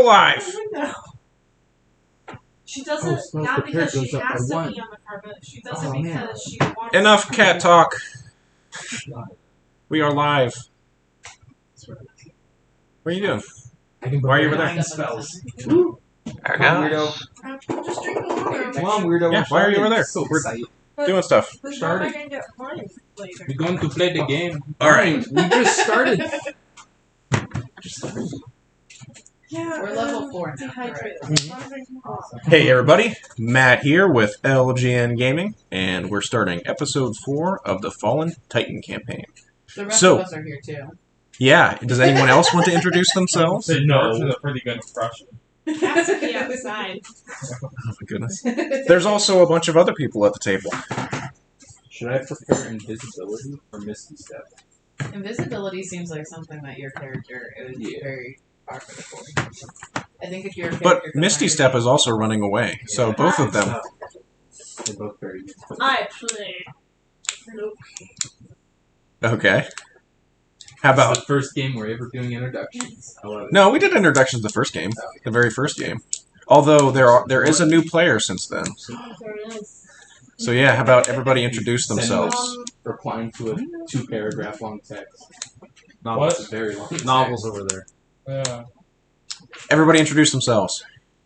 live. No. She does it not because she has to be on the carpet. She does it because she wants Enough cat talk. We are live. What are you doing? Why are you over there? Spells. There goes. Just drink the water. Come on, weirdo. Yeah, why are you over there? So We're excited. doing stuff. But Started. how am I going to get money later? We're going to play the game. All right. We just started. Yeah, We're level 4 now. dehydrated. Hey everybody, Matt here with LGN Gaming, and we're starting episode 4 of the Fallen Titan campaign. The rest So- of us are here too. Yeah, does anyone else want to introduce themselves? No, it's a pretty good impression. Has to be outside. Oh my goodness. There's also a bunch of other people at the table. Should I prefer invisibility or misty step? Invisibility seems like something that your character is very powerful for. I think if your character But can Misty learn Step to- is also running away, so both of them. They're both very useful. I play. Nope. Okay. How It's about... the first game we're ever doing introductions. I love it. No, we did introductions the first game, the very first game. Although there is a new player since then. There it is. So yeah, how about everybody introduce themselves? Replying to a 2-paragraph long text. What? It's a very long text. Novels over there. Yeah. Everybody introduce themselves.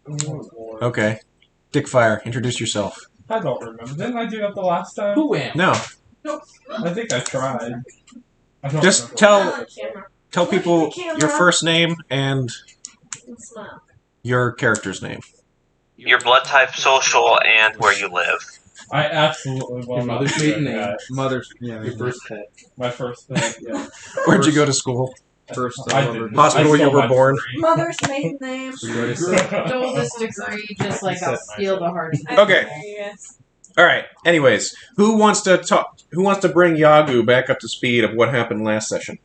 Okay. Dickfire, introduce yourself. I don't remember. Didn't I do that the last time? Who am? No, I think I tried. I don't just remember. tell people your first name and Smile. your character's name. Your blood type, social, and where you live. I absolutely will Your not mother's do maiden that, name. guys. Mother's, yeah, Your first pet. My first thing, yeah. Where'd you go to school? first I over. didn't. Hospital I you stole were my born. degree. Mother's maiden name. Stole this degree just like I'll steal the heart. Okay. Yes. All right. Anyways, who wants to talk? Who wants to bring Yagu back up to speed of what happened last session?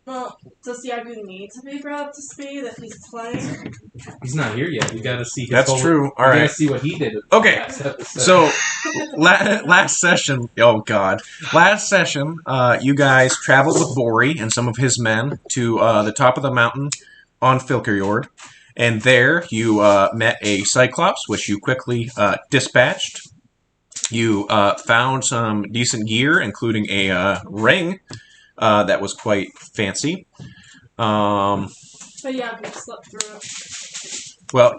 Well, does Yagu need to be brought up to speed if he's playing? He's not here yet. We gotta see his That's whole- true. All we gotta right. see what he did. Okay. last episode. So, last session, oh god, last session, you guys traveled with Bori and some of his men to the top of the mountain on Filkerjord, and there you met a Cyclops, which you quickly dispatched. You found some decent gear, including a ring that was quite fancy. But Yagu slept through it.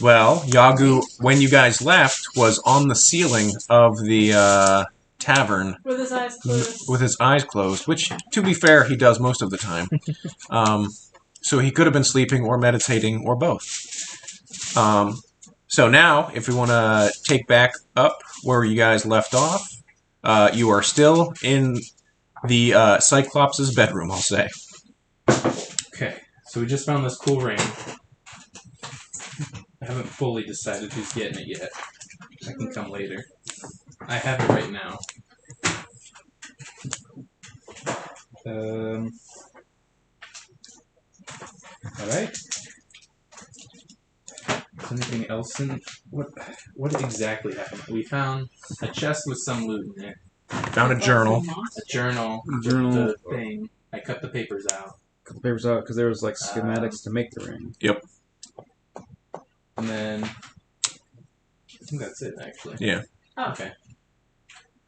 Well, Yagu, when you guys left, was on the ceiling of the tavern With his eyes closed. with his eyes closed, which, to be fair, he does most of the time. So he could have been sleeping or meditating or both. So now, if we want to take back up where you guys left off, you are still in the Cyclops' bedroom, I'll say. Okay, so we just found this cool ring. I haven't fully decided who's getting it yet. That can come later. I have it right now. Alright. Is anything else in... What exactly happened? We found a chest with some loot in it. Found a journal. A journal. Journal. The thing. I cut the papers out. Cut the papers out because there was like schematics to make the ring. And then... I think that's it, actually. Yeah. Oh. Okay.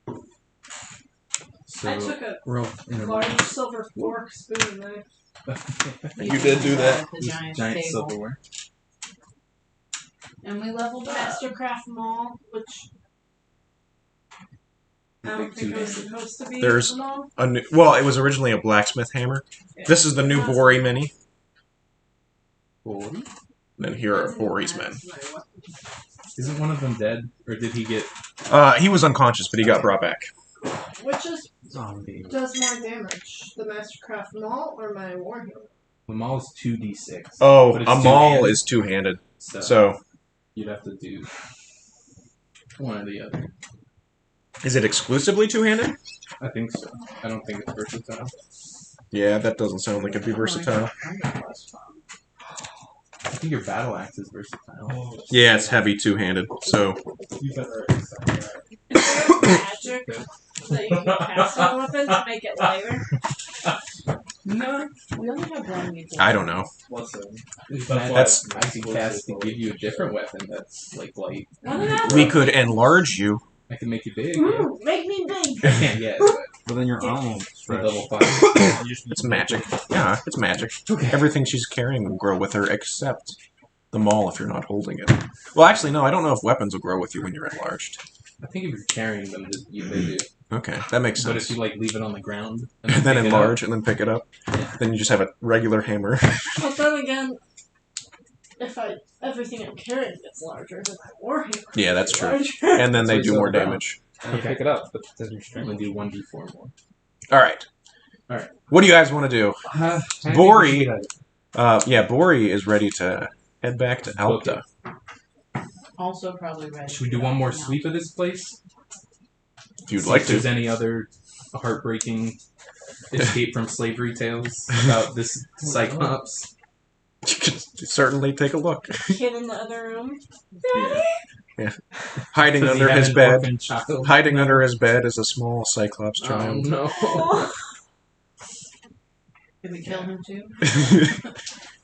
I So... took a We're all in a large silver fork, spoon, knife. You did do that. The giant Giant table. silverware. And we leveled up. Mastercraft Mall, which I don't Big think it was two-handed. supposed to be There's- a mall. Well, it was originally a blacksmith hammer. Yeah. This is the new Bori mini. Cool. Then here are Bori's men. Isn't one of them dead? Or did he get... He was unconscious, but he got brought back. Which is zombie. does more damage, the Mastercraft Mall or my Warhammer? The maul is 2d6. Oh, But it's a maul two-handed. is two-handed. So, So, you'd have to do one or the other. is it exclusively two-handed? I think so. I don't think it's versatile. Yeah, that doesn't sound like it'd be versatile. I think your battle axe is versatile. Oh, Yeah, it's heavy two-handed. So, You better accept that. Is there magic that you can cast on a weapon to make it lighter? No. We only have one mutual. I don't know. Listen. That's- I can cast to give you a different weapon that's like light. We could enlarge you. I can make you big. Yeah. Make me big. I can't yet, but But then your arm will at stretch. level 5. It's magic. Yeah, it's magic. Everything she's carrying will grow with her except the maul if you're not holding it. Well, actually, no, I don't know if weapons will grow with you when you're enlarged. I think if you're carrying them, they do. Okay, that makes But if sense. you like leave it on the ground And then pick it enlarge up, and then pick it up. Yeah. Then you just have a regular hammer. But then again, if everything I'm carrying gets larger, then my warhammer. Yeah, that's true. Larger. And then they So do it's more on the ground. damage. And you pick it up, but it doesn't I'm restrain gonna do 1d4 more. Alright. Alright. What do you guys want to do? I think Bori- we should get out of Yeah, Bori is ready to head back to Alpta. Also probably ready. Should we do one more sweep of this place? If you'd See like if to. there's any other heartbreaking escape from slavery tales about this Cyclops? You could certainly take a look. Kid in the other room. Hiding Does he under have his an bed. orphan child? Hiding under his bed is a small Cyclops Oh child. no. Did we kill him too?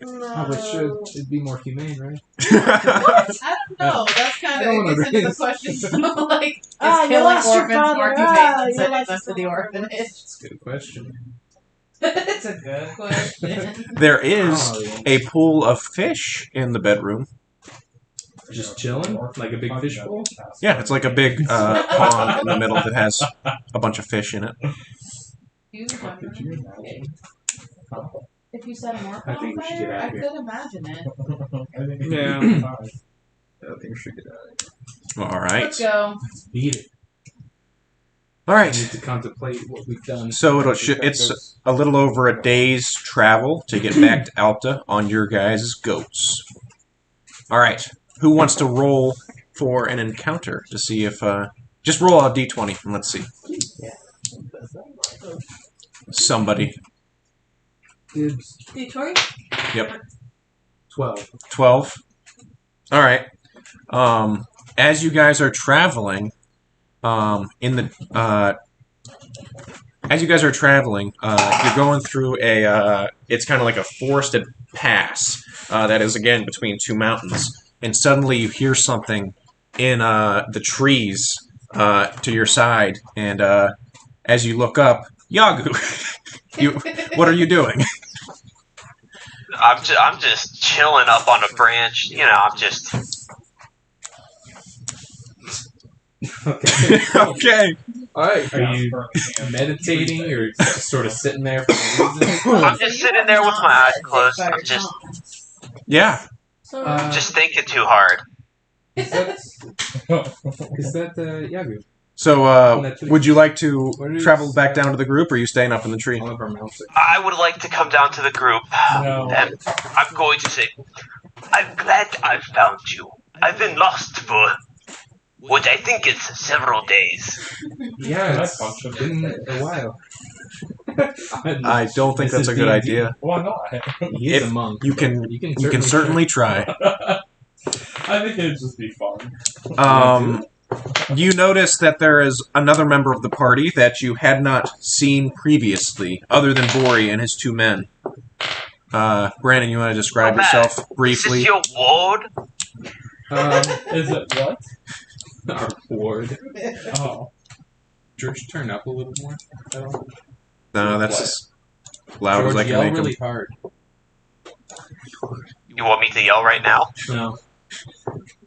No. Probably should. It'd be more humane, right? I don't know. That's kind I don't of wanna gets into the raise- question. Like, is Ah, you killing lost your orphans more father. humane Ah, than you sending lost them to the your father. orphanage? It's a good question. It's a good question. There is Oh, yeah. a pool of fish in the bedroom. Just chilling? Like a big fishbowl? Yeah, it's like a big pond in the middle that has a bunch of fish in it. You don't Could you know. imagine? If you said more I think we should get bonfire, out I of here. could imagine it. Yeah. I think we should get out of here. All right. Let's go. Beat it. All We right. need to contemplate what we've done. So it's a little over a day's travel to get back to Alpta on your guys' goats. All right. Who wants to roll for an encounter to see if... just roll a d20 and let's see. Somebody. Dibs. Detroit? 12. 12. All right. As you guys are traveling, you're going through it's kind of like a forested pass that is again between two mountains, and suddenly you hear something in the trees to your side, and as you look up, Yagu, what are you doing? I'm just chilling up on a branch. You know, I'm just. Okay. Okay. Alright, are you meditating or just sort of sitting there for no reason? I'm just sitting there with my eyes closed. I'm just Yeah. So, just thinking too hard. Is that Yagu? So, would you like to What is- travel back down to the group, or are you staying up in the tree? All of our mounts I would like to come down to the group, No. and I'm going to say, I'm glad I found you. I've been lost for what I think is several days. Yeah, Can I it's punch him? been a while. I don't think This that's a is good D&D. idea. Why not? He is If a monk. You can You can certainly try. I think it'd just be fun. You notice that there is another member of the party that you had not seen previously, other than Bori and his two men. Brandon, you want to describe yourself Is briefly? this your ward? Is it what? Our ward. Oh. George, turn up a little more. at all? No, that's as loud George, as I can yell make really him. hard. You want me to yell right now? No.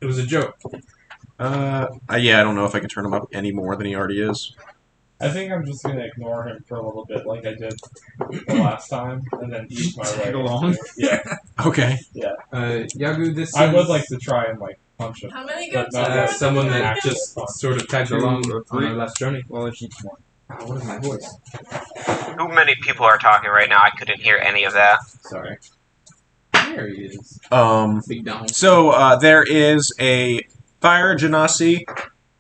It was a joke. Yeah, I don't know if I can turn him up any more than he already is. I think I'm just gonna ignore him for a little bit, like I did the last time, and then eat my way. Tag along? Yeah, Okay. Yagu, this I is would like to try and like punch him. how many But goats not are there? someone that Actual just fun. sort of tagged 2 along or on 3. our last journey. Well, there's each one. Oh, what is my voice? Too many people are talking right now. I couldn't hear any of that. Sorry. There he is. Big down. So there is a Fire Genasi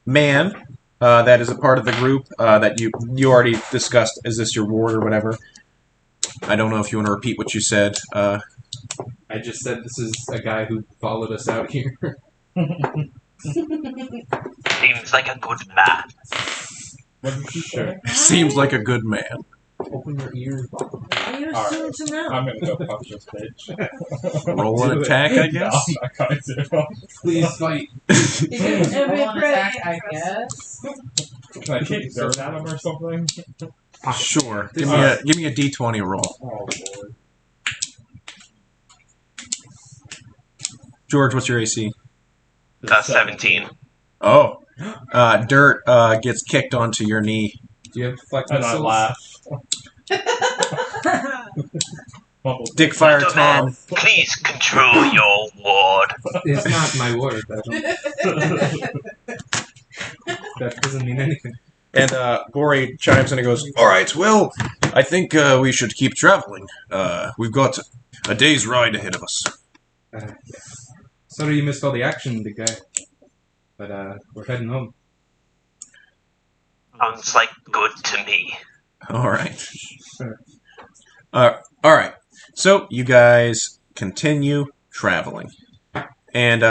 man that is a part of the group that you already discussed. Is this your ward or whatever? I don't know if you want to repeat what you said. I just said this is a guy who followed us out here. Seems like a good man. What did you say? Seems like a good man. Open your ears. Are you You're Alright. soon to know. I'm gonna go punch this bitch. Roll an attack, I guess. No, I'm not going to. Please fight. You can It'd be roll an pretty attack, I guess. Can I kick dirt at him or something? Sure. Give me a d20 roll. Oh, boy. George, what's your AC? 17. Oh. Dirt gets kicked onto your knee. Do you have deflect And I missiles? laugh. Dick Fire Little Tom. man, please control your ward. It's not my word. That doesn't mean anything. And Gory chimes in and goes, "Alright, well, I think we should keep traveling. We've got a day's ride ahead of us." Sorry you missed all the action, big guy. But we're heading home. Sounds like good to me. Alright. Alright. So, you guys continue traveling. And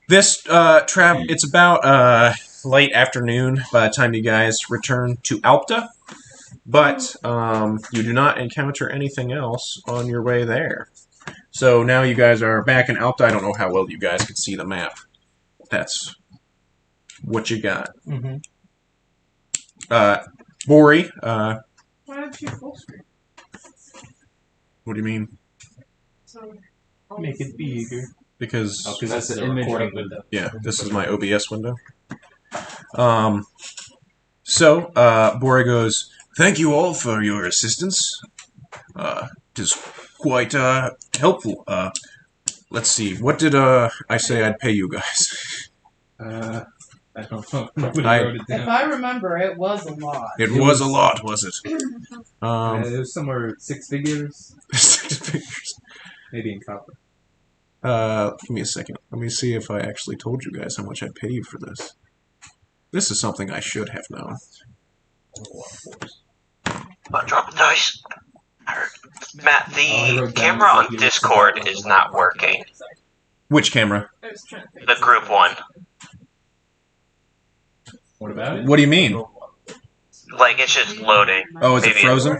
this it's about late afternoon by the time you guys return to Alpta. But you do not encounter anything else on your way there. So now you guys are back in Alpta. I don't know how well you guys can see the map. That's what you got. Mm-hmm. Bori, Why don't you full screen? what do you mean? So, Make it bigger. Because, Oh, because that's the recording window. yeah, this is my OBS window. So, Bori goes, "Thank you all for your assistance. It is quite helpful. Let's see, what did I say I'd pay you guys?" I don't know. Nobody I- wrote it If down. I remember, it was a lot. It was a lot, was it? It was somewhere 6 figures, 6 figures. maybe in copper. Give me a second. Let me see if I actually told you guys how much I'd pay you for this. This is something I should have known. Drop the dice. Matt, I the wrote down camera on something. Discord is not working. Which camera? I was trying to think. The group one. What about it? What do you mean? Like, it's just loading. Oh, is it Maybe- frozen?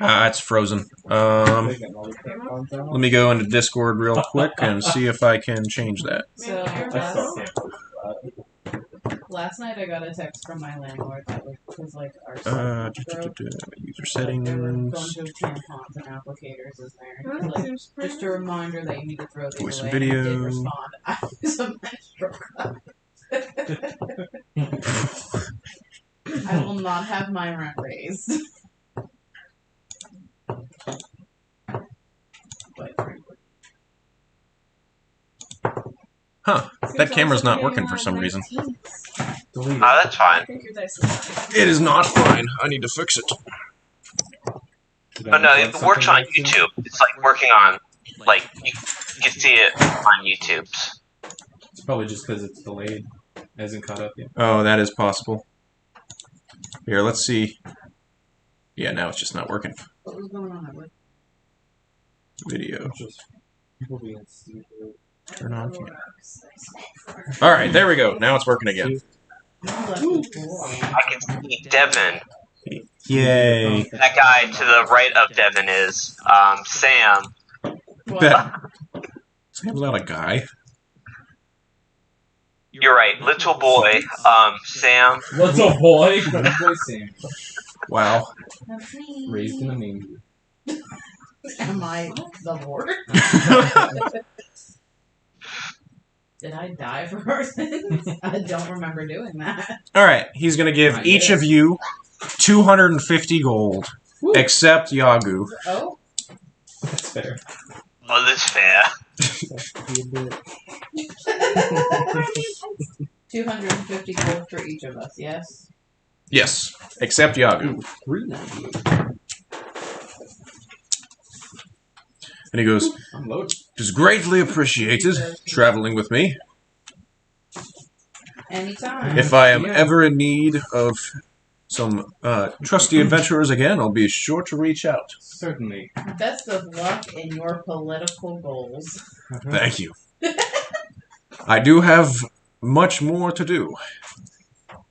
It's frozen. Let me go into Discord real quick and see if I can change that. So I still can't. last night I got a text from my landlord that was like our User like, there were a settings. bunch of tampons and applicators in there. That Like, seems pretty just a reminder that you need to throw these Voice away. and And I did video. respond. I was a menstrual cup. I will not have my rent raised. But That camera's not working for some reason. Delete it. Oh, that's fine. I think your dice is fine. It is not fine. I need to fix it. Did I But no, miss it works on something? YouTube. It's like working on, like, you can see it on YouTube's. It's probably just because it's delayed. Hasn't caught up yet. Oh, that is possible. Here, let's see. Yeah, now it's just not working. what was going on? With Video. Just people being stupid. Turn on camera. Alright, there we go. Now it's working again. I can see Devin. Yay. That guy to the right of Devin is Sam. Bet. Sam's not a guy. You're right, little boy. Sam. What's a boy? Good boy, Sam. Wow. That's me. Raised in a manger. Am I the Lord? Did I die for our sins? I don't remember doing that. Alright, he's gonna give Not each yet. of you 250 gold. Woo. Except Yagu. Oh, That's fair. All is fair. 250 gold for each of us, yes? Yes. Except Yagu. 398. And he goes, I'm loaded. "It is greatly appreciated traveling with me. Anytime. If I am Yeah. ever in need of some trusty adventurers again, I'll be sure to reach out." Certainly. Best of luck in your political goals. Thank you. I do have much more to do.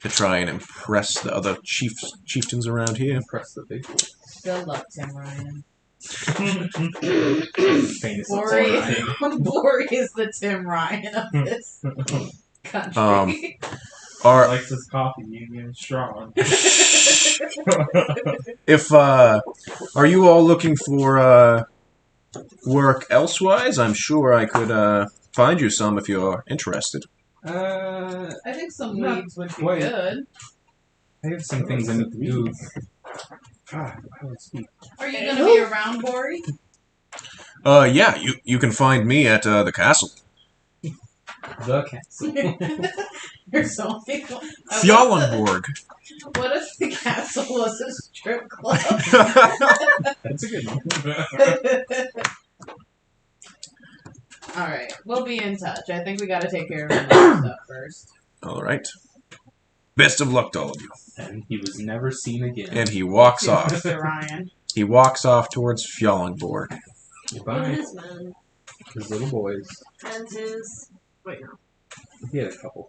to try and impress the other chieftains around here. Press the big boy. Good luck, Tim Ryan. Famous Bori, Bori is the Tim Ryan of this country. Likes his coffee union strong. If are you all looking for work elsewise? I'm sure I could find you some if you're interested. I think some Not leads would be quite. good. I have some things I need to do. Ah, I don't speak. Are you going to be around, Bori? Yeah, you can find me at the castle. The castle. There's so many. Fjallenborg. What if the castle was a strip club? That's a good one. Alright, we'll be in touch. I think we gotta take care of the other stuff first. All right. Best of luck to all of you. And he was never seen again. And he walks off. Mr. Ryan. He walks off towards Fjallenborg. And Goodbye. his men. His little boys. And his. Wait, no. He had a couple.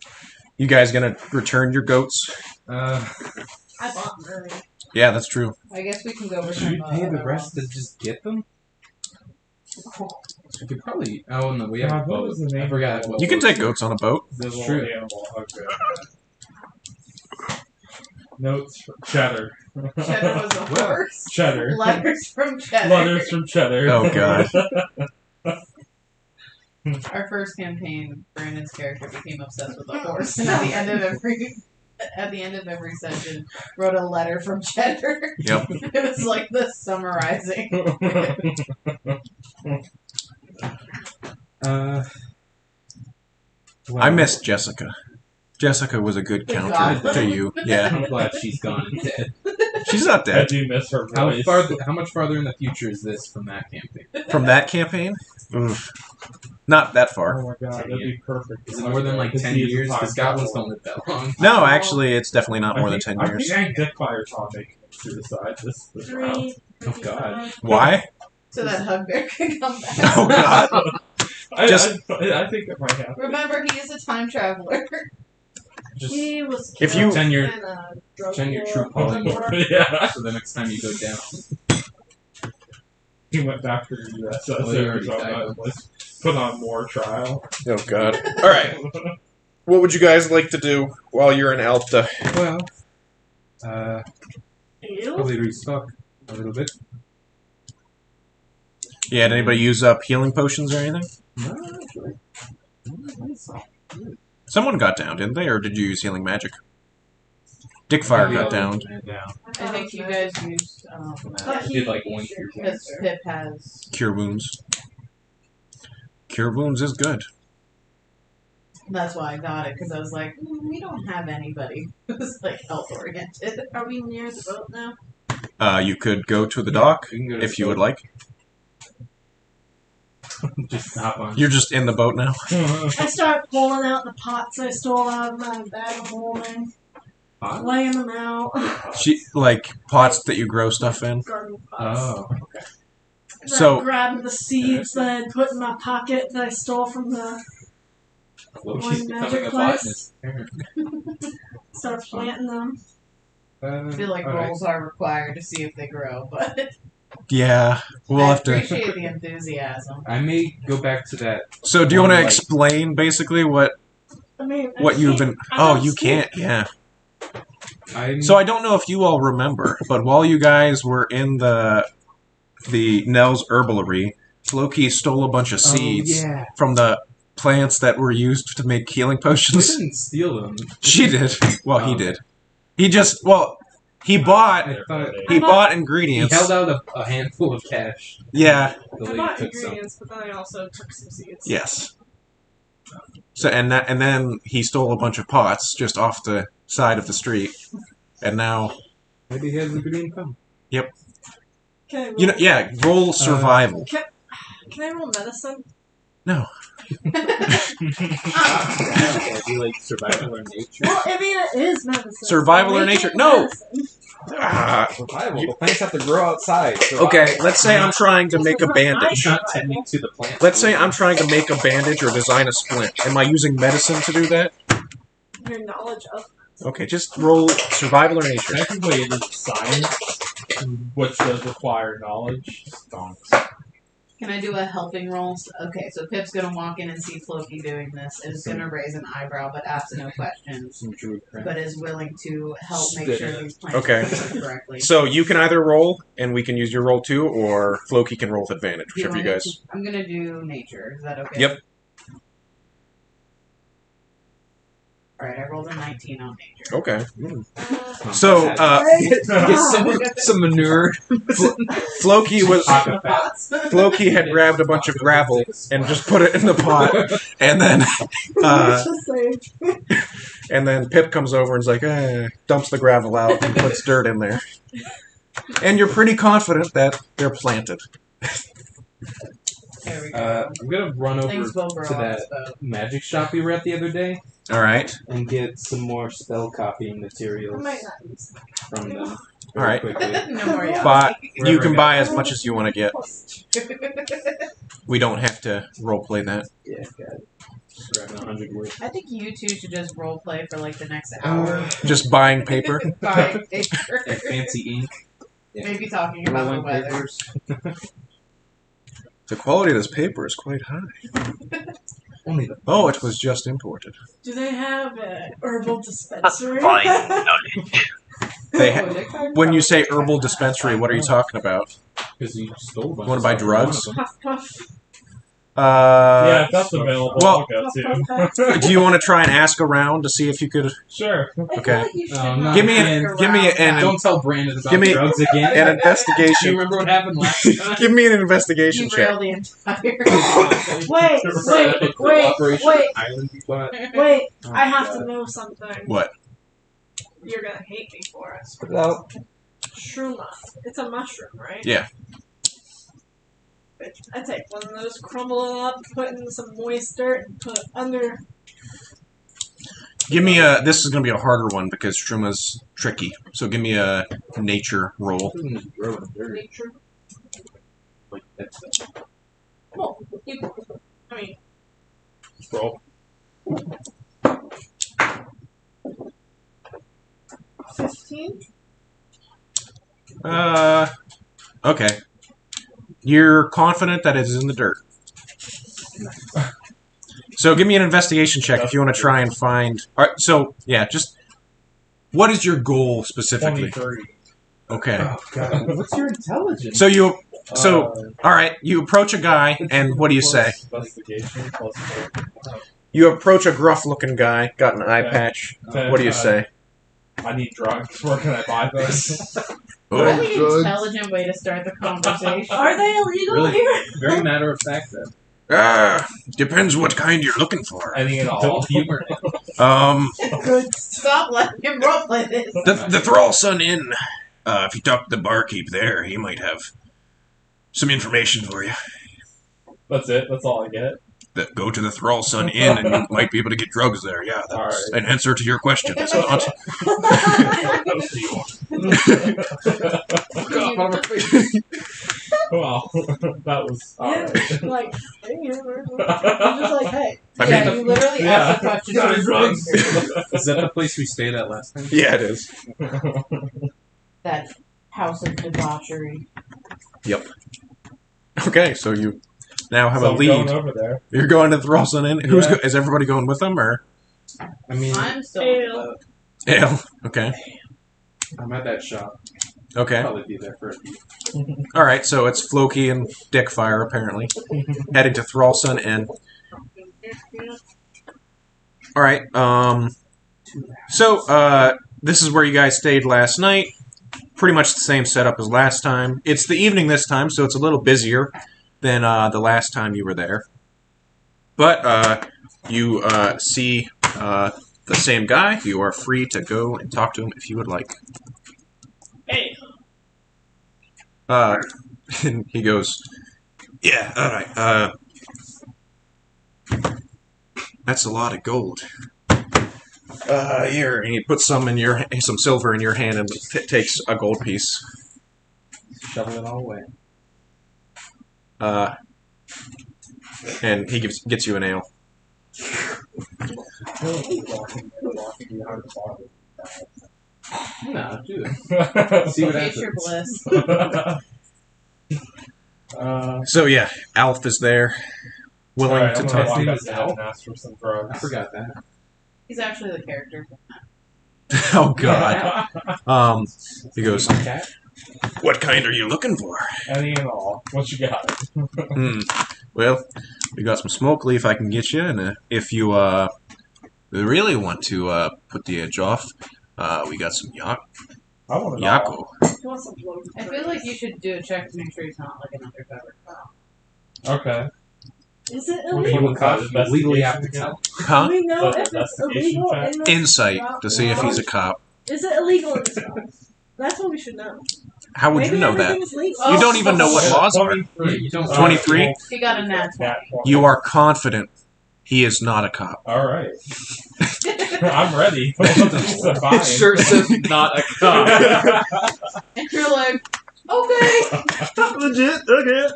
You guys gonna return your goats? I bought them early. Yeah, that's true. I guess we can go with Should we some pay the other rest to ones. just get them? We could probably. Oh no, we have a God, what boat. was the name I forgot what. You can boat. take goats on a boat. The little True. animal. Okay. Notes from Cheddar. Cheddar was a Well, horse. Cheddar. Letters from Cheddar. Letters from Cheddar. Oh, God. Our first campaign, Brandon's character became obsessed with a horse, and at the end of every session, wrote a letter from Cheddar. Yep. It was like the summarizing. Well, I miss Jessica. Jessica was a good The counter goblin. to you. Yeah. I'm glad she's gone and dead. She's not I dead. do miss her How voice. how much farther in the future is this from that campaign? From that campaign? Oof. Not that far. Oh my god, that'd be perfect. Is it more than like 10 years? Because goblins don't live that long. No, actually, it's definitely not more than 10 I years. think Dickfire taught me suicide this round. 3. Oh, God. Why? So that Hugbear can come back. Oh, God. I think it might happen. Remember, he is a time traveler. Just He was If killed you- Pretend you're- in a drug pretend you're war true or polymorph. whatever. Yeah. so the next time you go down. He went back to the USS Well, he already died. and was put on more trial. Oh, God. All right. What would you guys like to do while you're in Alpta? Well, Ew. probably restock a little bit. Yeah, did anybody use up healing potions or anything? No, actually. Someone got down, didn't they? Or did you use healing magic? Dickfire got downed. I think you guys used, I did like one cure because Pip has. Cure wounds. Cure wounds is good. That's why I got it, because I was like, we don't have anybody who's like health oriented. Are we near the boat now? You could go to the dock You can go to if you the would like. Just hop on. You're just in the boat now. I start pulling out the pots I stole out of my bag of holding, Pot? laying them out. Like pots that you grow stuff in. Garden pots. Oh. Then So- grabbing the seeds that I put in my pocket that I stole from the. Well, One she's magic becoming a botanist. Start planting them. I feel like alright. rolls are required to see if they grow, but Yeah, we'll I have to. appreciate the enthusiasm. I may go back to that. So, do you want to Like- explain basically what I mean, I you've can't- been? I Oh, don't you speak. can't. Yeah. I'm, So I don't know if you all remember, but while you guys were in the Nell's herbalery, Floki stole a bunch of seeds yeah. from the plants that were used to make healing She potions. didn't steal them. She did. Well, he Oh. did. He just he bought I thought he bought he ingredients. held out a handful of cash. Yeah. The I lady bought took some. ingredients, but then I also took some seeds. Yes. So and then he stole a bunch of pots just off the side of the street, and now Maybe he has a good income. Can I roll, you know. Yeah, roll survival. Can I roll medicine? Yeah, do like survival or nature. Well, I mean, it is medicine. Survival or Making nature? No! medicine. Ah, Survival. The plants have to grow outside. okay, let's say I'm trying to make a bandage. It's not tending to the plant. Let's say I'm trying to make a bandage or design a splint. Am I using medicine to do that? Your knowledge of Okay, just roll survival or nature. Technically, it is science, which does require knowledge. Stonks. Can I do a helping roll? Okay, so Pip's gonna walk in and see Floki doing this, and is gonna raise an eyebrow, but ask no questions, Some druid crap. but is willing to help make Spit sure it. these plans Okay. are done correctly. So you can either roll, and we can use your roll too, or Floki can roll with advantage, Do you whichever you want me guys. to- I'm gonna do nature. Is that okay? Yep. Alright, I rolled a 19 on nature. Okay. So Get some manure. Floki was Pocket fat. Floki had grabbed a bunch of gravel and just put it in the pot, and then and then Pip comes over and is like, dumps the gravel out and puts dirt in there. And you're pretty confident that they're planted. There we go. I'm gonna run over Things will grow to on that us, though. magic shop we were at the other day All right. and get some more spell copying materials might not use from them. All right. Quickly. No more yet. But Wherever you I can got buy it. as much as you want to get. We don't have to roleplay that. Yeah, got it. Just grabbing 100 words. I think you two should just role play for like the next hour. Just buying paper. Buying paper. Like fancy ink. Maybe talking about the Rolling weather. papers. The quality of this paper is quite high. Only the Oh, it was just imported. Do they have an herbal dispensary? Fine knowledge. They when you say herbal dispensary, what are you talking about? because you stole. You want to buy drugs? Puff, puff. Yeah, if that's available, well- I'll go too. Puff, puff. Do you want to try and ask around to see if you could? Sure. I feel Okay. like you should No, not Give me ask an around. Don't tell Brandon about Give me drugs again. an Do you investigation. remember what happened last time? Give me an investigation You check. rail the entire. Wait. Island you bought? Wait, Oh, I have God. to know something. What? You're gonna hate me for it. Spit it out. Shruma. It's a mushroom, right? Yeah. I take one of those, crumble it up, put in some moist dirt, and put it under. Give me a. This is going to be a harder one because Struma's tricky. So give me a nature roll. Doesn't just grow in dirt. Nature. Like that's Well, I mean, Roll. 15? Okay. You're confident that it is in the dirt. So give me an investigation check if you want to try and find. All right, so yeah, just what is your goal specifically? 23. Okay. Oh God! What's your intelligence? So you. So Uh, all right, you approach a guy, and what do you say? Investigation plus You approach a gruff-looking guy, got an eye Okay. patch. Then, What do you say? I need drugs. Where can I buy this? Really Oh, intelligent way to start the conversation. Are they illegal Really? here? Very matter of fact, then. depends what kind you're looking for. I think it all. Don't humor it. Good. Stop letting him roleplay this. The Thrall Son Inn. If you talk to the barkeep there, he might have some information for you. That's it. That's all I get. Go to the Thrall Son Inn, and you might be able to get drugs there. Yeah, that's an answer to your question, is it not? Wow, that was alright. Like, I'm just like, hey. I Yeah, mean, you literally Yeah. asked the question. Got to drugs. Is that the place we stayed at last time? yeah, it is. That house of debauchery. Okay, so you now have So a I'm lead. going over there. You're going to the Thrall Son Inn. Yeah. Is everybody going with them, or I mean, I'm still on the boat. Ale? Okay, I'm at that shop. okay. I'll probably be there for a few. All right, so it's Floki and Dickfire apparently heading to Thrall Son Inn. All right. So this is where you guys stayed last night. Pretty much the same setup as last time. It's the evening this time, so it's a little busier than the last time you were there. But you see the same guy. You are free to go and talk to him if you would like. Hey. And he goes, "Yeah, all right. That's a lot of gold. Here." And he puts some silver in your hand and takes a gold piece. Shovel it all away. And he gets you an ale. Walking behind the bar. No, do it. See what Taste your happens. bliss. So yeah, Alf is there, willing Alright, to I'm gonna talk. walk to up you. to him and ask for some drugs. I forgot that. He's actually the character. Oh God. He goes, My cat? "What kind are you looking for?" Any and all. What you got? Well, we got some smoke leaf I can get you, and if you really want to put the edge off, we got some I want it all. Yako. You want some blow? I feel like you should do a check to make sure he's not like an undercover cop. Okay. Is it Well, illegal? people caught Investigation legally have to again? tell. Do Huh? we know The if it's investigation illegal check? in this Insight job? to see if he's a cop. Is it illegal in this job? That's what we should know. How would Maybe you know that? everything's legal. You don't even know what laws are. 23. You don't- 23? He got a nat 20. You are confident he is not a cop. Alright. I'm ready. It sure says not a cop. And you're like, okay. Legit? Okay.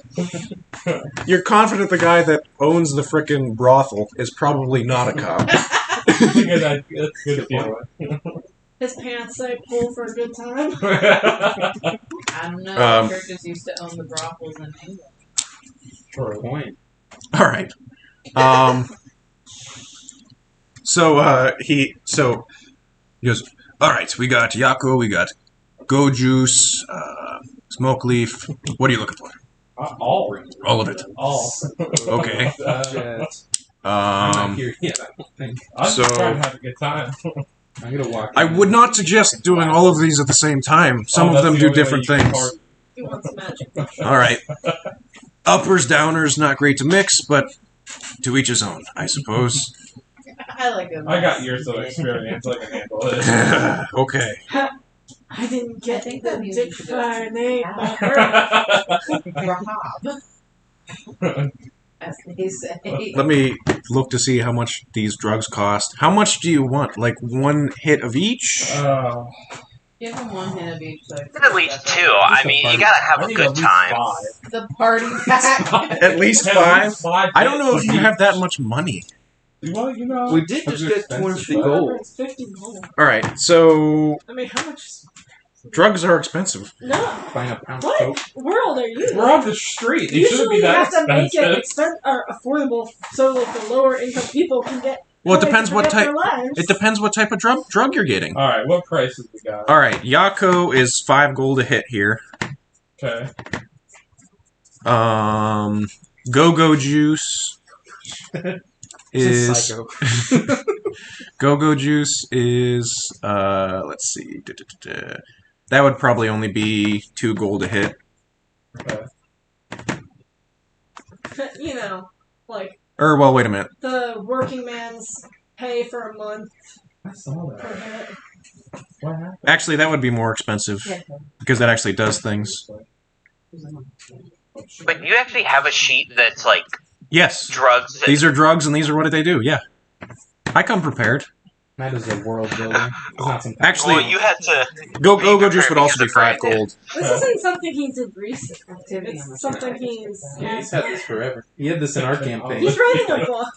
You're confident the guy that owns the frickin' brothel is probably not a cop. That's a good feeling. His pants say pull for a good time. I don't know. Um, Churches used to own the brothels in England. True. Point. All right. He goes, all right, we got Yako, we got Go Juice, Smoke Leaf. What are you looking for? All. All of it. All. Okay. I'm not here yet, I don't think. I'm So- just trying to have a good time. I'm gonna walk I in. would not suggest doing all of these at the same time. Some of That's them the do only way different you can things. target. He wants magic. All right. Uppers, downers, not great to mix, but to each his own, I suppose. I like them. I got years of experience. I can handle it. Okay. I didn't I get think the that means dick you should go fire to name. Rahab, as they say. Let me look to see how much these drugs cost. How much do you want? Like one hit of each? Give them one hit of each. So At least two. I mean, you gotta have I a need good at least time. 5. the party pack. At least At 5? least 5 I don't know if hits you would have that much money. be- Well, you know. We did just get 250 gold. It's 50 gold. All right, so I mean, how much? drugs are expensive. No. Find a pound of What coke. world are you? We're on the street. It shouldn't Usually be you that have to make it expensive. affordable so like the lower income people can get. Well, it ways depends to what forget type. their lives. It depends what type of drug you're getting. Alright, what price has we got? All right, Yako is 5 gold a hit here. Okay. Go-Go Juice is Psycho. Go-Go Juice is let's see. That would probably only be 2 gold a hit. Okay. You know, like Or well, wait a minute. the working man's pay for a month I saw per that. hit. What happened? Actually, that would be more expensive because that actually does things. But you actually have a sheet that's like Yes, drugs. That, these are drugs and these are what they do. Yeah, I come prepared. That is a world builder. It's not some Actually, well, you had to. Go Juice would also be Because of 5 gold. This isn't something he did recently. Activity on the It's something side. he's. Yeah, he's had this forever. He had this in our campaign. He's writing a book.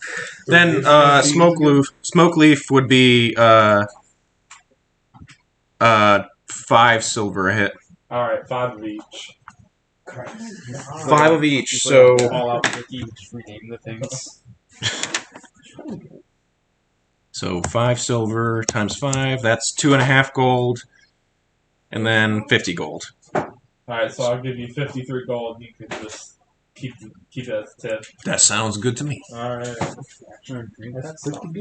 Then Smoke Leaf would be 5 silver a hit. Alright, 5 of each. 5 of each. So All out Wiki, just rename the things. 5 silver times 5. That's 2.5 gold, and then 50 gold. Alright, so I'll give you 53 gold. You can just keep it as a tip. That sounds good to me. Alright. I'm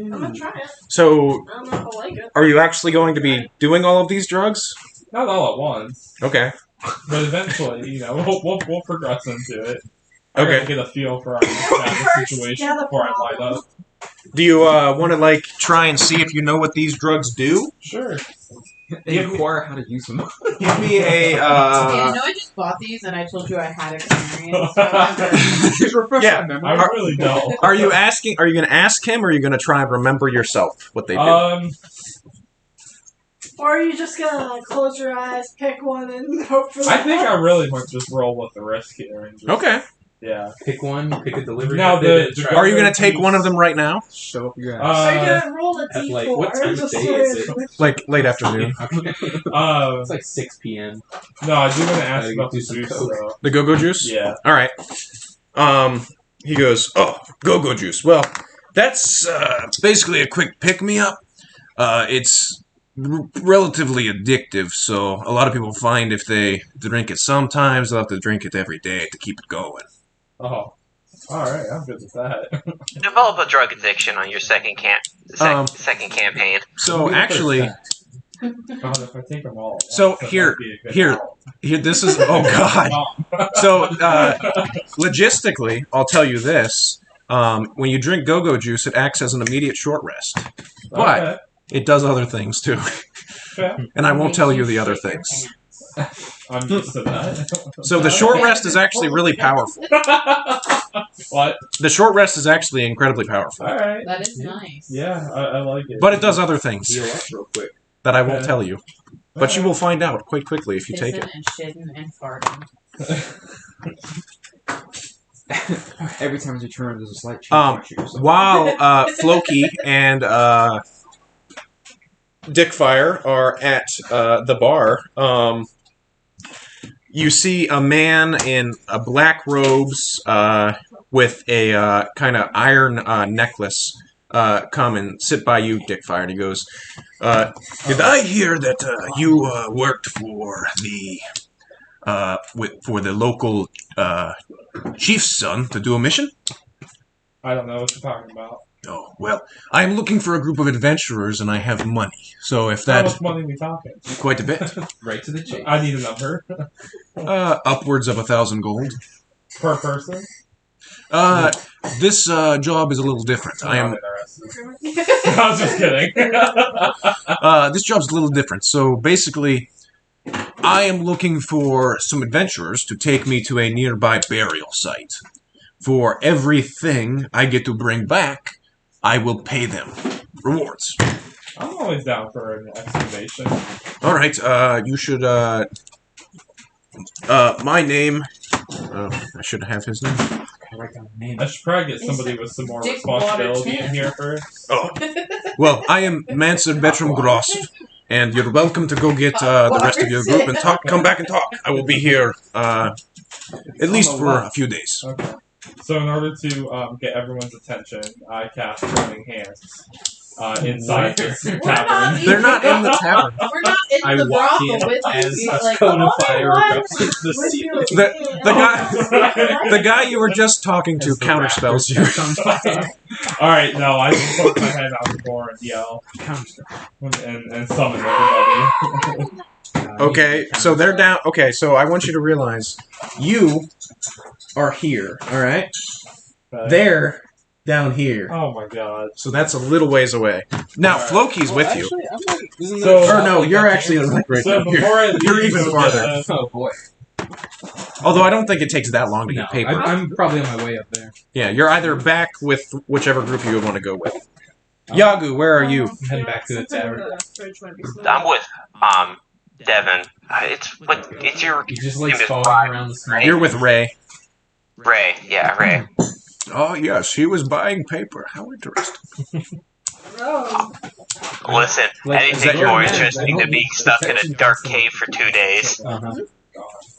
gonna try it. So, I don't know if I like it. are you actually going to be doing all of these drugs? Not all at once, Okay. but eventually, you know, we'll progress into it. Okay. I gotta get a feel for our status situation Yeah, the before I light up. Do you want to like try and see if you know what these drugs do? Sure. Inquire how to use them. Give me a. Yeah, I know I just bought these and I told you I had experience. However, Just refresh Yeah. my memory. I really don't. Are you asking? Are you going to ask him, or are you going to try and remember yourself what they do? Or are you just gonna like, close your eyes, pick one, and hope for the I think best? I really might just roll with the risk here. And just, Okay. Yeah. Pick one. Pick a delivery. Now, method, and the- try Are you it. going to take one of them right now? Shove up your ass. I didn't roll a at, d4. like, what time of day is it? Like late afternoon. Okay. Uh, It's like 6 p.m. no, I do want to ask Gotta about do the some juice, coke. though. The go-go juice? Yeah. All right. He goes, oh, go-go juice. Well, that's basically a quick pick-me-up. It's relatively addictive, so a lot of people find if they drink it sometimes, they'll have to drink it every day to keep it going. Oh. Alright, I'm good with that. Develop a drug addiction on your second Um, second campaign. So actually, God, if I take them all. So, that here- might be a good here- help. here, this is, oh god. So, logistically, I'll tell you this. When you drink go-go juice, it acts as an immediate short rest. But Okay. it does other things, too. Yeah. And I won't tell you the other things. I'm used to that. So the short rest is actually really powerful. What? The short rest is actually incredibly powerful. Alright. That is nice. Yeah, I like it. But it does other things Heal up real quick. that I won't Yeah. tell you. But you will find out quite quickly if you take Pissing it. and shitting and farting. Every time you turn, there's a slight change. Um, Watch yourself. While Floki and Dickfire are at the bar, you see a man in black robes with a kind of iron necklace come and sit by you, Dickfire, and he goes, "Did I hear that you worked for the for the local chief's son to do a mission?" I don't know what you're talking about. Oh, well, I'm looking for a group of adventurers and I have money. So if How that... much money are we talking? Quite a bit. Right to the chase. I need a number. Upwards of 1,000 gold. Per person? This job is a little different. I am... Not interested. I was just kidding. This job's a little different. So basically, I am looking for some adventurers to take me to a nearby burial site. For everything I get to bring back, I will pay them rewards. I'm always down for an excavation. All right, you should, my name... I should have his name. Write down the name. I should probably get somebody with some more Dick responsibility Water in here first. Oh, well, I am Manson Bertram Gross, and you're welcome to go get the rest of your group and come back and talk. I will be here at least for a few days. Okay. So in order to get everyone's attention, I cast Burning Hands inside this tavern. They're not in the tavern. We're not in I the walk brothel in with as you. a Like, cone of oh, fire what? erupts into the ceiling. The guy you were just talking to As the counterspells you. raptors catch on fire. Alright, no, I just poke my head out the door and yell and summon everybody. Okay, so they're down. Okay, so I want you to realize you are here. All right, they're down here. Oh my god. So that's a little ways away. Now Alright. Floki's with you. Actually, I'm like, isn't So- there Or no, you're actually like right So down here. before I leave, You're even we'll farther. get, Oh boy. Although I don't think it takes that long to No, get paper. I'm probably on my way up there. Yeah, you're either back with whichever group you would want to go with. Yagu, where are you? I'm heading back to the tavern. I'm with Devin. It's your He just name likes is following Brian, around the right? You're with Ray. Ray. Yeah, Ray. Oh yes, he was buying paper. How interesting. Listen, Like, is that anything your more man? interesting than being stuck in a dark cave for 2 days. Uh-huh.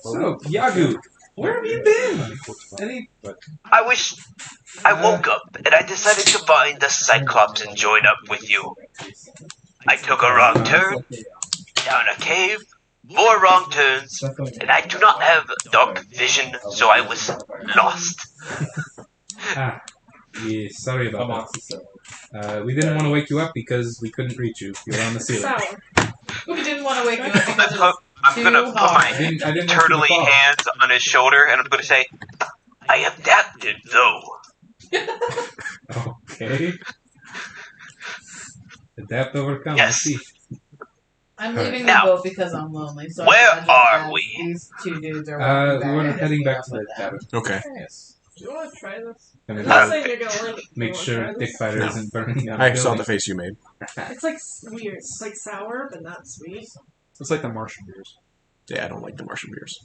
So, Yagu, where have you been? Any? I woke up and I decided to find the Cyclops and join up with you. I took a wrong turn, down a cave, more wrong turns, and I do not have dark vision, so I was lost. Ah, yeah, sorry I'm about on that. system. We didn't want to wake you up because we couldn't reach you. You were on the ceiling. Sour. We didn't want to wake you up because it was I'm gonna too put hard. I my didn't want you to turtly fall. hands on his shoulder and I'm gonna say, I adapted though. Okay. Adapt, overcome. Yes. Let's see. I'm leaving the Now, boat because I'm lonely. So where I just are have we? These two dudes are walking We're back. heading back to the tavern. Okay. Yes. Do you want to try this? And I'm then not saying you're gonna like it. make You wanna sure try Dick this? Fighter No. isn't burning down I the saw the building. face you made. It's like weird. It's like sour, but not sweet. It's like the Martian beers. Yeah, I don't like the Martian beers.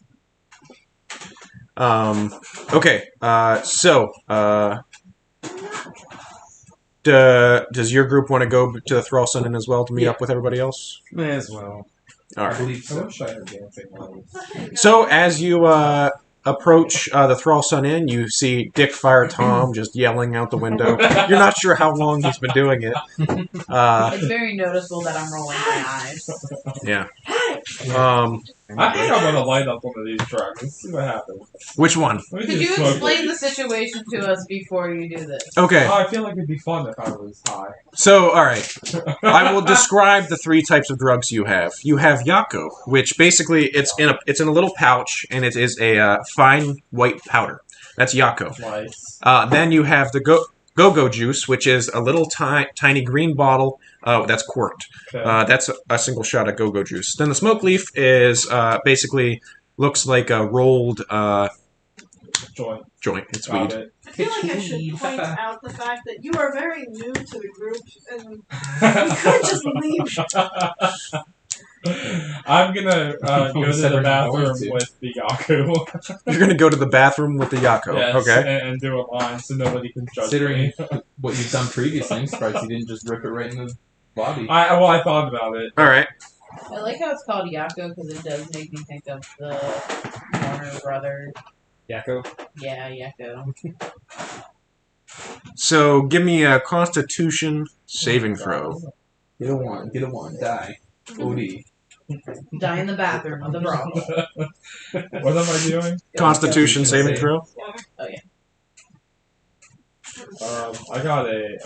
Okay. Does your group want to go to the Thrall Sun Inn as well to meet up with everybody else? May as well. All I right. believe I so. wish I had dancing lights. So as you approach the Thrall Sun Inn, you see Dick Fire Tom just yelling out the window. You're not sure how long he's been doing it. It's very noticeable that I'm rolling my eyes. Yeah. I think I'm gonna light up one of these drugs. Let's see what happens. Which one? Let me Could just you smoke explain weed. the situation to us before you do this? Okay. Oh, I feel like it'd be fun if I was high. So, all right. I will describe the three types of drugs you have. You have Yako, which basically it's in a little pouch, and it is a fine white powder. That's Yako. Nice. Then you have the Go-Go juice, which is a little tiny green bottle that's corked. Okay. That's a single shot of Go-Go juice. Then the smoke leaf is basically looks like a rolled Joint. joint. It's Got weed. it. I feel like I should point out the fact that you are very new to the group, and you could just leave. I'm gonna go to Said the we're not bathroom going to. with the Yaku. You're gonna go to the bathroom with the Yako. Yes, Okay. and do a line so nobody can judge Considering me. what you've done previously, I'm surprised you didn't just rip it right in the body. I thought about it. All right. I like how it's called Yako because it does make me think of the Warner Brother. Yakko? Yeah, Yako. So give me a Constitution saving throw. Get a one, die. OD. Die in the bathroom with a brothel. What am I doing? Constitution saving throw. Oh yeah. I got a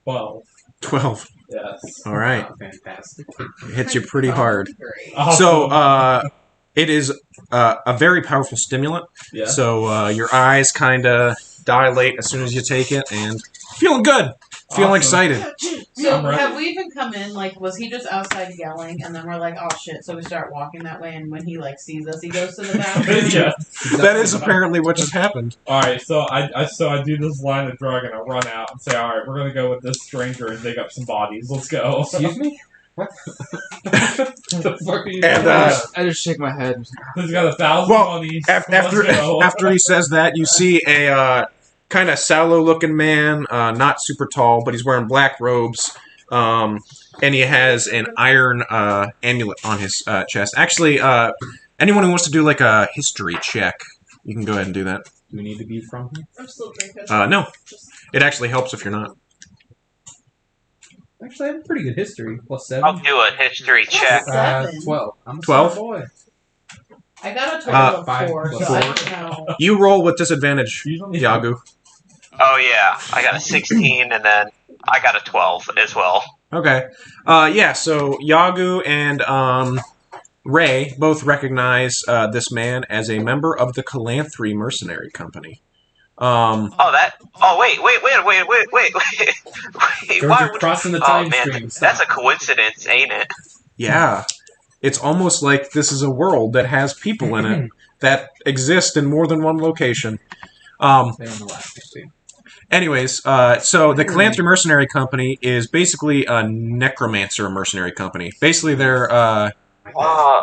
12. 12. Yes. All right. Oh, fantastic. It hits you pretty hard. Great. So it is a very powerful stimulant. yeah. So your eyes kind of dilate as soon as you take it, and feeling good, feeling Awesome. excited. So I'm ready. have we even come in? Like, was he just outside yelling, and then we're like, "Oh shit!" So we start walking that way, and when he like sees us, he goes to the bathroom. yeah. That is apparently what just happened. All right. So I do this line of drug and I run out and say, all right, we're gonna go with this stranger and dig up some bodies. Let's go. Excuse me? What? the fuck are you And, doing? I just shake my head. He's got 1,000 Well, bodies. After Let's go. after he says that, you see a kind of sallow-looking man, not super tall, but he's wearing black robes, and he has an iron amulet on his chest. Actually, anyone who wants to do like a history check, you can go ahead and do that. Do we need to be from here? I'm still drinking. No, it actually helps if you're not. Actually, I have a pretty good history. Plus I'll 7. do a history check. 7. 12. I'm a 12? smart boy. I got a total of 5 4, plus so I 4. don't know. You roll with disadvantage, Usually- Yagu. Oh yeah, I got a 16 and then I got a 12 as well. Okay. Yeah, so Yagu and Ray both recognize this man as a member of the Calanthri Mercenary Company. Oh wait. Wait, George, why you're would... crossing the Oh time man, stream. that's a coincidence, ain't it? Yeah. It's almost like this is a world that has people in it that exist in more than one location. They're on the last stream. Anyways, so the Calanthri Mercenary Company is basically a necromancer mercenary company. Basically, they're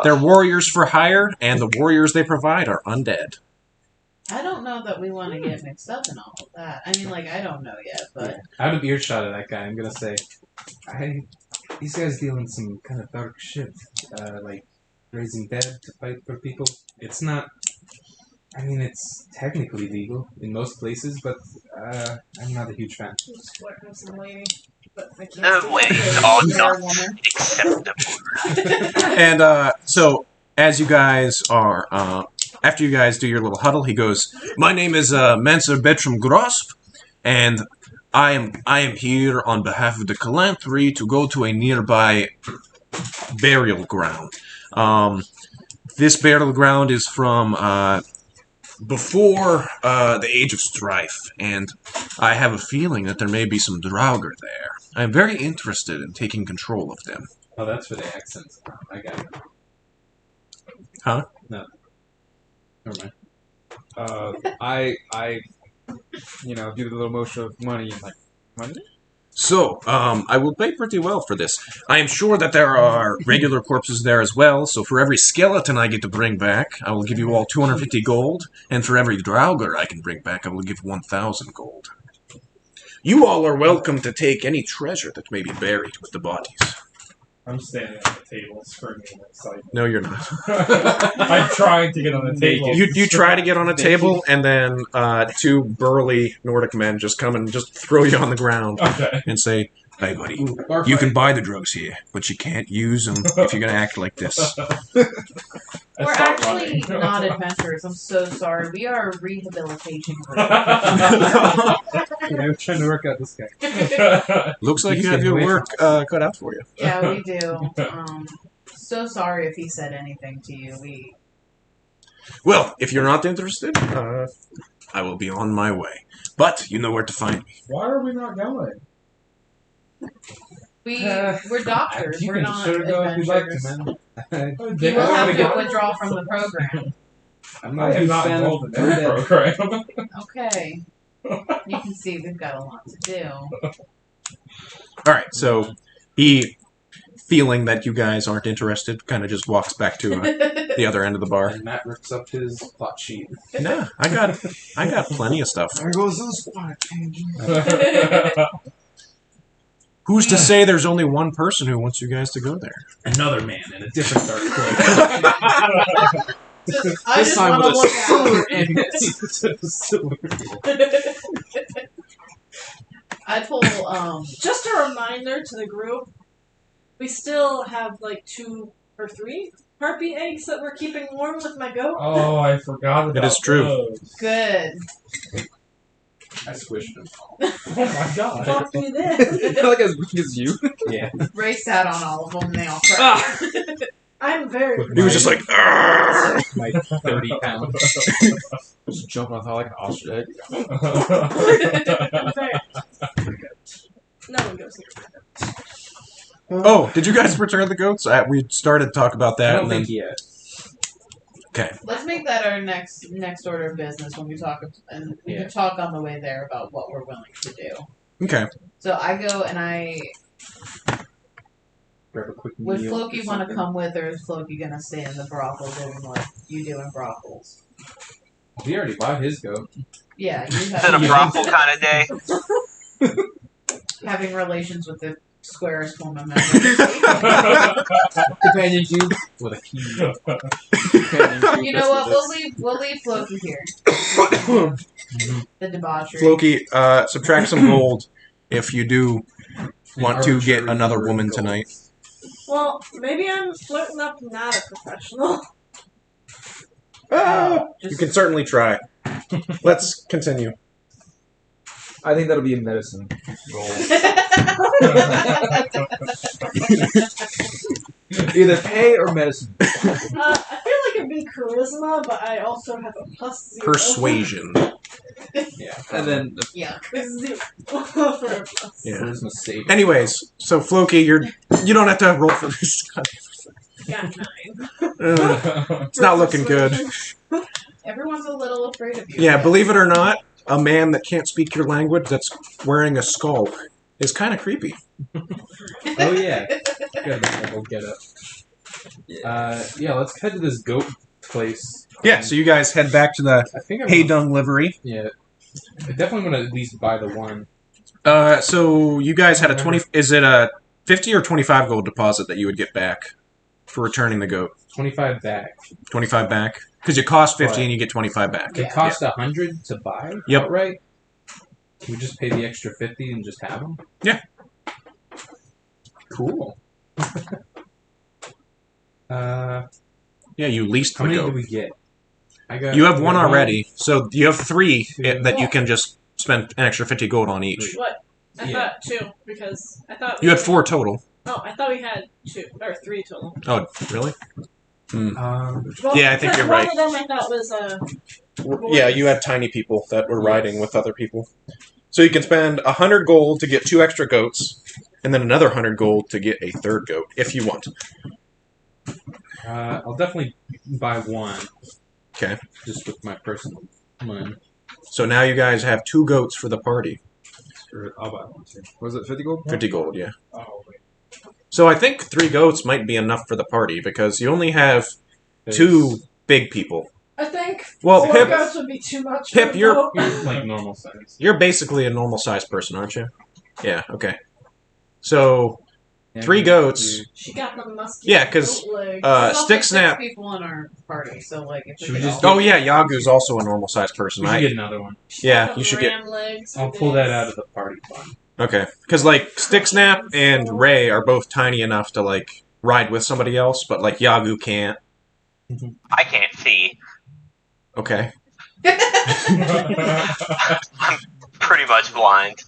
warriors for hire, and the warriors they provide are undead. I don't know that we want to get mixed up in all of that. I mean, like, I don't know yet, but Out of earshot of that guy, I'm gonna say, these guys deal in some kind of dark shit, like raising dead to fight for people. It's not. I mean, it's technically legal in most places, but I'm not a huge fan. Just flirting with some lady, but I can't The see ways it. are You're not a woman. acceptable. And so, as you guys are, after you guys do your little huddle, he goes, "My name is Manser Bertram Grosp, and I am here on behalf of the Calanthri to go to a nearby burial ground. This burial ground is from before the Age of Strife, and I have a feeling that there may be some Draugr there. I am very interested in taking control of them." Oh, that's for the accents. I got it. Huh? No. Never mind. I do the little motion of money and like money. So, I will pay pretty well for this. I am sure that there are regular corpses there as well, so for every skeleton I get to bring back, I will give you all 250 gold, and for every Draugr I can bring back, I will give 1,000 gold. You all are welcome to take any treasure that may be buried with the bodies. I'm standing on the table screaming excited. No, you're not. I'm trying to get on the table. You try to get on a table, and then two burly Nordic men just come and just throw you on the ground Okay. and say, "Hey, buddy, you can buy the drugs here, but you can't use them if you're going to act like this." I We're start actually running. not adventurers. I'm so sorry. We are a rehabilitation group. I'm trying to work out this guy. Looks like you have your work cut out for you. Yeah, we do. So sorry if he said anything to you. Well, if you're not interested, I will be on my way. But you know where to find me. Why are we not going? We're doctors. You We're can not sure go if you'd like to, adventurers. man. You will have to withdraw from the program. I'm I not a am huge not fan involved of in that program. Okay. You can see we've got a lot to do. All right, so he, feeling that you guys aren't interested, kind of just walks back to the other end of the bar. And Matt rips up his plot sheet. Nah, I got plenty of stuff. There goes those spot changes. Who's to say there's only one person who wants you guys to go there? Another man in a different dark place. I This just time want to with a look I told Just a reminder to the group, we still have like 2 or 3 harpy eggs that we're keeping warm with my goat. Oh, I forgot about It is true. those. good. I squished him. Oh my god. Fuck you then. Like as big as you. Yeah. Ray sat on all of them and they all cried. I'm very. He was just like, "Arrgh!" My 30 pounds. Just jumping off like an ostrich. No one goes here. Oh, did you guys return the goats? We started to talk about I that. don't And then, think yet. okay. Let's make that our next order of business when we talk, and we can talk on the way there about what we're willing to do. Okay. So I go and I Grab a quick would meal Floki or want to something. come with, or is Floki gonna stay in the brothel doing what you do in brothels? He already bought his goat. Yeah, you Is it a have brothel kind of day? having relations with the squarest woman member. Companionship with a key. You know what? We'll leave Floki here. The debauchery. Floki, subtract some gold if you do want to get Arbitrary another number of woman gold. tonight. Well, maybe I'm flirting up not a professional. You can certainly try. Let's continue. I think that'll be a medicine roll. Either pay or medicine. I feel like it'd be charisma, but I also have a +0. Persuasion. Yeah. And then Yeah. It's 0 for a plus. Yeah. Charisma saving. Anyways, so Floki, you don't have to roll for this. Got 9. It's not looking good. Everyone's a little afraid of you. Yeah, believe it or not, a man that can't speak your language that's wearing a skull is kind of creepy. Oh yeah. Gotta be careful, get up. Yeah, let's head to this goat place. Yeah, so you guys head back to the I think I'm Haydung livery. Yeah. I definitely want to at least buy the one. So you guys had a 20. Is it a 50 or 25 gold deposit that you would get back for returning the goat? 25 back. 25 back? Because you cost 50 Right. and you get 25 back. It cost 100 to buy. Yep. Outright. Can we just pay the extra 50 and just have them? Yeah. Cool. Yeah, you leased How the many goat. do we get? You have one already, so you have 3 Two. that you can just spend an extra 50 gold on each. What? I Yeah. thought 2, because I thought You had 4 total. Oh, I thought we had 2 or 3 total. Oh, really? Well, Yeah, I think because you're right. One of them I thought was Yeah, you had tiny people that were riding with other people. So you can spend 100 gold to get 2 extra goats, and then another 100 gold to get a third goat, if you want. I'll definitely buy one. Okay. Just with my personal money. So now you guys have 2 goats for the party. Or I'll buy one too. Was it 50 gold? 50 gold, yeah. Oh, wait. So I think 3 goats might be enough for the party because you only have There's- 2 big people. I think Well, 4 Pip, goats would be too much. Pip, for a you're- goat. You're like normal size. you're basically a normal sized person, aren't you? Yeah, okay. So, Yeah, 3 goats. She got the muscular Yeah, 'cause, goat legs. There's also Stick 6 Snap. people in our party, so like if Should we could just all- Oh yeah, Yagu's also a normal sized person. We should I get another one. She's yeah, got the you should get- ram legs for I'll pull that days. out of the party fund. okay, because like Stick Snap and Ray are both tiny enough to like ride with somebody else, but like Yagu can't. I can't see. Okay. I'm pretty much blind.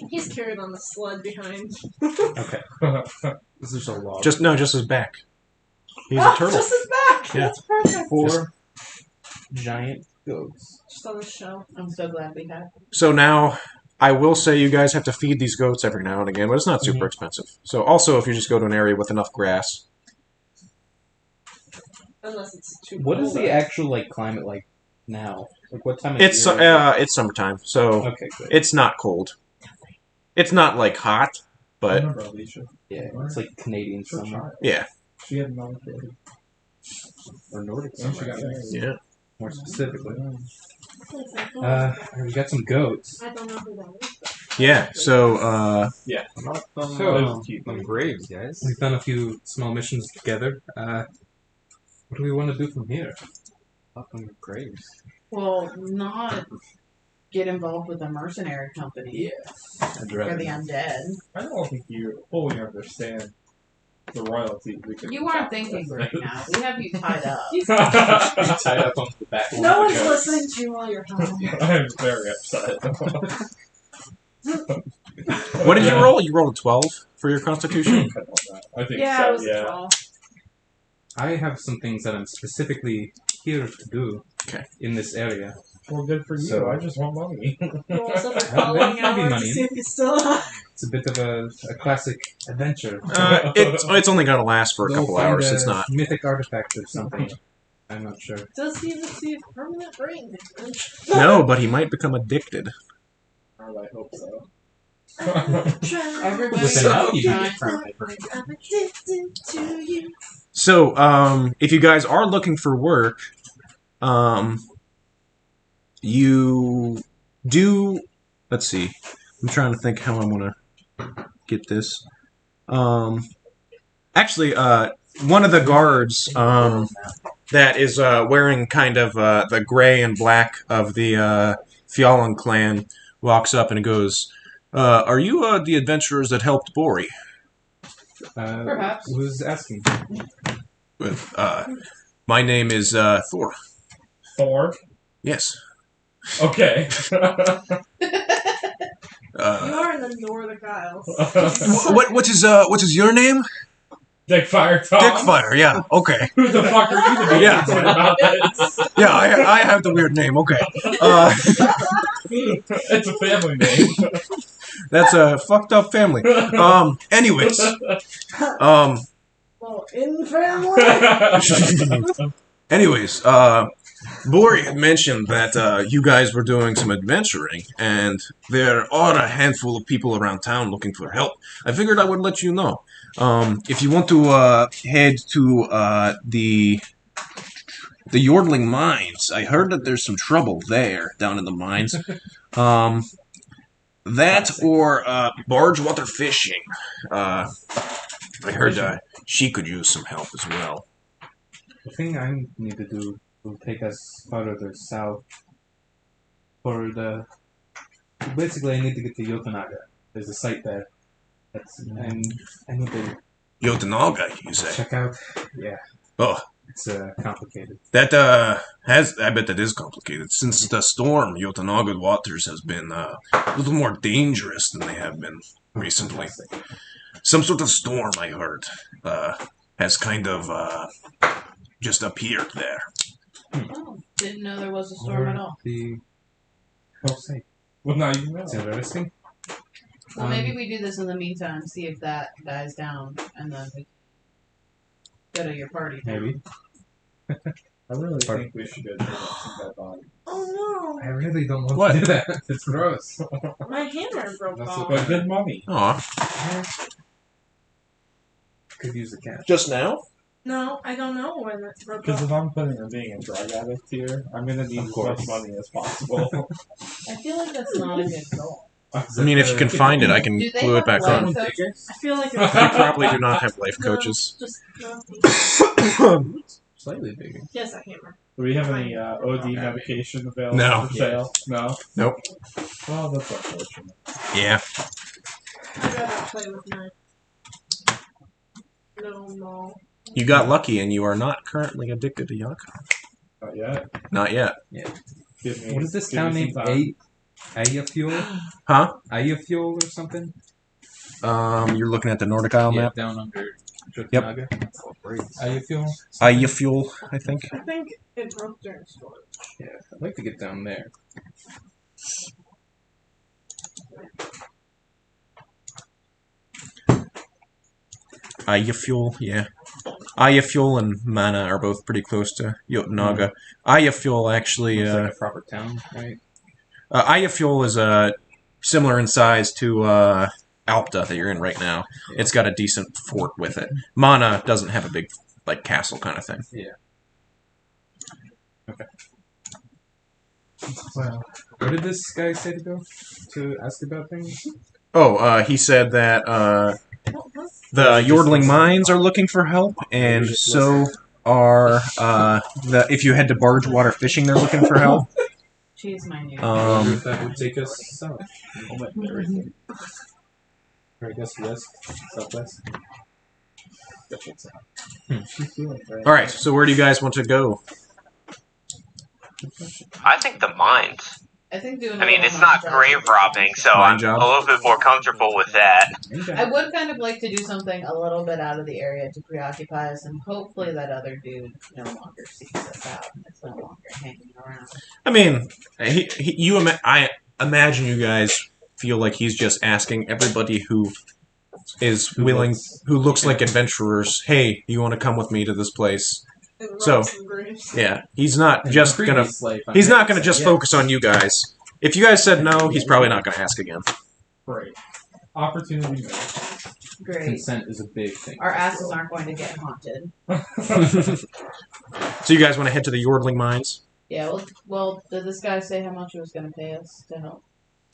He's carried on the sled behind. Okay. This is a log. Just his back. He's Oh, a turtle. just his back. Yeah. That's perfect. 4 giant goats. Just on the show. I'm so glad we had. So now, I will say you guys have to feed these goats every now and again, but it's not super expensive. So also, if you just go to an area with enough grass. Unless it's too What is cold. the actual like climate like now? Like what time of year? It's is it? it's summertime, so Okay, good. it's not cold. It's not like hot, but Remember Alicia? Yeah, it's like Canadian summer yeah, She had no idea. or Nordic When summer. she got married. yeah. More specifically. I We got some goats. don't know who that is. Yeah, so, Not from, So- from graves, guys. We've done a few small missions together. What do we want to do from here? Not from graves. Well, not get involved with a mercenary company I'd for rather the undead. I don't think you fully understand the royalty we can You aren't thinking right now. We have you tied up. be tied up onto the back. No of one's the goat. listening to you while you're home. I'm very upset. what did you roll? You rolled a 12 for your constitution? I think Yeah, so, it was yeah. 12. I have some things that I'm specifically here to do Okay. in this area. Well, good for you. So- I just want money. Roll stuff like Well, following maybe hours to money. see if he's still alive. It's a bit of a classic adventure. It's only going to last for a Go couple find hours. a It's not. mythic artifact or something. I'm not sure. Does he receive permanent brain damage? No, but he might become addicted. I hope so. Everybody With an elk, you trying can to- I'm addicted to you. So, if you guys are looking for work, you do. Let's see. I'm trying to think how I'm gonna get this. Actually, one of the guards that is wearing kind of the gray and black of the Fjallan clan walks up and goes, "Are you the adventurers that helped Bori?" Perhaps. Who's asking? My name is Thor. Thor? Yes. Okay. You are in the Nordic Isles. What is your name? Dickfire Tom? Dickfire. Yeah. Okay. Who the fuck are you to be Yeah. answering about this? Yeah, I have the weird name. Okay. It's a family name. That's a fucked up family. Anyways. Well, in family. Anyways, Bori had mentioned that you guys were doing some adventuring, and there are a handful of people around town looking for help. I figured I would let you know. If you want to head to the Yordling Mines, I heard that there's some trouble there, down in the mines. That or barge water fishing. I heard she could use some help as well. The thing I need to do will take us farther south. For the basically, I need to get to Yotanaga. There's a site there. I need to Yotanaga, you say? check out. Yeah. Oh. It's complicated. That I bet that is complicated. Since the storm, Yotanaga waters has been a little more dangerous than they have been recently. Some sort of storm, I heard, has kind of just appeared there. Oh, didn't know there was a storm at all. The site. Well, now you know. It's interesting. Well, maybe we do this in the meantime, see if that dies down, and then we go to your party. Maybe. I really think we should go check out some dead bodies. Oh I really don't want What? to do that. It's gross. no! My hammer broke That's off. But good money. Aw. Could use the cash. Just now? No, I don't know when it broke Because off. if I'm putting a being a drug addict here, I'm gonna need Of as course. much money as possible. I feel like that's not a good goal. I mean, if you can find it, I can Do they glue it have back life on. coaches? I feel like They it's probably do not have life No, coaches. just no. Slightly bigger. Yes, a hammer. Do we have any OD medication available No. for sale? No? Nope. Well, that's unfortunate. Yeah. I'd rather play with my little mall. You got lucky, and you are not currently addicted to Yaka. Not yet. Not yet. Give me, What is this give town me named? some time. Ayafuel? Huh? Ayafuel or something? You're looking at the Nordic Isle Yeah, map. down under Jotnaga. Ayafuel? Ayafuel, I think. I think it broke during storage. Yeah, I'd like to get down there. Ayafuel, yeah. Ayafuel and Mana are both pretty close to Yotnaga. Ayafuel actually, It's like a proper town, right? Ayafuel is similar in size to Alpta that you're in right now. Yeah. It's got a decent fort with it. Mana doesn't have a big like castle kind of thing. Well, where did this guy say to go to ask about things? Oh, he said that the Yordling Mines are looking for help, and so are if you head to Bargewater Fishing, they're looking for help. She's my new. I wonder if that would take us south. Or I guess west, southwest. She's feeling great. All right, so where do you guys want to go? I think the mines. I think doing. I mean, it's not grave robbing, so Mine I'm job? a little bit more comfortable with that. I would kind of like to do something a little bit out of the area to preoccupy us, and hopefully that other dude no longer seeks us out and it's no longer hanging around. I mean, I imagine you guys feel like he's just asking everybody who is willing, who looks like adventurers, hey, you want to come with me to this place? And So- rocks and graves. Yeah, he's not just gonna. Previous life, I He's might not gonna say just yes. focus on you guys. If you guys said no, he's probably not gonna ask again. Great. Opportunity made. Great. Consent is a big thing. Our asses aren't going to get haunted. So you guys want to head to the Yordling Mines? Yeah. Well, did this guy say how much he was going to pay us to help?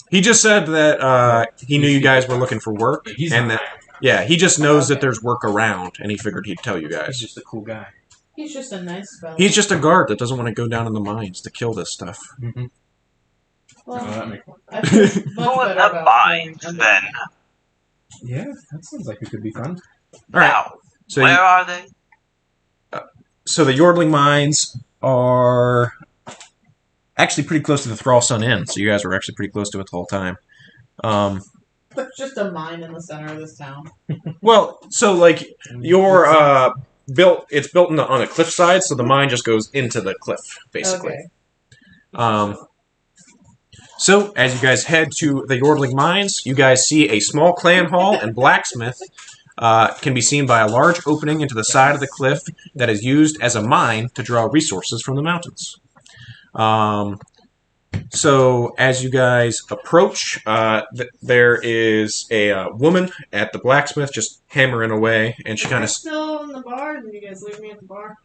He just said that he knew you guys were looking for work, He's and not. that he just knows that Okay. there's work around, and he figured he'd tell you He's guys. just a cool guy. He's just a nice fellow. He's just a guard that doesn't want to go down in the mines to kill this stuff. Mm-hmm. Well, Oh, that makes more I feel much Who in better the about mines, going then? Yeah, that sounds like it could be fun. All right. Now, So, where are they? so the Yordling Mines are actually pretty close to the Thrall Sun Inn. So you guys were actually pretty close to it the whole time. There's just a mine in the center of this town. Well, so like your built, it's built on a cliffside, so the mine just goes into the cliff, basically. Okay. So, as you guys head to the Yordling Mines, you guys see a small clan hall and blacksmith can be seen by a large opening into the side of the cliff that is used as a mine to draw resources from the mountains. So, as you guys approach, there is a woman at the blacksmith just hammering away, and she Am kind I of... still in the bar? Did you guys leave me at the bar?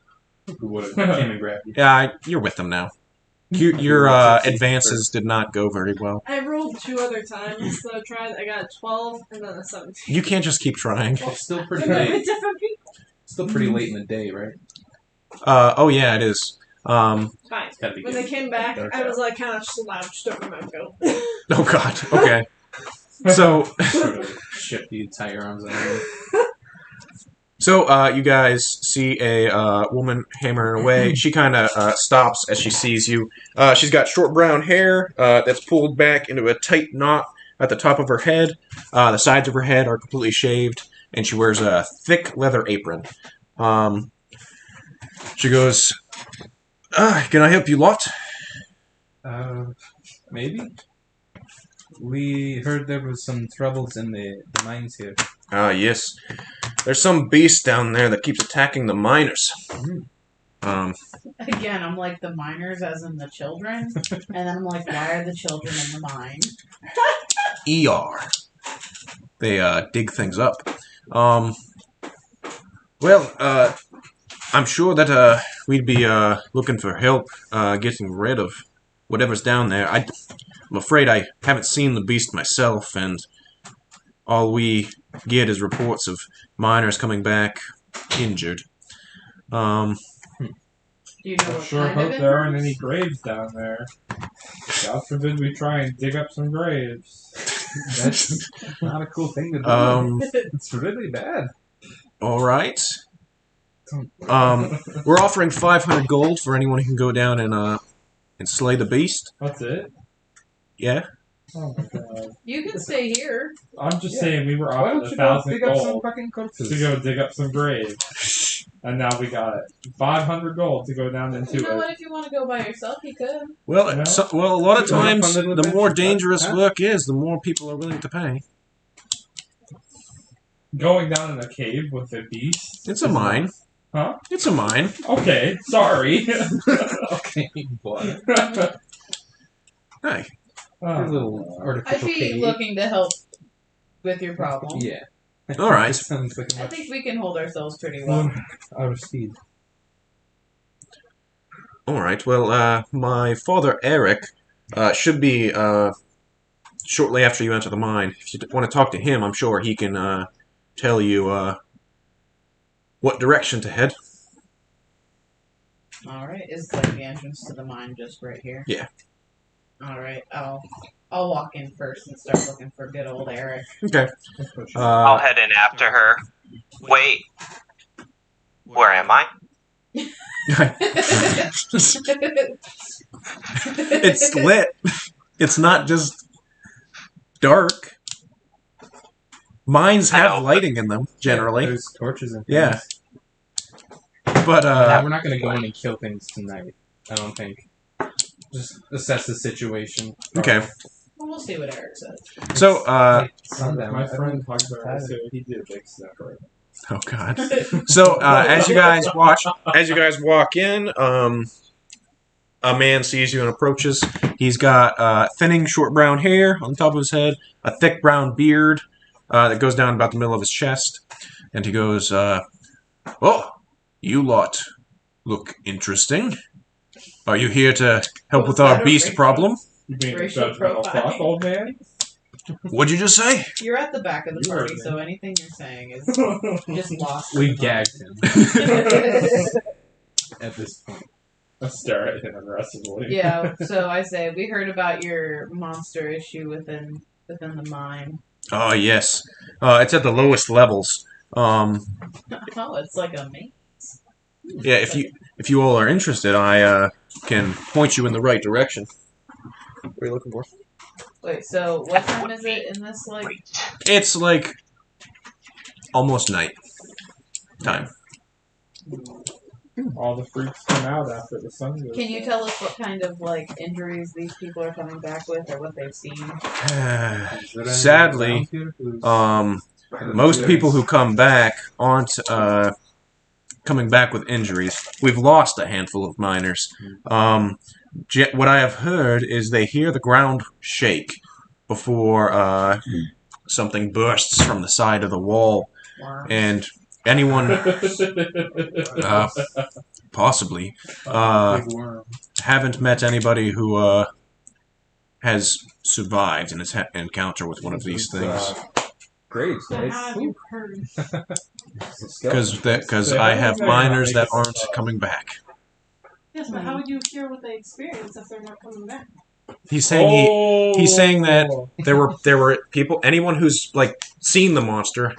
Who would have came and grabbed you? Yeah, you're with them now. Your advances did not go very well. I rolled 2 other times that I tried. I got a 12 and then a 17. You can't just keep trying. It's still pretty They're late. different people. Still pretty late in the day, right? Oh yeah, it is. Fine. It's gotta be When good. they came back, Dark I out. was like kind of slouched over my coat. Oh god. Okay. So, Sort of shift you, tie your arms around. you guys see a woman hammering away. She kind of stops as she sees you. She's got short brown hair that's pulled back into a tight knot at the top of her head. The sides of her head are completely shaved, and she wears a thick leather apron. She goes, "Can I help you lot?" Maybe? We heard there was some troubles in the mines here. Yes. There's some beast down there that keeps attacking the miners. Again, I'm like the miners as in the children, and then I'm like, why are the children in the mine? ER. They dig things up. Well, I'm sure that we'd be looking for help getting rid of whatever's down there. I'm afraid I haven't seen the beast myself, and all we get is reports of miners coming back injured. Do you know I what sure kind hope of there aren't any injuries? graves down there. God forbid we try and dig up some graves. That's not a cool thing to do. It's really bad. All right. We're offering 500 gold for anyone who can go down and slay the beast. That's it? Yeah. Oh my god. You can stay here. I'm just saying we were Why offered don't you go 1,000 dig up some gold fucking corpses? to go dig up some graves. And now we got 500 gold to go down into You know it. what? If you want to go by yourself, you could. Well, No. well, a lot of You don't have times, fun with the more adventure, dangerous huh? work is, the more people are willing to pay. Going down in a cave with a beast. It's a mine. Huh? It's a mine. Okay, sorry. Okay, boy. Hey. Your little I'd artificial be cave. looking to help with your problem. Yeah. All right. Sounds like a I much think we can hold ourselves pretty well. out of speed. All right. Well, my father Eric should be shortly after you enter the mine. If you want to talk to him, I'm sure he can tell you what direction to head. All right, is like the entrance to the mine just right here? Yeah. All right, I'll walk in first and start looking for good old Eric. Okay. I'll head in after her. Wait. Where am I? It's lit. It's not just dark. Mines I have know, lighting in them generally. There's torches and things. Yeah. But We're not gonna go in and kill things tonight. I don't think. Just assess the situation. okay. Well, we'll see what Eric says. So Sundown. My I friend don't- Hugbear, so he did a big step right. oh god. So as you guys walk in, a man sees you and approaches. He's got thinning, short brown hair on the top of his head, a thick brown beard that goes down about the middle of his chest, and he goes, "Oh, you lot look interesting. Are you here to help with our beast problem?" You being a Racial judgmental profiling. fuck, old man? What'd you just say? You're at the back of the You party, heard me. so anything you're saying is just lost. We gagged him at this point. I stare at him aggressively. Yeah, so I say we heard about your monster issue within the mine. Oh yes, it's at the lowest levels. Oh, it's like a maze. Yeah, if you all are interested, I can point you in the right direction. What are you looking for? Wait, so what time is it in this like? Wait. It's like almost night time. All the freaks come out after the sun goes Can you down. tell us what kind of like injuries these people are coming back with, or what they've seen? Is there anyone Sadly, around here who's- most people who come back aren't coming back with injuries. We've lost a handful of miners. What I have heard is they hear the ground shake before something bursts from the side of the wall, Worms. and anyone possibly Big worm. haven't met anybody who has survived in its encounter with one of these things. Graves, So right? how have you heard? Because I have miners that aren't coming back. Yes, but how would you hear what they experience if they're not coming back? He's saying he's saying that there were people, anyone who's like seen the monster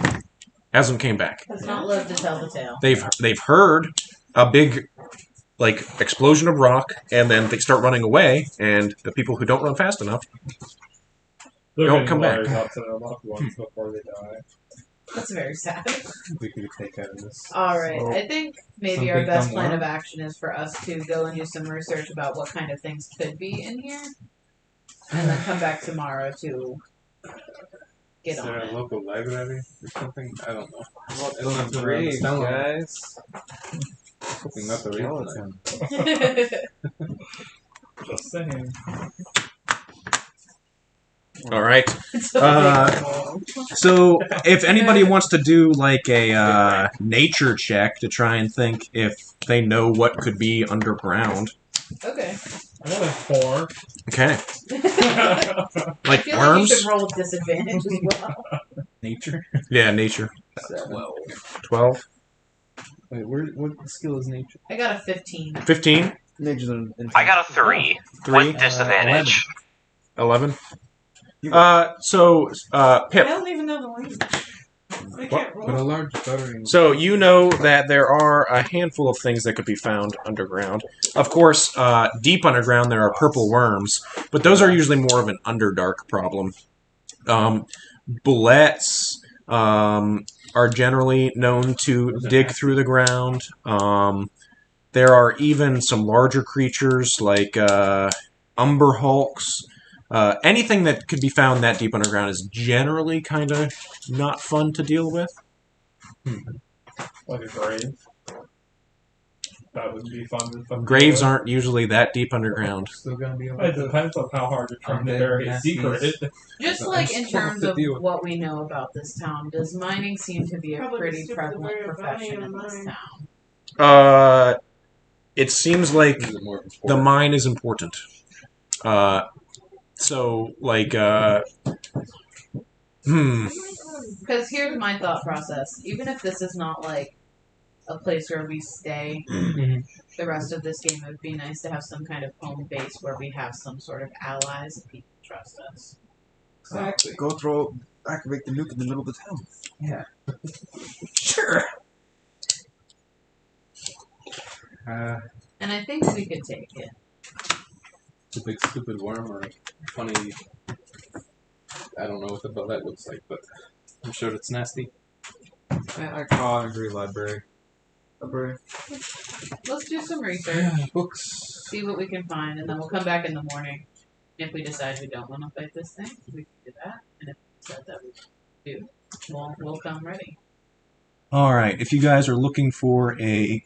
hasn't came back. Has not lived to tell the tale. They've heard a big like explosion of rock, and then they start running away, and the people who don't run fast enough They're don't getting come back. letters out to their loved ones before they die. That's very sad. We could take out of this. Alright, So, I think maybe some our big best dumb plan worm? of action is for us to go and do some research about what kind of things could be in here, and then come back tomorrow to get Is on there a it. local library or something? I don't know. Well, Graves, guys. Hoping not the real Skeleton. Just saying. All right. It's a big wall. So, if anybody wants to do like a nature check to try and think if they know what could be underground. Okay. I got a 4. Okay. I Like feel like you worms? should roll with disadvantage as well. nature. Yeah, nature. 12. 12. Wait, what skill is nature? I got a 15. 15. Nature's an I got a 3 3. with disadvantage. 11. Pip. I don't even know the language. I can't But a roll. large buttering. So you know that there are a handful of things that could be found underground. Of course, deep underground there are purple worms, but those are usually more of an underdark problem. Bullets are generally known to dig through the ground. There are even some larger creatures like umber hulks. Anything that could be found that deep underground is generally kind of not fun to deal with. Like a grave. That would be fun. Graves aren't usually that deep underground. Still gonna be able It to. depends on how hard you're trying to Undead bury a nasties. secret. Just So I like just in want to terms of deal with- what we know about this town, does mining seem to be a Probably pretty stupid to prevalent bury a body profession in a in this mine. town? It seems like Is it more the important? mine is important. So, like, Because here's my thought process. Even if this is not like a place where we stay Mhm. the rest of this game, it would be nice to have some kind of home base where we have some sort of allies and people trust us. Exactly. Go activate the nuke in the middle of the town. sure. And I think we could take it. It's a big stupid worm or a funny. I don't know what the bullet looks like, but I'm sure it's nasty. I agree, library. Library. Let's do some research, Books. see what we can find, and then we'll come back in the morning. If we decide we don't want to fight this thing, we can do that. And if we decide that we do, we'll come ready. All right. If you guys are looking for a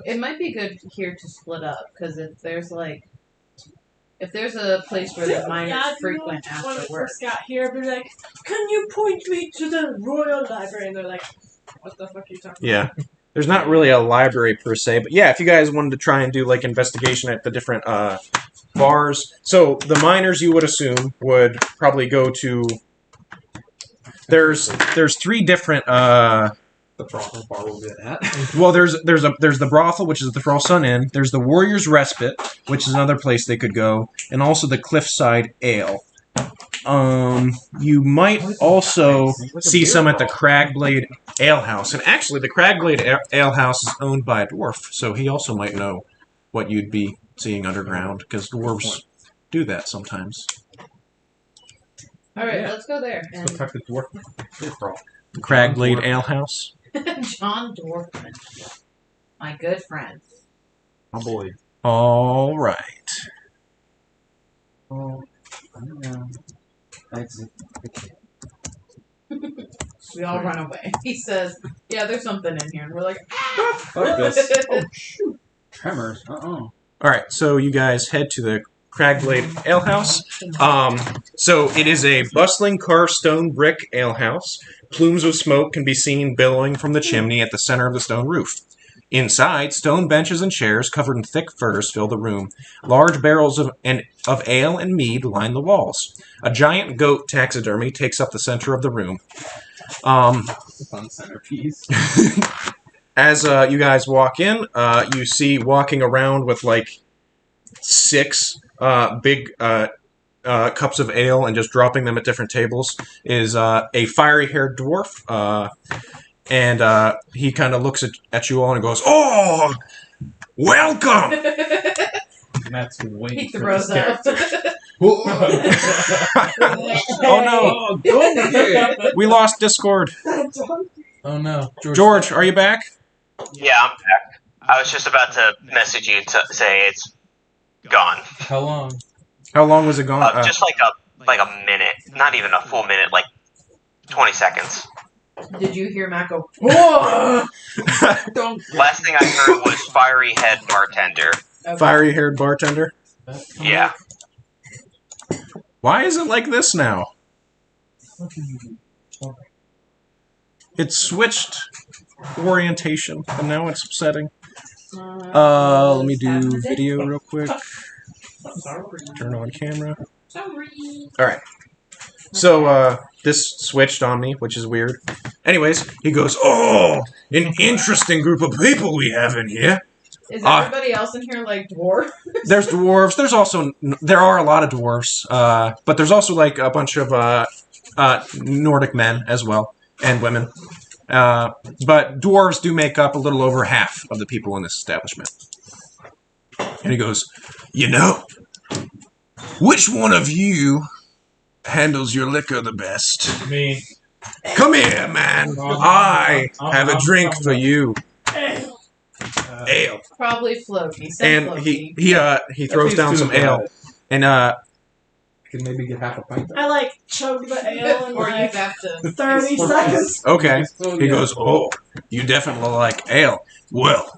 It might be good here to split up, because if there's a place where the miners frequent when after we work. first got here, they're like, "Can you point me to the Royal Library?" And they're like, "What the fuck are you talking yeah, there's not really a library per se, but yeah, if you guys wanted to try and do like investigation at the different bars, so the miners you would assume would probably go to. There's 3 different. The proper bar will be at. Well, there's the brothel, which is the Thrall Sun Inn. There's the Warrior's Respite, which is another place they could go, and also the Cliffside Ale. You might also see some at the Cragblade Ale House, and actually, the Cragblade Ale House is owned by a dwarf, so he also might know what you'd be seeing underground, because dwarves do that sometimes. All right, Yeah. let's go there. Let's go talk to Dwarf. The Cragblade Ale House. John Dorfman, my good friend. Oh boy. All right. Oh, exit. We all run away. He says, "Yeah, there's something in here," and we're like, Fuck this. Oh shoot. Tremors. All right, so you guys head to the Cragblade Ale House. So it is a bustling carved stone brick ale house. Plumes of smoke can be seen billowing from the chimney at the center of the stone roof. Inside, stone benches and chairs covered in thick furs fill the room. Large barrels of ale and mead line the walls. A giant goat taxidermy takes up the center of the room. It's a fun centerpiece. As you guys walk in, you see walking around with like 6 big cups of ale and just dropping them at different tables is a fiery-haired dwarf. And he kind of looks at you all and goes, "Oh, welcome!" Matt's been waiting he for throws this up. character. Oh no, we lost Discord. Oh no, George, are you back? Yeah, I'm back. I was just about to message you to say it's gone. How long? How long was it gone? Just like a minute, not even a full minute, like 20 seconds. Did you hear Matt go, whoa? Don't. Last thing I heard was fiery head bartender. Okay. Fiery-haired bartender. Yeah. Why is it like this now? It switched orientation, and now it's upsetting. Let me do video real quick. Turn on camera. Sorry. Alright. So, this switched on me, which is weird. Anyways, he goes, "Oh, an interesting group of people we have in here. Is everybody else in here like dwarf? There's dwarves. There are a lot of dwarves. But there's also, like, a bunch of, Nordic men as well, and women. But dwarves do make up a little over half of the people in this establishment." And he goes, "You know, which one of you handles your liquor the best? Me. Come here, man. I have a drink for you. Ale." Probably Floki. Send And Floki. he throws down some ale. And I could maybe get half a pint. I like chug the ale in Or you like have to 30 seconds. okay. He goes, "Oh, you definitely like ale. Well,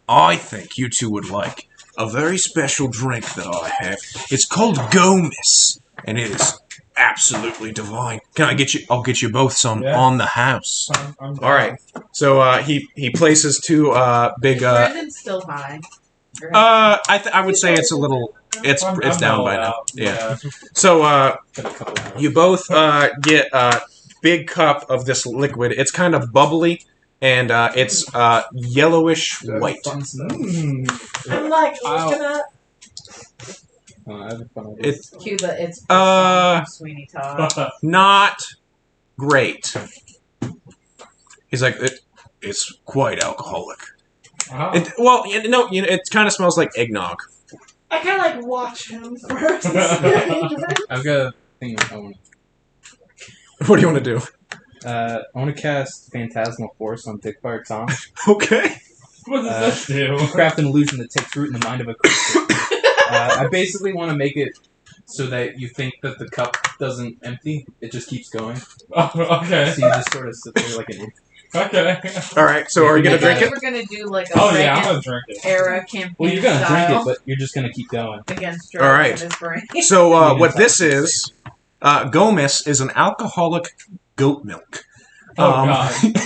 I think you two would like a very special drink that I have. It's called Gomis, and it is absolutely divine. Can I get you? I'll get you both some Yeah. on the house." I'm All right. So he places two big. Brandon's still high. I would say it's a little. It's I'm down by mellowed now. out. Yeah. So Been a couple hours. you both get a big cup of this liquid. It's kind of bubbly, and it's yellowish white. I'm like looking at. I have fun with It Cuba, it's Sweeney Todd. not great. He's like, it's quite alcoholic. Oh. It kind of smells like eggnog. I kind of like watch him first. I've got a thing I want. What do you want to do? I want to cast Phantasmal Force on Dickfire Tom. Okay. What does this do? Craft an illusion that takes root in the mind of a creature. I basically want to make it so that you think that the cup doesn't empty; it just keeps going. Oh, okay. So you just sort of sit there like an. Okay. All right. So are you gonna I drink thought it? we were gonna do like a Oh yeah, I'm second gonna drink it. era campaign Well, you're gonna drink style it, but you're just gonna keep going. against All right. drugs in his brain. So what this is, Gomis is an alcoholic goat milk. Oh god.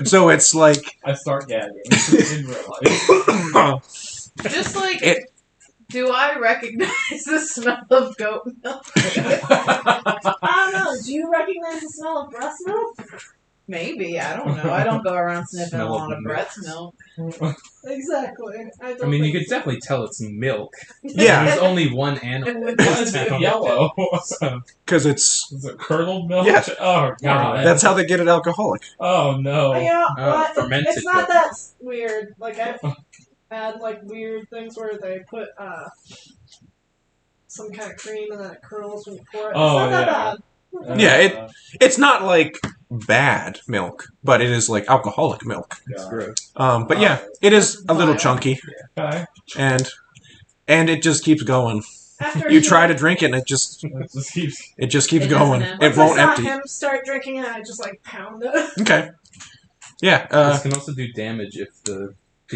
So it's like I start gagging in real life. Just like, It- do I recognize the smell of goat milk? I don't know. Do you recognize the smell of breast milk? Maybe, I don't know. I don't go around sniffing a Smell of lot of milk. breast milk. Exactly. I mean, you could definitely tell it's milk. yeah, There's only one animal. With Why is it yellow? because it's Is it curdled milk? Yeah. Oh god. that's how they get it alcoholic. Oh no. You know, Oh, but fermented it's not milk. that weird. Like I've had like weird things where they put some kind of cream and then it curls when you pour it. Oh, It's not that yeah. bad. Yeah, It's not like bad milk, but it is like alcoholic milk. God. But yeah, it is a little chunky, Okay. and it just keeps going. After You he- try to drink it, and it just keeps. keeps It going. doesn't It Once I won't saw empty. him start drinking it, I just like pound it. Okay. Yeah. This can also do damage if the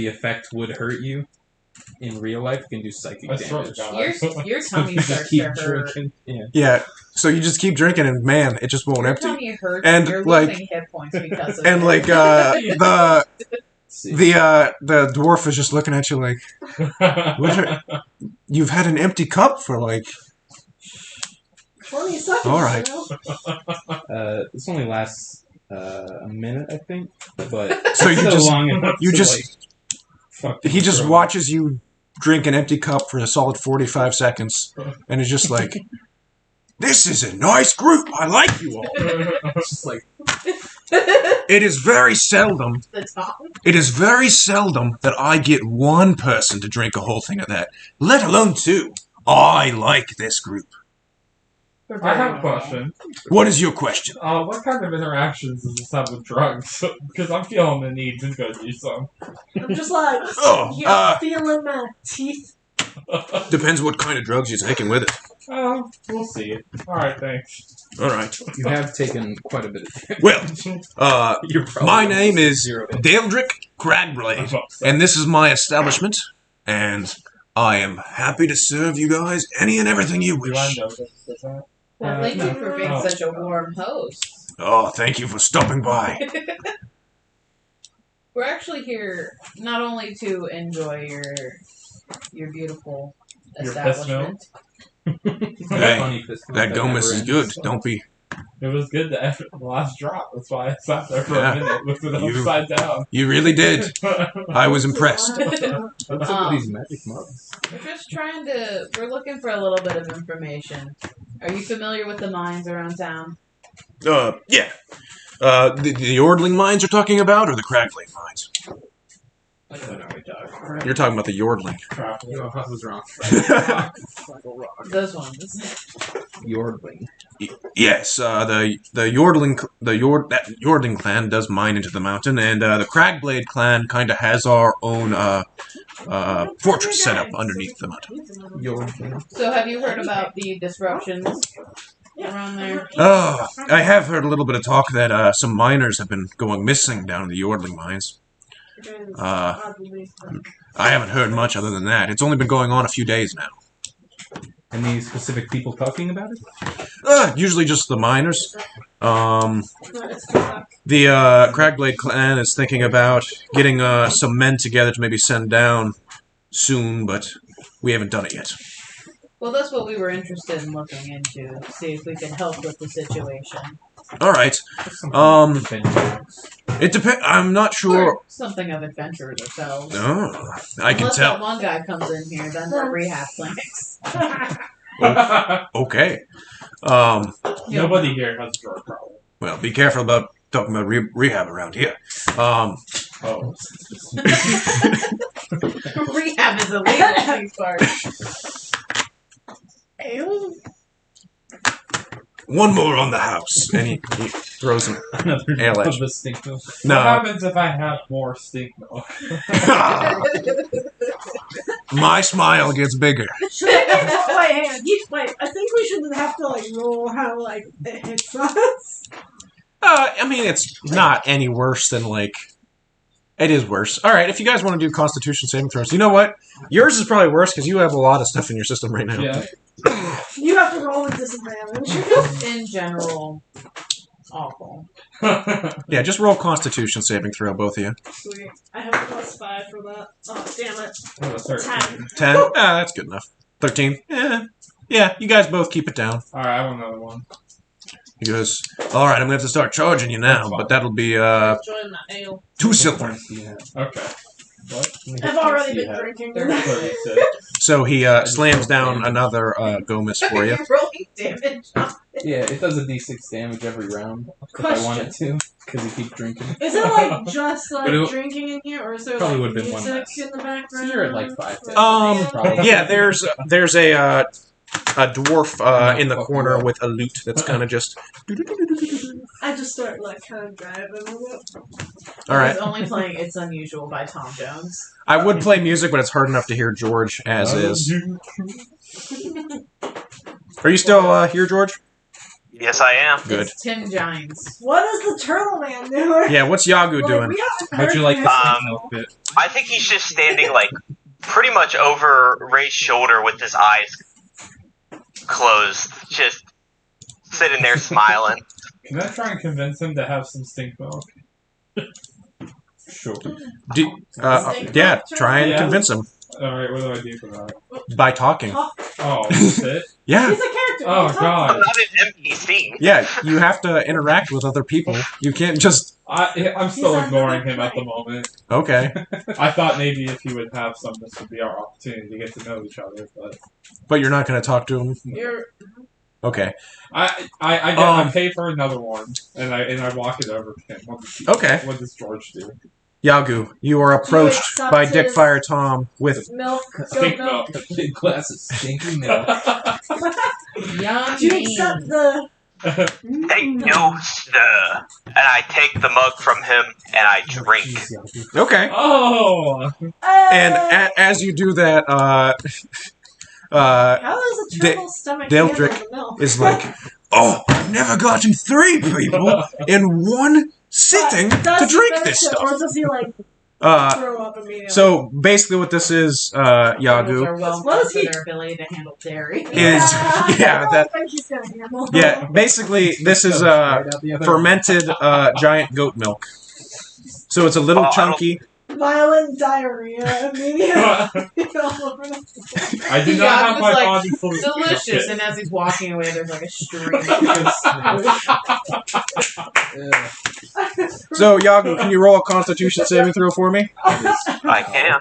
effect would hurt you. In real life, it can do psychic I swear to damage. God. Your So tummy you just starts keep to hurt. drinking. Yeah. Yeah. So you just keep drinking, and man, it just won't Your empty. tummy hurts. And, You're like- losing hit points because of And it. like the See. the dwarf is just looking at you like, you've had an empty cup for like. 20 seconds. All right. You know? This only lasts a minute, I think. But So you still just long enough you to, just like, fuck he just throw. watches you drink an empty cup for a solid 45 seconds, and is just like, this is a nice group. I like you all. It's just like It is very seldom. the top. It is very seldom that I get one person to drink a whole thing of that, let alone two. I like this group. I have a question. What is your question? What kind of interactions does this have with drugs? Because I'm feeling the need to go do some. I'm just like, Oh, you're feeling my teeth. Depends what kind of drugs you're taking with it. Oh, we'll see. Alright, thanks. All right. You have taken quite a bit of damage. Well, You're probably my almost name is zero damage. Daldrick Cragblade, and this is my establishment, and I am happy to serve you guys any and everything you Do I wish. know that? Well, thank you for being Oh. such a warm host. Oh, thank you for stopping by. We're actually here not only to enjoy your beautiful Your establishment. Hey, Funny fist bump That Gomez never is ends. good. Don't be. It was good to after the last drop. That's why I sat there for Yeah. a minute with it You- upside down. You really did. I was impressed. What's up with these magic mugs? We're just trying to. We're looking for a little bit of information. Are you familiar with the mines around town? Yeah. The Yordling Mines you're talking about, or the Cragblade Mines? I don't know what you're talking about. You're talking about the Yordling. Oh, I was wrong. Those ones. Yordling. Yes, the Yordling clan does mine into the mountain, and the Cragblade clan kind of has our own fortress set up underneath the mountain. Yordling. So, have you heard about the disruptions around there? Oh, I have heard a little bit of talk that some miners have been going missing down in the Yordling Mines. I haven't heard much other than that. It's only been going on a few days now. Any specific people talking about it? Usually just the miners. The Cragblade clan is thinking about getting some men together to maybe send down soon, but we haven't done it yet. Well, that's what we were interested in looking into. See if we could help with the situation. All right. It depends. I'm not sure. We're something of adventurers ourselves. Oh, I can Unless tell. that one guy comes in here, then we're rehab clinics. Okay. Nobody here has a drug problem. Well, be careful about talking about rehab around here. Oh. Rehab is illegal in these parts. One more on the house, and he throws him. Another Ale of edge. the stink milk. What No, happens if I have more stink milk? my smile gets bigger. Wait, hang on. Wait, I think we should have to roll how it hits us. I mean, it's not any worse than it is worse. All right, if you guys want to do Constitution saving throws, you know what? Yours is probably worse because you have a lot of stuff in your system right now. Yeah. You have to roll with disadvantage. In general, awful. Yeah, just roll Constitution saving throw, both of you. Sweet. I have a +5 for that. Oh, damn it. 10. 10. That's good enough. 13. Yeah, you guys both keep it down. Alright, I want another one. He goes, all right, I'm going to have to start charging you now, but that'll be Join the ale. 2 silver. Yeah. Okay. What? I've already been drinking. 36. So he slams down another Gomez for you. You're rolling damage. Yeah, it does a d6 damage every round if I want it to, because you keep drinking. Is it just But it- drinking in here, or is there Probably would've been one music less. in the background? So you're at 5 to Probably. Yeah, there's a dwarf in the corner with a lute that's kind of just. I just start kind of driving a little. All right. He's only playing "It's Unusual" by Tom Jones. I would play music, but it's hard enough to hear George as is. Are you still here, George? Yes, I am. Good. It's Tim Gines. What is the turtle man doing? Yeah, what's Yagu doing? How'd you like the Um, stink milk bit? I think he's just standing pretty much over Ray's shoulder with his eyes closed, just sitting there smiling. Can I try and convince him to have some stink milk? Sure. Yeah, try and Yeah. convince him Alright, what do I do for that? by talking. Oh, that's it? Yeah, He's a character. Oh, He's God. I'm not an NPC. yeah. You have to interact with other people. You can't just. I'm still He's ignoring on him at the moment. Okay, I thought maybe if he would have some, this would be our opportunity to get to know each other, but but you're not going to talk to him. You're Okay. I pay for another one, and I walk it over to him. Okay. What does George do? Yagu, you are approached accept by his- Dickfire Tom with. milk. Stink Goat milk. A big glass of stinky milk. Yum. Do you accept the? Thank you, sir. And I take the mug from him and I drink. Okay. Oh! And as you do that, How does a turtle's stomach Daldrick handle the milk? is like, oh, I've never gotten 3 people in one sitting to Does he drink finish this it, stuff. Or does he like Uh, throw up immediately? so basically, what this is, Turtles Yagu, are well What known is for he- their ability to handle dairy. yeah, I that- don't think he's gonna handle. yeah, basically, this is Right out the other fermented giant goat milk. So it's a little Oh, I don't- chunky. Violent diarrhea immediately. All over the floor. I do Yeah, not have it my was, like, body fully Delicious, constructed. and as he's walking away, there's like a stream. Yeah. So, Yagu, can you roll a Constitution saving throw for me? I can.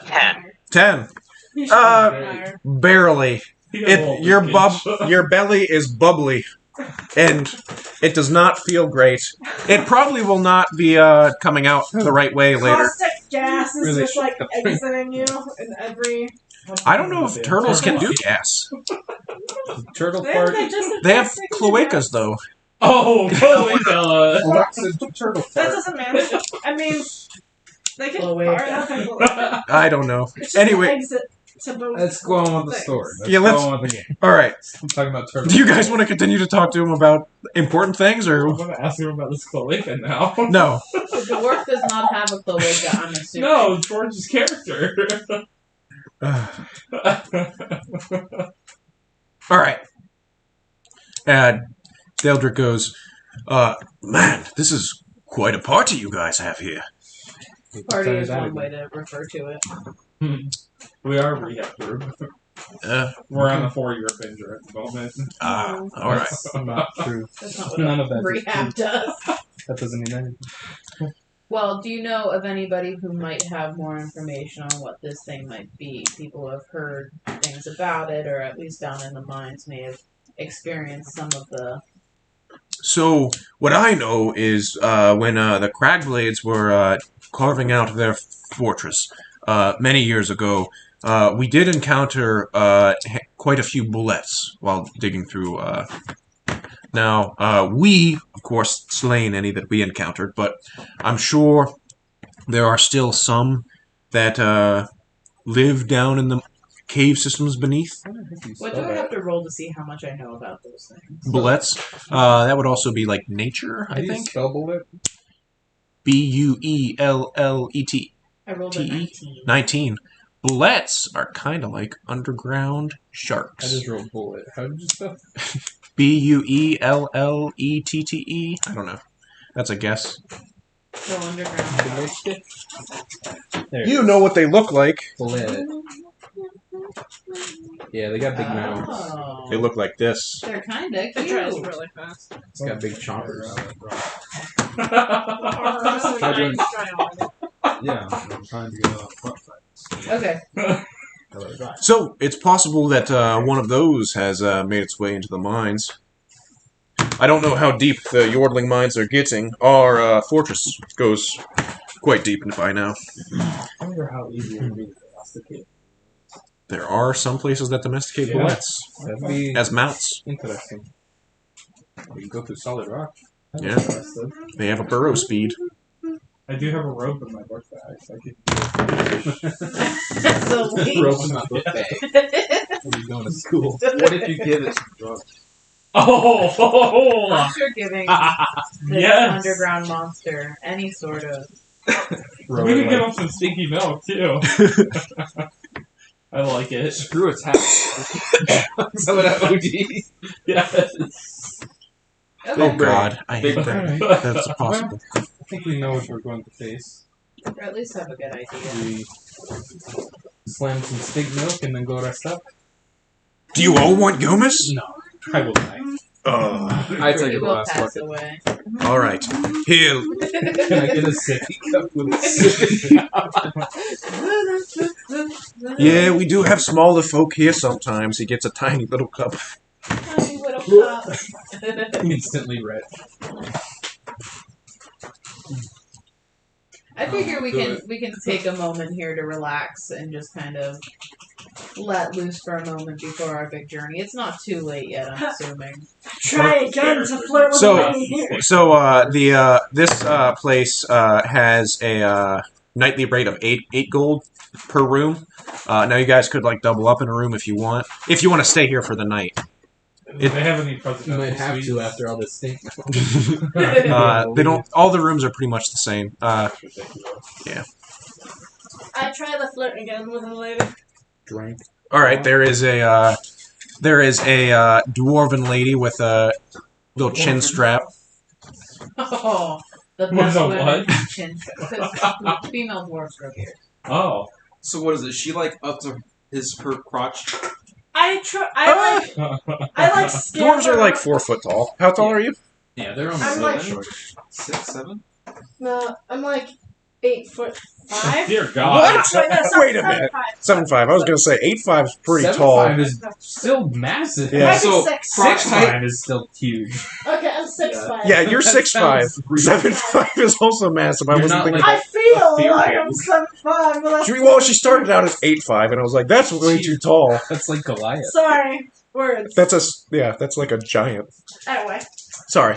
10. 10. He should Uh, be higher. Barely. Your belly is bubbly, and it does not feel great. It probably will not be coming out the right way later. Caustic gas is Really just like shook exiting you in every. I don't know if turtles can do gas. Turtle They fart. just They have adjusted cloacas, gas. though. Oh, holy God. Turtle That fart. doesn't matter. I mean, they can Cloaca. fart. I don't know. It's just Anyway. an exit to both Let's go on with the things. story. Yeah, let's- go on with the game. All right. I'm talking about turtles. Do you guys want to continue to talk to him about important things, I'm or going to ask him about this cloaca now. no? The dwarf does not have a cloaca, I'm assuming. No, George's character. All right. Daldrick goes, man, this is quite a party you guys have here. Party is one way to refer to it. We are a rehab group. We're on a 4-year binger at the moment. All right. That's not true. That's not what None a of that is rehab does. That doesn't mean anything. Well, do you know of anybody who might have more information on what this thing might be? People have heard things about it, or at least down in the mines may have experienced some of the... So, what I know is when the Cragblades were carving out their fortress many years ago, we did encounter quite a few bullets while digging through. Now, we, of course, slain any that we encountered, but I'm sure there are still some that live down in the cave systems beneath. What do I have to roll to see how much I know about those things? Bullets. That would also be like nature, How I do you think. spell bullet? Buellet. I rolled a TE? 19. 19. Bullets are kind of like underground I sharks. just wrote bullet. How did you spell? Buellette. I don't know. That's a guess. So underground. There. You know what they look like. Bullet. Yeah, they got big mouths. Oh. They look like this. They're kind of It dries cute. really fast. It's got big chompers. Yeah, I'm trying to get off. Okay. So, it's possible that one of those has made its way into the mines. I don't know how deep the Yordling Mines are getting. Our fortress goes quite deep by now. I wonder how easy it would be to domesticate. There are some places that domesticate Yeah. bullets That'd be as mounts. interesting. We can go through solid rock. I'm Yeah. interested. They have a burrow speed. I do have a rope in my book bag, so I could So we... Rope in my book bag. When you're going to school. What if you give it some drugs? Oh! I'm sure giving this Yes! underground monster any sort of... Throw We it can give like- him some stinky milk, too. I like it. Screw its hat. Some of that OG. Yes. Oh Big brain. God, I hate Big that. brain. That's possible. I think we know what we're going to face. Or at least have a good idea. We slam some steak milk and then go rest up. Do you all want Gomus? No, I will die. I take He the will last pass bucket. away. All right. Here. Can I get a sippy cup with a sippy? Yeah, we do have smaller folk here sometimes. He gets a tiny little cup. Tiny little cup. Instantly red. I figure we can take a moment here to relax and just kind of let loose for a moment before our big journey. It's not too late yet, I'm assuming. Try again to flirt with So- the lady here. So, this place has nightly rate of 8 gold per room. Now you guys could like double up in a room if you want to stay here for the night. Do they have any You presidential might have suites? to after all this thing. They don't. All the rooms are pretty much the same. That's ridiculous. I try to flirt again with a lady. Drink. All right, there is a dwarven lady with a little chin strap. Oh, the What best the women what? chin because female dwarves grow beards. Oh. So what is it? She like up to her crotch? I like scan Dwarves are the like room. 4 foot tall. How tall are you? Yeah, they're only I'm so like- short. 6, 7? No, I'm like 8'5". Dear God. What? Wait, no, sorry, Wait a minute. 7'5". 7'5". I was gonna say 8'5" is pretty tall. 7'5" is still massive. Yeah. Might be So, 6'5". crotch height? 6'5" is still huge. Okay, I'm 6'5". Yeah, you're That 6'5". sounds really- 7'5" is also massive. I You're wasn't not thinking. like- I feel Ethereal. like I'm 7'5", but that's Well, she started out as 8'5", and I was like, "That's way too tall." That's like Goliath. sorry. Words. That's like a giant. Anyway, Sorry,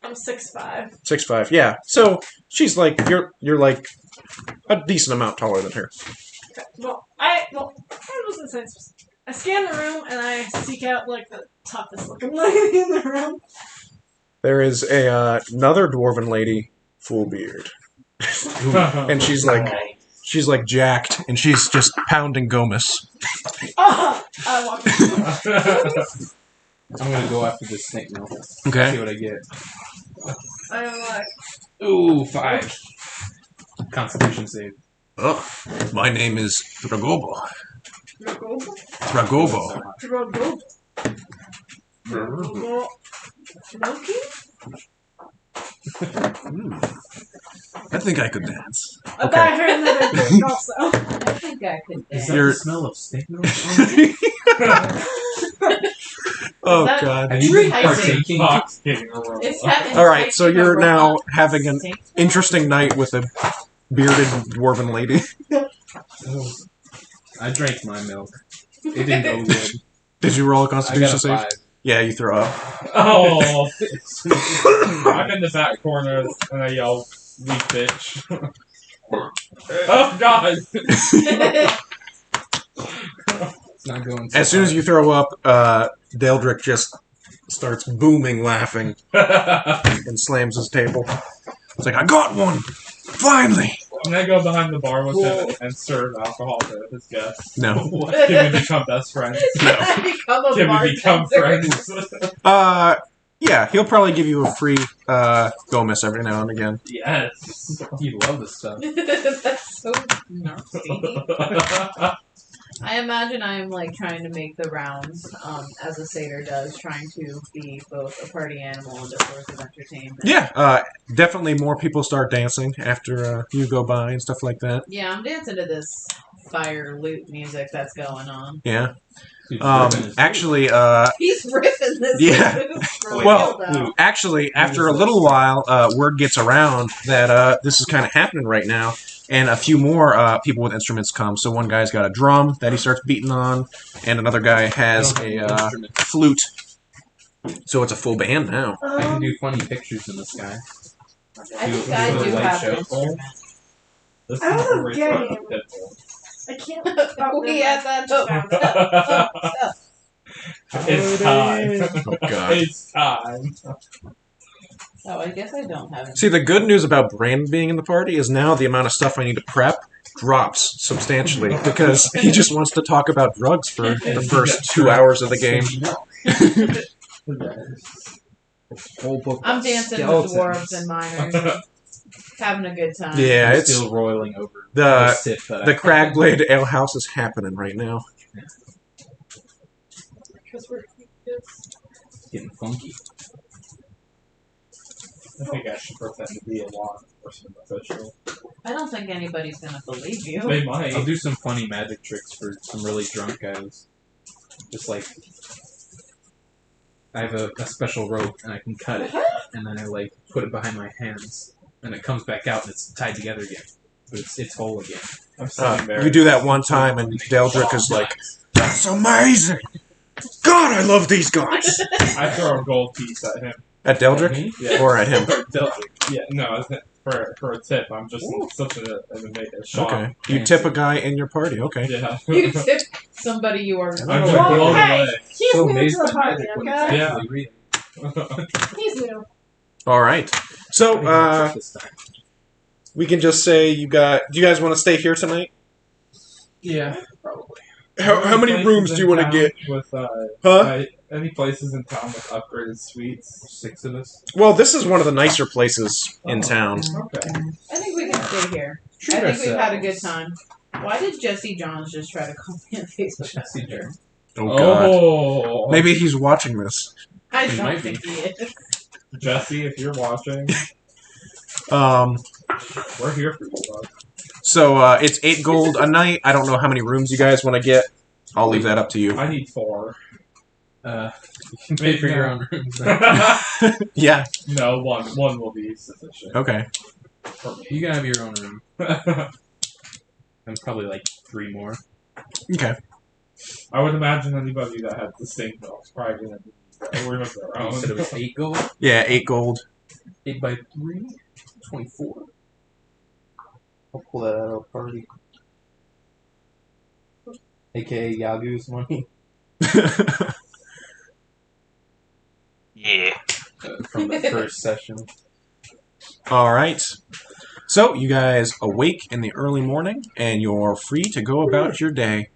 I'm 6'5". 6'5". Yeah, so she's like you're like a decent amount taller than her. Okay. Well, I wasn't saying specific. I scan the room and I seek out like the toughest looking lady in the room. There is another dwarven lady, full beard, and she's like jacked, and she's just pounding Gomus. I walk in. I'm gonna go after this snake now. Okay. See what I get. I'm like, Ooh, 5. Constitution save. Oh, my name is Dragobo. Dragobo? Dragobo. Dragobo? Dragobo? Loki? I think I could dance. I bet I heard another drink also. I think I could Is dance. that You're- the smell of snake milk? Oh that- God. Have you been I partaking? Fox King or It's All right, so you're now robot. having an interesting night with a bearded dwarven lady. I drank my milk. It didn't go good. Did you roll a I got Constitution a save? 5. Yeah, you throw up. Oh. I'm in the back corner and I yell, "Weak bitch." Oh God. It's not going so As soon as you throw up, Daldrick just starts booming laughing and slams his table. It's like, I got one! Finally! I'm gonna go behind the bar with him and serve alcohol to his guests. No. Can we become best friends? Become a Can we become bartender. friends? Yeah, he'll probably give you a free Gomus every now and again. Yes. You love this stuff. That's so nasty. I imagine I'm like trying to make the rounds, as a satyr does, trying to be both a party animal and a source of entertainment. Yeah, definitely more people start dancing after you go by and stuff like that. Yeah, I'm dancing to this fire loot music that's going on. Yeah. Dude, ripping his Actually, He's ripping this Yeah. loot for Well, real, though. actually, after a little while, word gets around that this is kind of happening right now, and a few more people with instruments come. So one guy's got a drum that he starts beating on, and another guy has a flute. So it's a full band now. I can do funny pictures in the sky. I think do I a do light have show. instruments. This I is don't a great get fucking it. pitbull. I can't stop We had that. It's time. Oh, God. It's time. Oh, I guess I don't have it. See, the good news about Brandon being in the party is now the amount of stuff I need to prep drops substantially because he just wants to talk about drugs for the first 2 hours of the game. Whole book I'm of dancing with skeletons. dwarves and miners, having a good time. Yeah, I'm it's still roiling over the sip that the I- Cragblade Ale House is happening right now. Because we're getting funky. I think I should pretend to be a law enforcement official. I don't think anybody's gonna believe you. They might. I'll do some funny magic tricks for some really drunk guys. Just like I have a special rope and I can cut it, and then I like put it behind my hands, and it comes back out and it's tied together again, but it's whole again. I'm sitting there. You do that one time, and Daldrick is like, "That's amazing! God, I love these guys." I throw a gold piece at him. At Daldrick Me? Yeah. or at him? Delphic. Yeah, no, for a tip. I'm just such a shock. Okay. You tip a guy in your party. Okay. Yeah. You tip somebody you are. I'm just Whoa, blown hey! away. He's So new to amazed the by party, magic when okay? it's actually real. He's new. All right. So This time. we can just say you got. Do you guys want to stay here tonight? Yeah, probably. How many Places rooms in do you want to town get? With Huh? any places in town with upgraded suites? 6 of us. Well, this is one of the nicer places in town. Okay. I think we can stay here. Treat I think we've had a good ourselves. time. Why did Jesse Johns just try to call me on Facebook Jesse Messenger? Oh God. Oh, Maybe he's watching this. I He don't might think he is. Jesse, if you're watching, we're here for you, bud. So it's 8 gold a night. I don't know how many rooms you guys want to get. I'll leave that up to you. I need 4. You can pay for your own rooms. Yeah. No, one will be sufficient. Okay. For me. You can have your own room. And probably like 3 more. Okay. I would imagine anybody that had distinct milks probably going to be a room of their You own. said it was 8 gold? Yeah, 8 gold. 8 by 3? 24. I'll pull that out of a party. AKA Yagu's money. Yeah. From the first session. All right. So you guys awake in the early morning, and you're free to go about your day.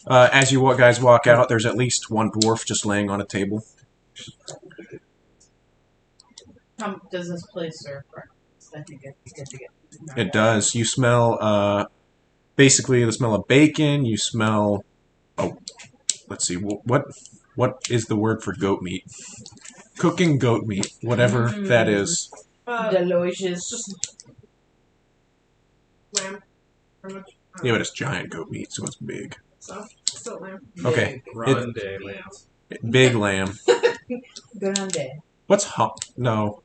As you guys walk out, there's at least one dwarf just laying on a table. Does this place serve breakfast? I think it'd be good to get. It does. You smell, basically the smell of bacon. You smell. Oh, let's see. What is the word for goat meat? Cooking goat meat, whatever that is. Delicious. Lamb. Pretty much. Yeah, but it's giant goat meat, so it's big. So, still lamb. Okay. Grande lamb. Big lamb. Good on day. What's hot? No.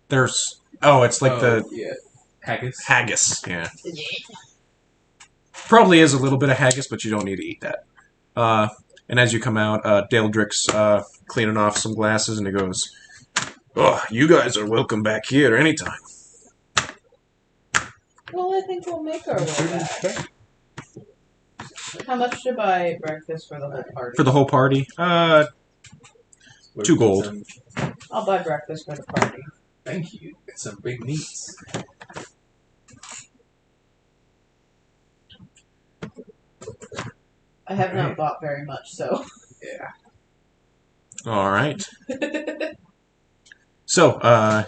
There's. Oh, it's like the Yeah. Haggis. haggis. Yeah. Probably is a little bit of haggis, but you don't need to eat that. And as you come out, Daldrick's cleaning off some glasses, and he goes, "Oh, you guys are welcome back here anytime." Well, I think we'll make our way back. How much to buy breakfast for the whole party? For the whole party, 2 gold. I'll buy breakfast for the party. Thank you. It's some big meats. I have not bought very much, so. Yeah. All right. So, are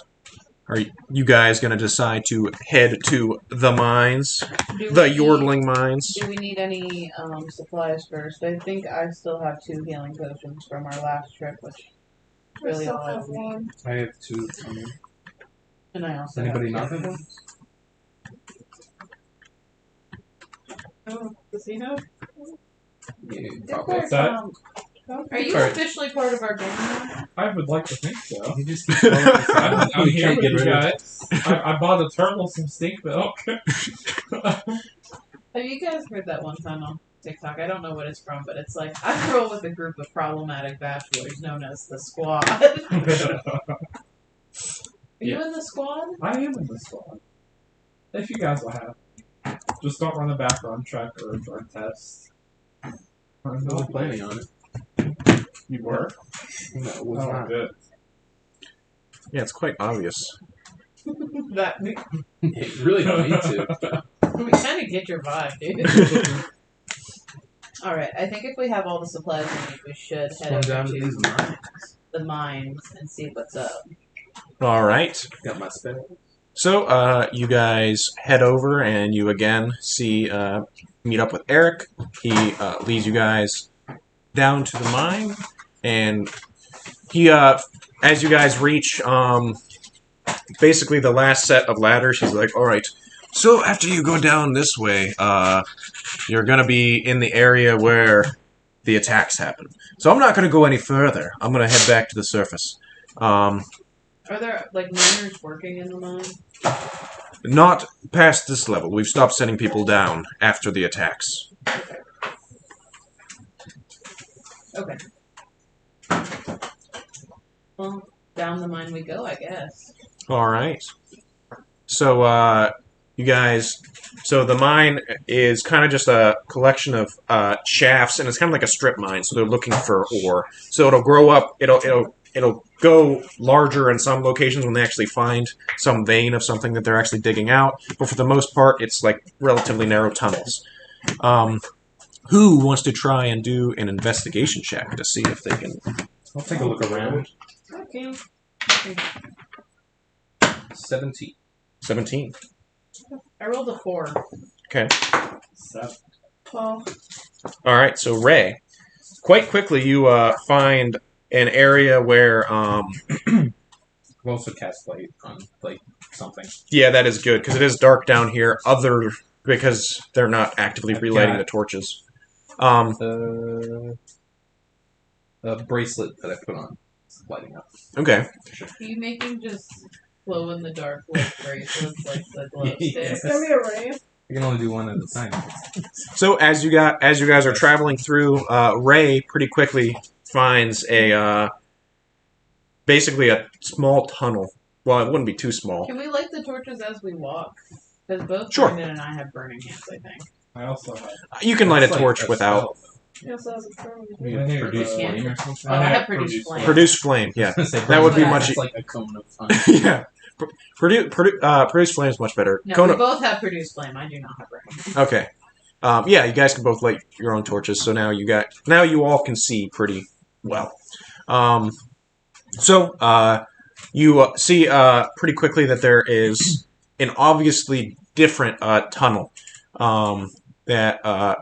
you guys gonna decide to head to the mines, the Yordling Mines? Do we need any supplies first? I think I still have 2 healing potions from our last trip, which really all I need. I have 2. And I also Anybody have not have one? Oh, does he know? Yeah, Probably. What's that? Are you Alright. officially part of our gang now? I would like to think so. You just keep going with I'm, I'm You here can't with get you rid of it. guys. I bought a turtle some stink milk. Have you guys heard that one time on TikTok? I don't know what it's from, but it's like, I roll with a group of problematic bachelors known as the Squad. Are you in the Squad? I am in the squad. If you guys will have me. Just don't run a background check or a drug test. I wasn't planning on it. You were? No, it was Oh, not. good. Yeah, it's quite obvious. That You really don't need to. we kind of get your vibe, dude. All right, I think if we have all the supplies we need, we should head Come over down to to these mines. the mines and see what's up. All right. Got my spell. So, you guys head over, and you again meet up with Eric. He leads you guys down to the mine, and he, as you guys reach, basically the last set of ladders, he's like, "All right, so after you go down this way, you're gonna be in the area where the attacks happen. So I'm not gonna go any further. I'm gonna head back to the surface. Are there like miners working in the mine? Not past this level. We've stopped sending people down after the attacks." Okay. Well, down the mine we go, I guess. All right. So, you guys, so the mine is kind of just a collection of shafts, and it's kind of like a strip mine. So they're looking for ore. So it'll grow up. It'll go larger in some locations when they actually find some vein of something that they're actually digging out. But for the most part, it's like relatively narrow tunnels. Who wants to try and do an investigation check to see if they can? I'll take a look around. Okay. 17. 17. I rolled a 4. Okay. 7. 12. All right. So Ray, quite quickly you find an area where I'll also cast light on like something. yeah, that is good because it is dark down here. Because they're not actively relighting the torches. A bracelet that I put on. It's lighting up. Okay. Are you making just glow in the dark like bracelets, like the glow sticks? Yes. Send me a ray. I can only do one at a time. So as you guys are traveling through, Ray pretty quickly finds basically a small tunnel. Well, it wouldn't be too small. Can we light the torches as we walk? Because both Sure. Brandon and I have burning hands, I think. I also have. You can light a It's like torch a without Yes, that was a turn. You I think produce it's, flame or something. Oh, I have produced flame. produce flame. Yeah, Say, that would be burn much. It's like a cone of fun. Yeah, produce flame is much better. No, Kona- we both have produced flame. I do not have burning hands. Okay. Yeah, you guys can both light your own torches. So now you all can see pretty well. You see pretty quickly that there is an obviously different tunnel that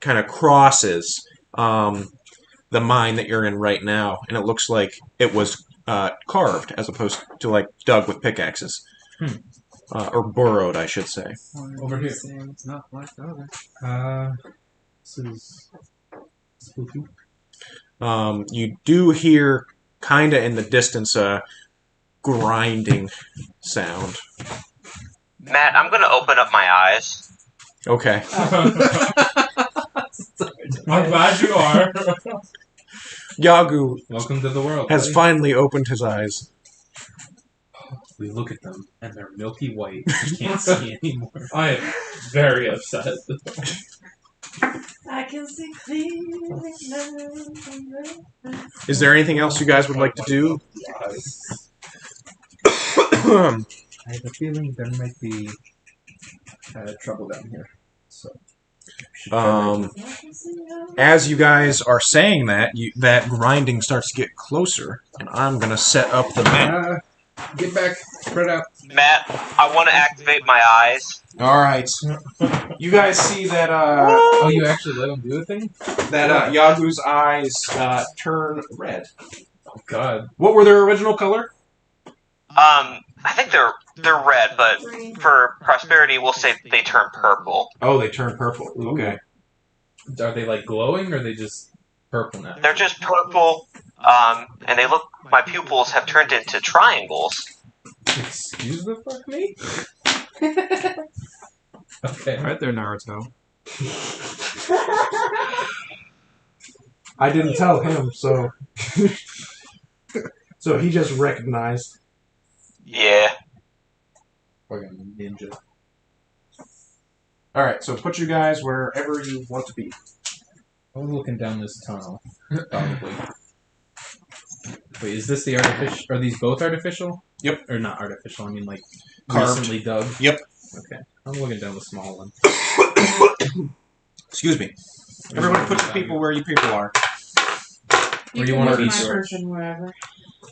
kind of crosses the mine that you're in right now, and it looks like it was carved as opposed to like dug with pickaxes. Or burrowed, I should say. Over here. It's not like that. This is spooky. You do hear, kind of in the distance, a grinding sound. Matt, I'm gonna open up my eyes. Okay. I'm glad you are. Yagu Welcome to the world. has buddy. finally opened his eyes. We look at them, and they're milky white. You can't see anymore. I am very upset. I can see clearly now. Is there anything else you guys would like to do? I have a feeling there might be trouble down here. So, As you guys are saying that, that grinding starts to get closer, and I'm gonna set up the map. get back, spread out. Matt, I want to activate my eyes. All right. You guys see that? Oh, you actually let them do a thing? That Yagu's eyes turn red. Oh God! What were their original color? I think they're red, but for prosperity, we'll say they turn purple. Oh, they turn purple. Okay. Are they like glowing, or are they just purple now? They're just purple, and they look. My pupils have turned into triangles. Excuse the fuck me? Okay. Right there, Naruto. I didn't tell him, so so he just recognized. Yeah. Fucking ninja. All right, so put you guys wherever you want to be. I was looking down this tunnel. Probably. Wait, is this the artificial? Are these both artificial? Yep. Or not artificial? I mean, like Carved. recently dug. Yep. Okay. I'm looking down the small one. Excuse me. Everybody, put the people where you people are. Where you can wanna move be, my George? person wherever.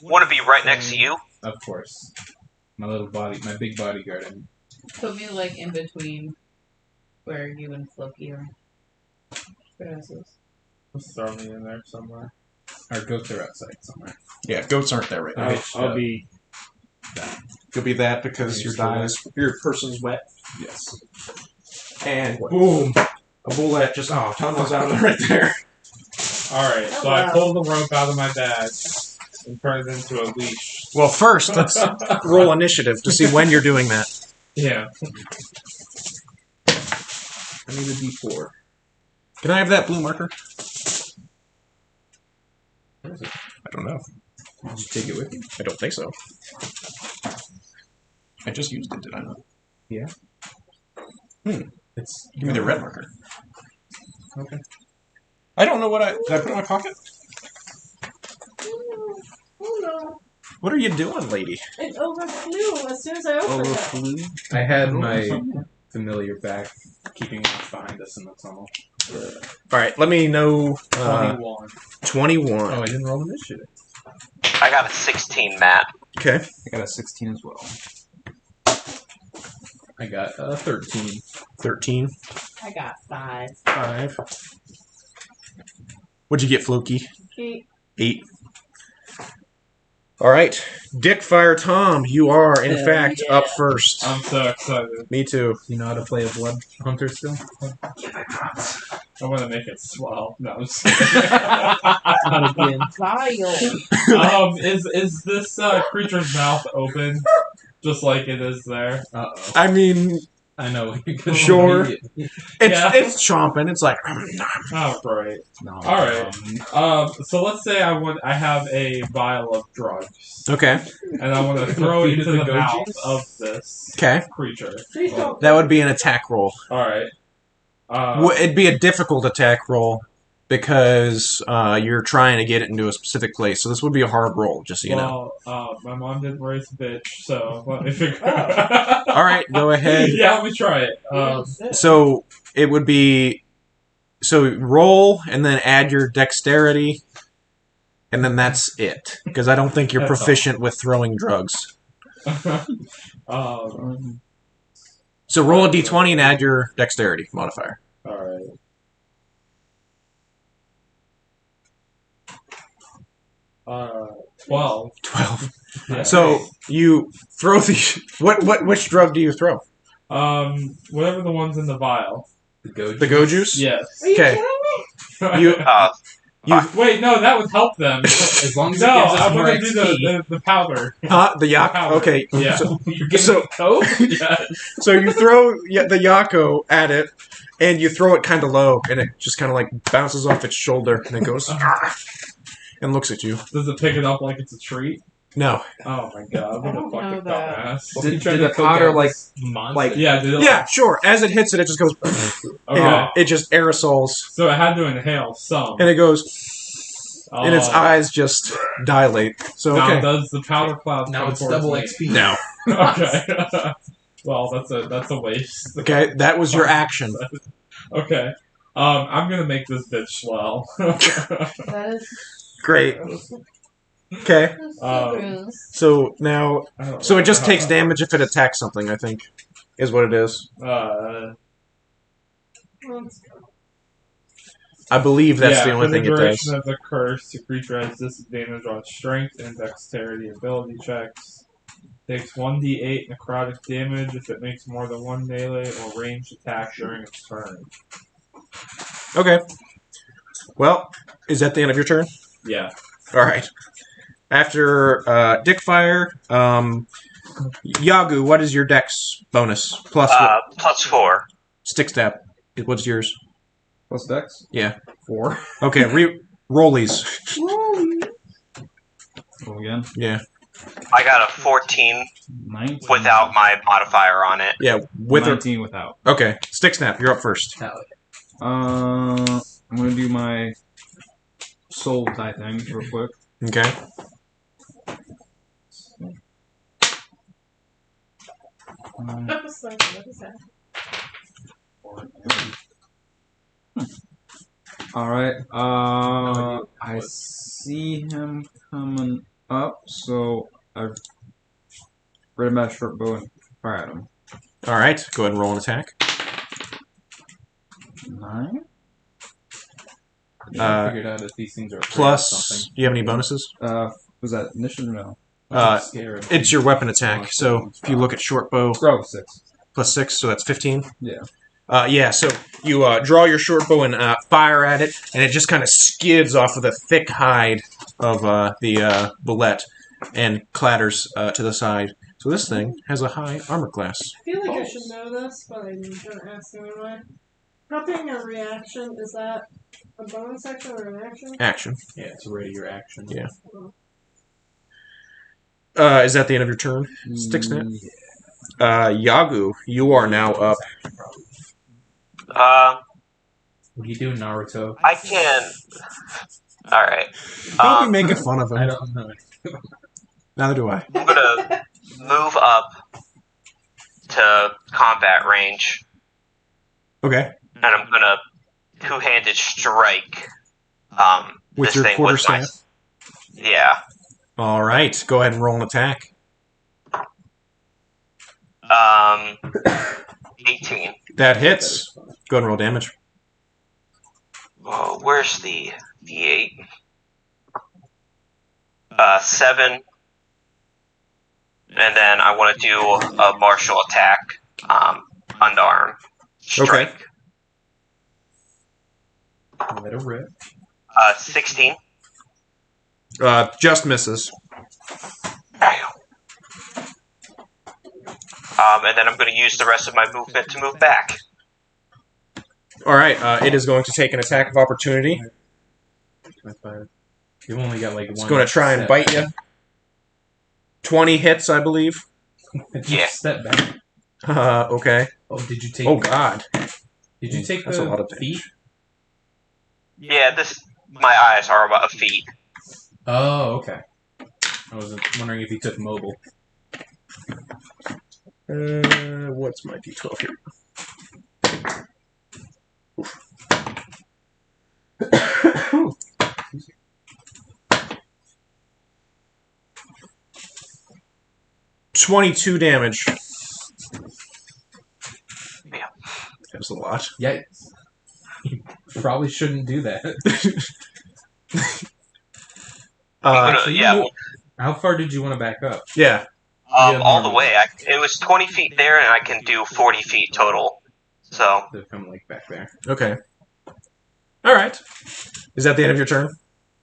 Want to be right next to you? Of course. My little body, my big bodyguard. I mean. Put me like in between where you and Floki are. Gracias. Just throw me in there somewhere. Our goats are outside somewhere. Yeah, goats aren't there right now. I'll be. You'll be that because your person's wet. Yes. And boom, a bullet just tunnels out right there. Alright, so I pull the rope out of my bag and turn it into a leash. Well, first let's roll initiative to see when you're doing that. Yeah. I need a D4. Can I have that blue marker? What is it? I don't know. Did you take it with you? I don't think so. I just used it, did I not? Yeah. It's give me the red marker. Okay. I don't know what did I put it in my pocket? Oh no. What are you doing, lady? It overflew as soon as I opened it. Overflew. I had my familiar back keeping us behind us in the tunnel. All right, let me know. 21. 21. Oh, I didn't roll initiative. I got a 16, Matt. Okay. I got a 16 as well. I got 13. 13. I got 5. 5. What'd you get, Floki? 8. 8. All right. Dick Fire Tom, you are, in fact, up first. I'm so excited. Me too. You know how to play a blood hunter still? I want to make it swell. No, I'm just kidding. Not again. Vile. Is this creature's mouth open, just like it is there? Uh-oh. I mean, I know. You can Sure. Yeah. it's chomping. It's like, Oh, great. No. All right. So let's say I have a vial of drugs, okay. and I want to throw it Feed it into to the Gojis? mouth of this Okay. creature. Please don't. That would be an attack roll. All right. It'd be a difficult attack roll because you're trying to get it into a specific place. So this would be a hard roll, just so you know. Well, my mom didn't raise a bitch, so let me figure. All right, go ahead. Yeah, let me try it. So it would be roll and then add your dexterity, and then that's it. Because I don't think you're That's proficient with throwing drugs. Um, So roll a d20 and add your dexterity modifier. all right. Uh, 12. 12. Yeah. So you throw the which drug do you throw? Whatever the one's in the vial. The go juice? Yes. Are you Okay. kidding me? You Wait, no, that would help them. As long as No, it gives us I'm more gonna do XP. the powder. the yak. Powder. Okay. Yeah. So, You're giving so- it coke? Yeah. so you throw the yako at it, and you throw it kind of low, and it just kind of like bounces off its shoulder, and it goes and looks at you. Does it pick it up like it's a treat? No. Oh my god, what I a don't fucking know that. dumbass. Did Did the the powder, like, monster? Yeah, did it Yeah, sure. As it hits it, it just goes. Okay. And it just aerosols, So it had to inhale some. and it goes, and its Oh. eyes just dilate. So Now, okay. does the powder cloud Now come it's towards double me? XP. No. Okay. Well, that's a waste. Okay, that was your action. Okay. I'm gonna make this bitch swell. That is Great. Okay. so gross. So now, I don't so it know just how takes that- damage if it attacks something. I think is what it is. Let's go. I believe that's the only for thing the it duration does. of the curse, the creature has disadvantage on strength and dexterity ability checks. Takes 1d8 necrotic damage if it makes more than one melee or ranged attack during its turn. Okay. Well, is that the end of your turn? Yeah. All right. After Dickfire, Yagu, what is your dex bonus? Plus what? Plus 4. Stick stab. What's yours? Plus Dex? Yeah. 4. Okay, rollies. Roll again. Yeah. I got a 14 19. without my modifier on it. Yeah, with or 19 without. okay. Stick snap, you're up first. I'm gonna do my soul tie thing real quick. Okay. I was like, what is that? Alright, I see him coming up, so I read him out short bow and fire at him. All right. Go ahead and roll an attack. 9? I figured out if these things are afraid of Plus, something. do you have any bonuses? Was that initiative or no? I'm scared. It's your weapon attack. So if you look at short bow, Oh, 6. plus 6, so that's 15. Yeah. Yeah, so you draw your short bow and fire at it, and it just kind of skids off of the thick hide of the bullet and clatters to the side. So this thing has a high armor class. I feel like I should know this, but I'm gonna ask anyway. Prepping a reaction, is that a bonus action or an action? Action. Yeah, it's a regular action. Yeah. Is that the end of your turn? Stick snap? Yeah. Yagu, you are now up. What do you do, Naruto? I can. Alright. Don't be making fun of him. I don't know. Neither do I. I'm gonna move up to combat range, Okay. and I'm gonna two-handed strike. With this your thing quarterstaff? Yeah. All right. Go ahead and roll an attack. 18. That hits. Go ahead and roll damage. Oh, where's the D8? 7. And then I want to do a martial attack. Unarmed. Strike. Let it rip. 16. Just misses. And then I'm going to use the rest of my movement to move back. All right. It is going to take an attack of opportunity. 25. You've only got like one. It's going to try and step. bite you. 20 hits, I believe. Yeah. Step back. Okay. Oh, did you take? Oh, God. Did you take That's the a lot of feet? Yeah, my eyes are about a feet. Oh, okay. I was wondering if you took mobile. What's my D12 here? Oof. 22 damage. Yeah. That was a lot. Yikes. You probably shouldn't do that. Yeah. How far did you want to back up? Yeah. All the way. It was 20 feet there, and I can do 40 feet total. So. To come like back there. Okay. All right. Is that the end of your turn?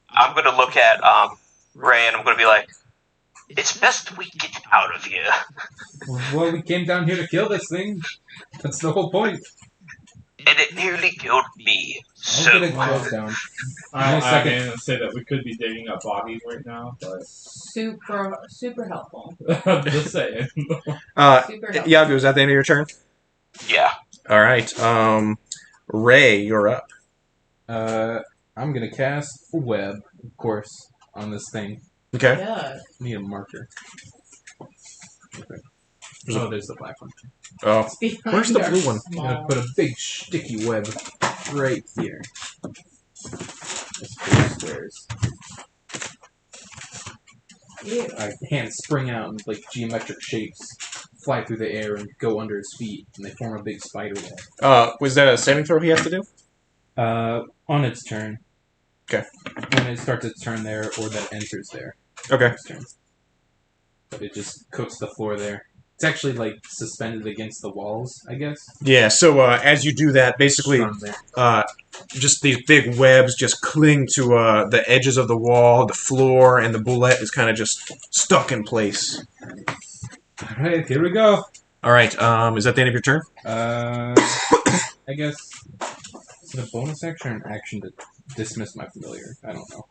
I'm going to look at Ray, and I'm going to be like, it's best we get out of here. Well, we came down here to kill this thing. That's the whole point. And it nearly killed me. I'll So. get it closed down. I second. didn't say that we could be digging up bodies right now, but Super helpful. just saying. Super helpful. Yagu, is that the end of your turn? Yeah. All right. Ray, you're up. I'm gonna cast a web, of course, on this thing. Okay. Yeah. Need a marker. Okay. Oh, there's the black one. Oh. Where's the blue one? I'm gonna put a big sticky web right here. Just 4 squares. Ew. Hands spring out in like geometric shapes, fly through the air and go under his feet, and they form a big spider web. Was that a saving throw he has to do? On its turn. Okay. When it starts its turn there, or that enters there. Okay. Its turn. But it just coats the floor there. It's actually like suspended against the walls, I guess. Yeah, so as you do that, basically, From there. just these big webs just cling to the edges of the wall, the floor, and the bullet is kind of just stuck in place. Alright, here we go. All right, is that the end of your turn? I guess. Is it a bonus action or an action to dismiss my familiar? I don't know.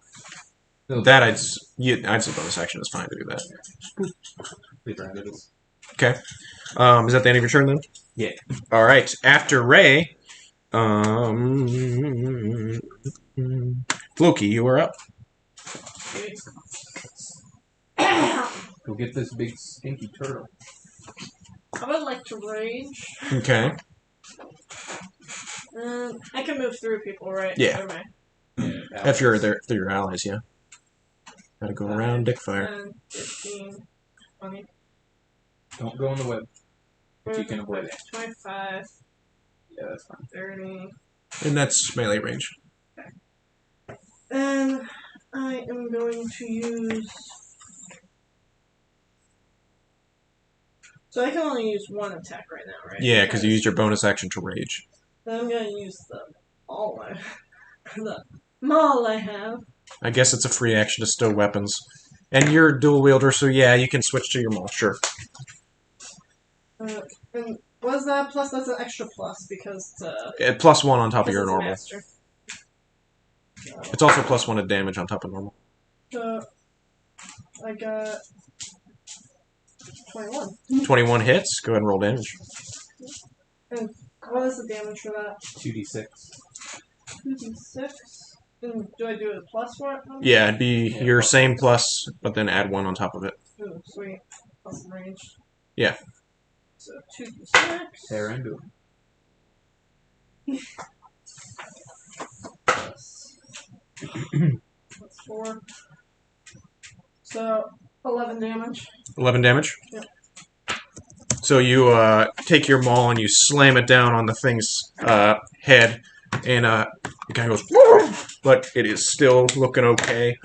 That I'd say bonus action is fine to do that. Leave her as it is. Okay. Is that the end of your turn then? Yeah. All right. After Ray, Floki, you are up. Go get this big stinky turtle. I would like to rage. Okay. I can move through people, right? Yeah. Never mind. If you're there, through your allies, yeah. Gotta go around Dickfire. 15, 20. Don't go on the web. If you can avoid it. 25, Yeah, that's fine. 30. And that's melee range. And I am going to use. So I can only use one attack right now, right? Yeah, because you used your bonus action to rage. Then I'm going to use the maul I have. I guess it's a free action to stow weapons. And you're a dual wielder, so yeah, you can switch to your maul, sure. And was that plus? That's an extra plus because +1 on top of your it's normal. master. It's also +1 to damage on top of normal. So I got 21. 21 hits. Go ahead and roll damage. What is the damage for that? 2d6. 2d6. And do I do it plus for it? Yeah, it'd be your same plus, but then add 1 on top of it. Ooh, sweet. Plus range. Yeah. So 2d6. Tear into him. That's 4. So 11 damage. 11 damage? Yep. So you take your maul and you slam it down on the thing's head, and it kind of goes, but it is still looking okay.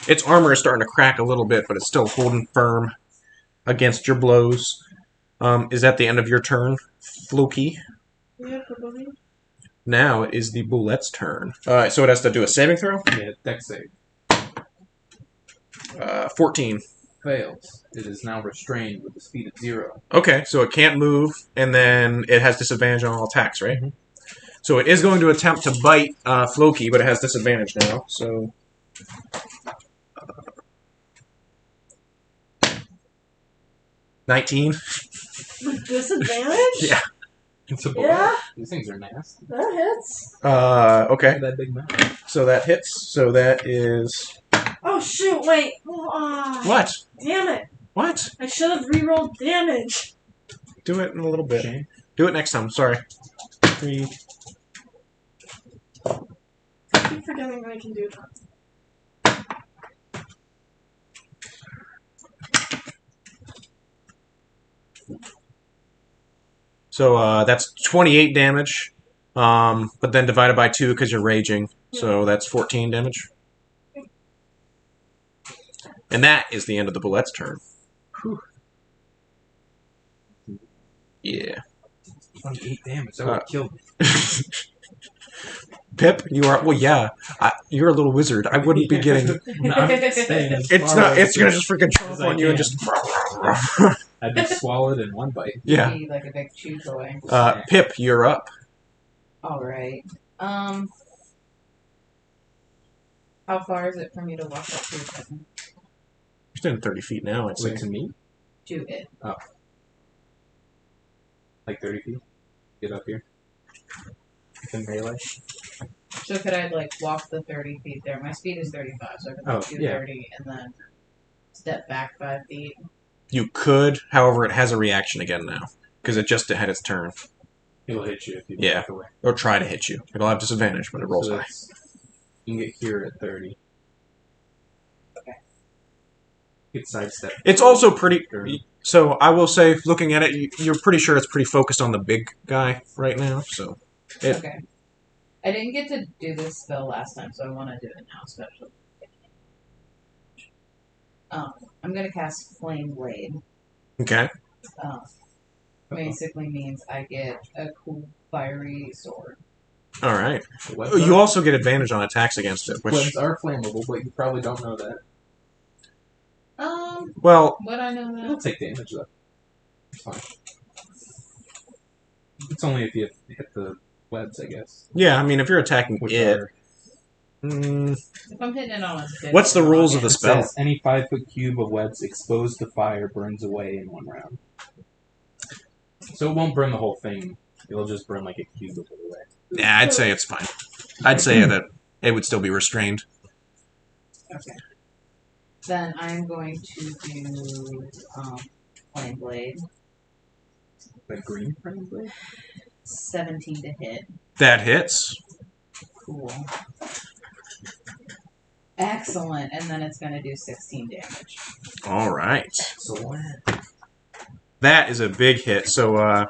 Its armor is starting to crack a little bit, but it's still holding firm against your blows. Is that the end of your turn, Floki? Yeah, I believe. Now it is the bullet's turn. So it has to do a saving throw? Yeah, dex save. 14. Fails. It is now restrained with the speed of 0. Okay, so it can't move, and then it has disadvantage on all attacks, right? Mm-hmm. So it is going to attempt to bite Floki, but it has disadvantage now, so... 19? With disadvantage? Yeah. It's a bullet. Yeah. These things are nasty. That hits. Okay. That big mouth. So that hits, so that is... Oh shoot, wait. Oh, What? damn it. What? I should have rerolled damage. Do it in a little bit. Shame. Do it next time, sorry. 3... I keep forgetting I can do that. So that's 28 damage, but then divided by 2 because you're raging. So that's 14 damage. And that is the end of the bullet's turn. Whew. Yeah. 28 damage. That would have killed me. Pip, you are... Well, yeah. You're a little wizard. I wouldn't be getting... No, I'm staying as It's far not... away It's going to as just freaking as chomp I on you and can. just... I'd be swallowed in one bite. Yeah. Be like a big chew toy. Pip, you're up. Alright. How far is it for me to walk up to the prison? You're standing 30 feet now, I'd say. Wait, to me? To it. Like 30 feet? Get up here. In melee? So could I like walk the 30 feet there? My speed is 35, so I could Oh, do yeah. 30 and then step back 5 feet. You could, however, it has a reaction again now. Because it just had its turn. It'll hit you if you Yeah. back away. Or try to hit you. It'll have disadvantage, but it rolls So high. that's- you can get here at 30. Okay. Get sidestep. It's also pretty... Sure. So, I will say, looking at it, you're pretty sure it's pretty focused on the big guy right now, so... It- Okay. I didn't get to do this spell last time, so I want to do it now, especially. I'm gonna cast Flame Blade. Okay. Basically means I get a cool fiery sword. Alright. Webs You are- also get advantage on attacks against it, which... Webs are flammable, but you probably don't know that. Well, Would I know It'll that? take damage though. It's fine. It's only if you hit the webs, I guess. yeah, I mean, if you're attacking Which it... are, If I'm hitting it on its dick, What's the rules of the it spell? says any 5-foot cube of webs exposed to fire burns away in 1 round. So it won't burn the whole thing. It'll just burn like a cube of it away. Yeah, I'd say it's fine. I'd say that it would still be restrained. Okay. Then I'm going to do Flame Blade. Like green, probably. 17 to hit. That hits. Cool. Excellent. And then it's going to do 16 damage. Alright. Excellent. That is a big hit. So,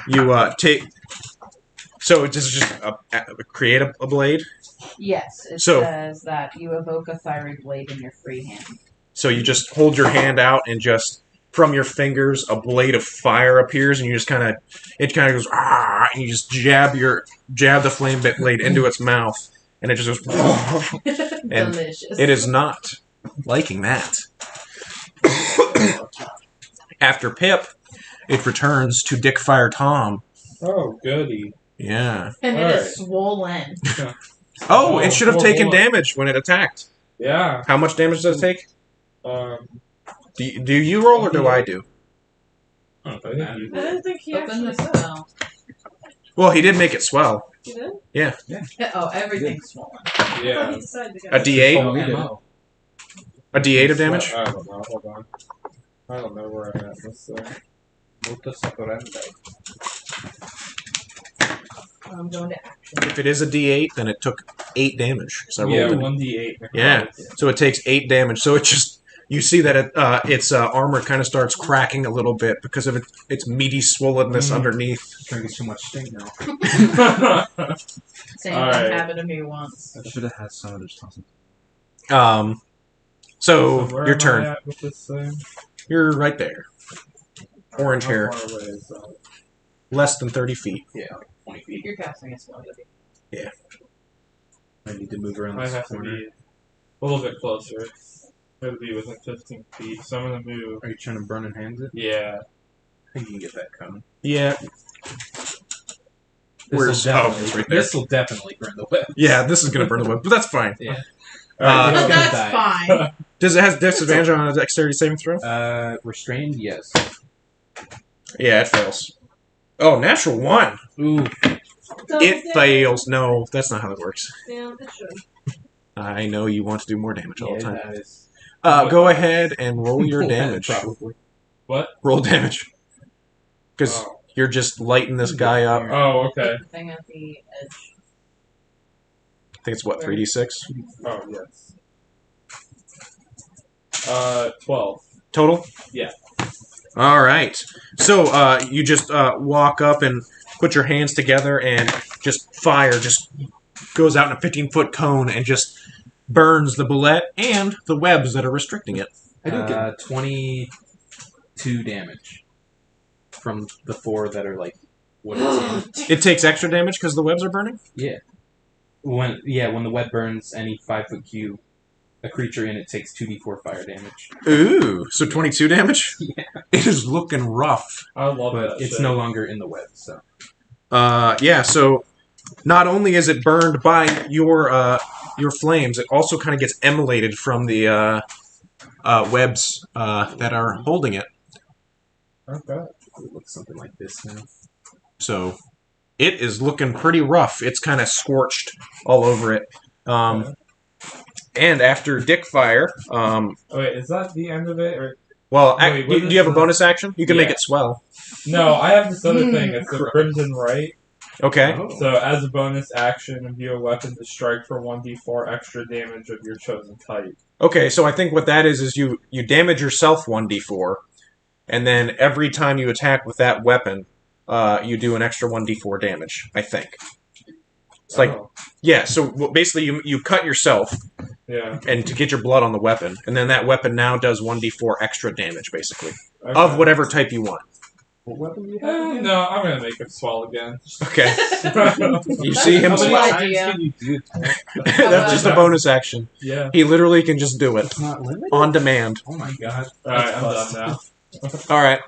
you take... So, this is just create a blade? Yes, it So- says that you evoke a fiery blade in your free hand. So you just hold your hand out and just from your fingers a blade of fire appears and you just kind of goes ah, and you just jab the flame blade into its mouth and it just goes and Delicious. it is not liking that. After Pip, it returns to Dick Fire Tom. Oh, goody. Yeah. And it Alright. is swollen. Oh, it should have Four taken bullets. damage when it attacked. Yeah. How much damage does it take? Do you roll or do I do? I think you I didn't think he Open the actually said. spell. Well, he did make it swell. He did? Oh, everything's swollen. I thought Yeah. he decided to A go. D8? Oh, we did. A D8 of damage? I don't know. Hold on. I don't know where I'm at. Let's see. I'm going to action. If it is a D8, then it took 8 damage. So I Yeah, rolled it. 1d8. Yeah. So it takes 8 damage. So it just you see that its armor kind of starts cracking a little bit because of its meaty swollenness underneath. Drinking too much stink now. Same All right. thing happened to me once. I should have had some of this something. So where your am I turn. at with this thing? You're right there. Orange How hair. far away is that? Less than 30 feet. 20 feet. You're casting a spell. I need to move around I this have to corner. be a little bit closer. I have to be within 15 feet, so I'm gonna move. Are you trying to burn and hands it? Yeah. I think you can get that coming. Yeah. Where's it's right there. This will definitely burn the web. Yeah, this is gonna burn the web, but that's fine. Yeah. Uh, It's But gonna that's die. fine. Does it have disadvantage on a dexterity saving throw? Restrained, yes. Yeah, it fails. Oh, natural 1. Ooh, It fails. No, that's not how it works. Yeah, it should. I know you want to do more damage all the time. that is. Go ahead and roll your damage. Probably. Roll damage. Because Oh. you're just lighting this guy up. Oh, okay. The thing at the edge. I think it's what, 3d6 Oh, yes. 12. total? Yeah. All right. So you just walk up and put your hands together and just fire just goes out in a 15-foot cone and just burns the bullet and the webs that are restricting it. I do get 22 damage from the 4 that are like what it's in. It takes extra damage because the webs are burning? When the web burns any 5-foot cube, a creature in it takes 2d4 fire damage. Ooh, so 22 damage? Yeah. It is looking rough. I love But that it's shit. no longer in the web, so. Yeah, so not only is it burned by your flames, it also kind of gets emulated from the webs that are holding it. Okay. It looks something like this now. So it is looking pretty rough. It's kind of scorched all over it. And after Dick Fire, Wait, is that the end of it? Or well, Wait, what do is you have a the- bonus action? You can make Yeah. it swell. no, I have this other thing. It's a Crimson Right. Okay. Oh. So, as a bonus action, imbue a weapon to strike for 1d4 extra damage of your chosen type. Okay, so I think what that is you damage yourself 1d4, and then every time you attack with that weapon, you do an extra 1d4 damage, I think. It's like, Oh, yeah, so basically you cut yourself yeah. and to get your blood on the weapon, and then that weapon now does 1d4 extra damage, basically, Okay. of whatever type you want. What weapon do you have again? No, I'm gonna make him swell again. Okay. You see him How many swell? idea. Can you do that? That's just a bonus action. Yeah. He literally can just do it It's not limited? on demand. Oh my god. Alright, I'm That's done now. All right,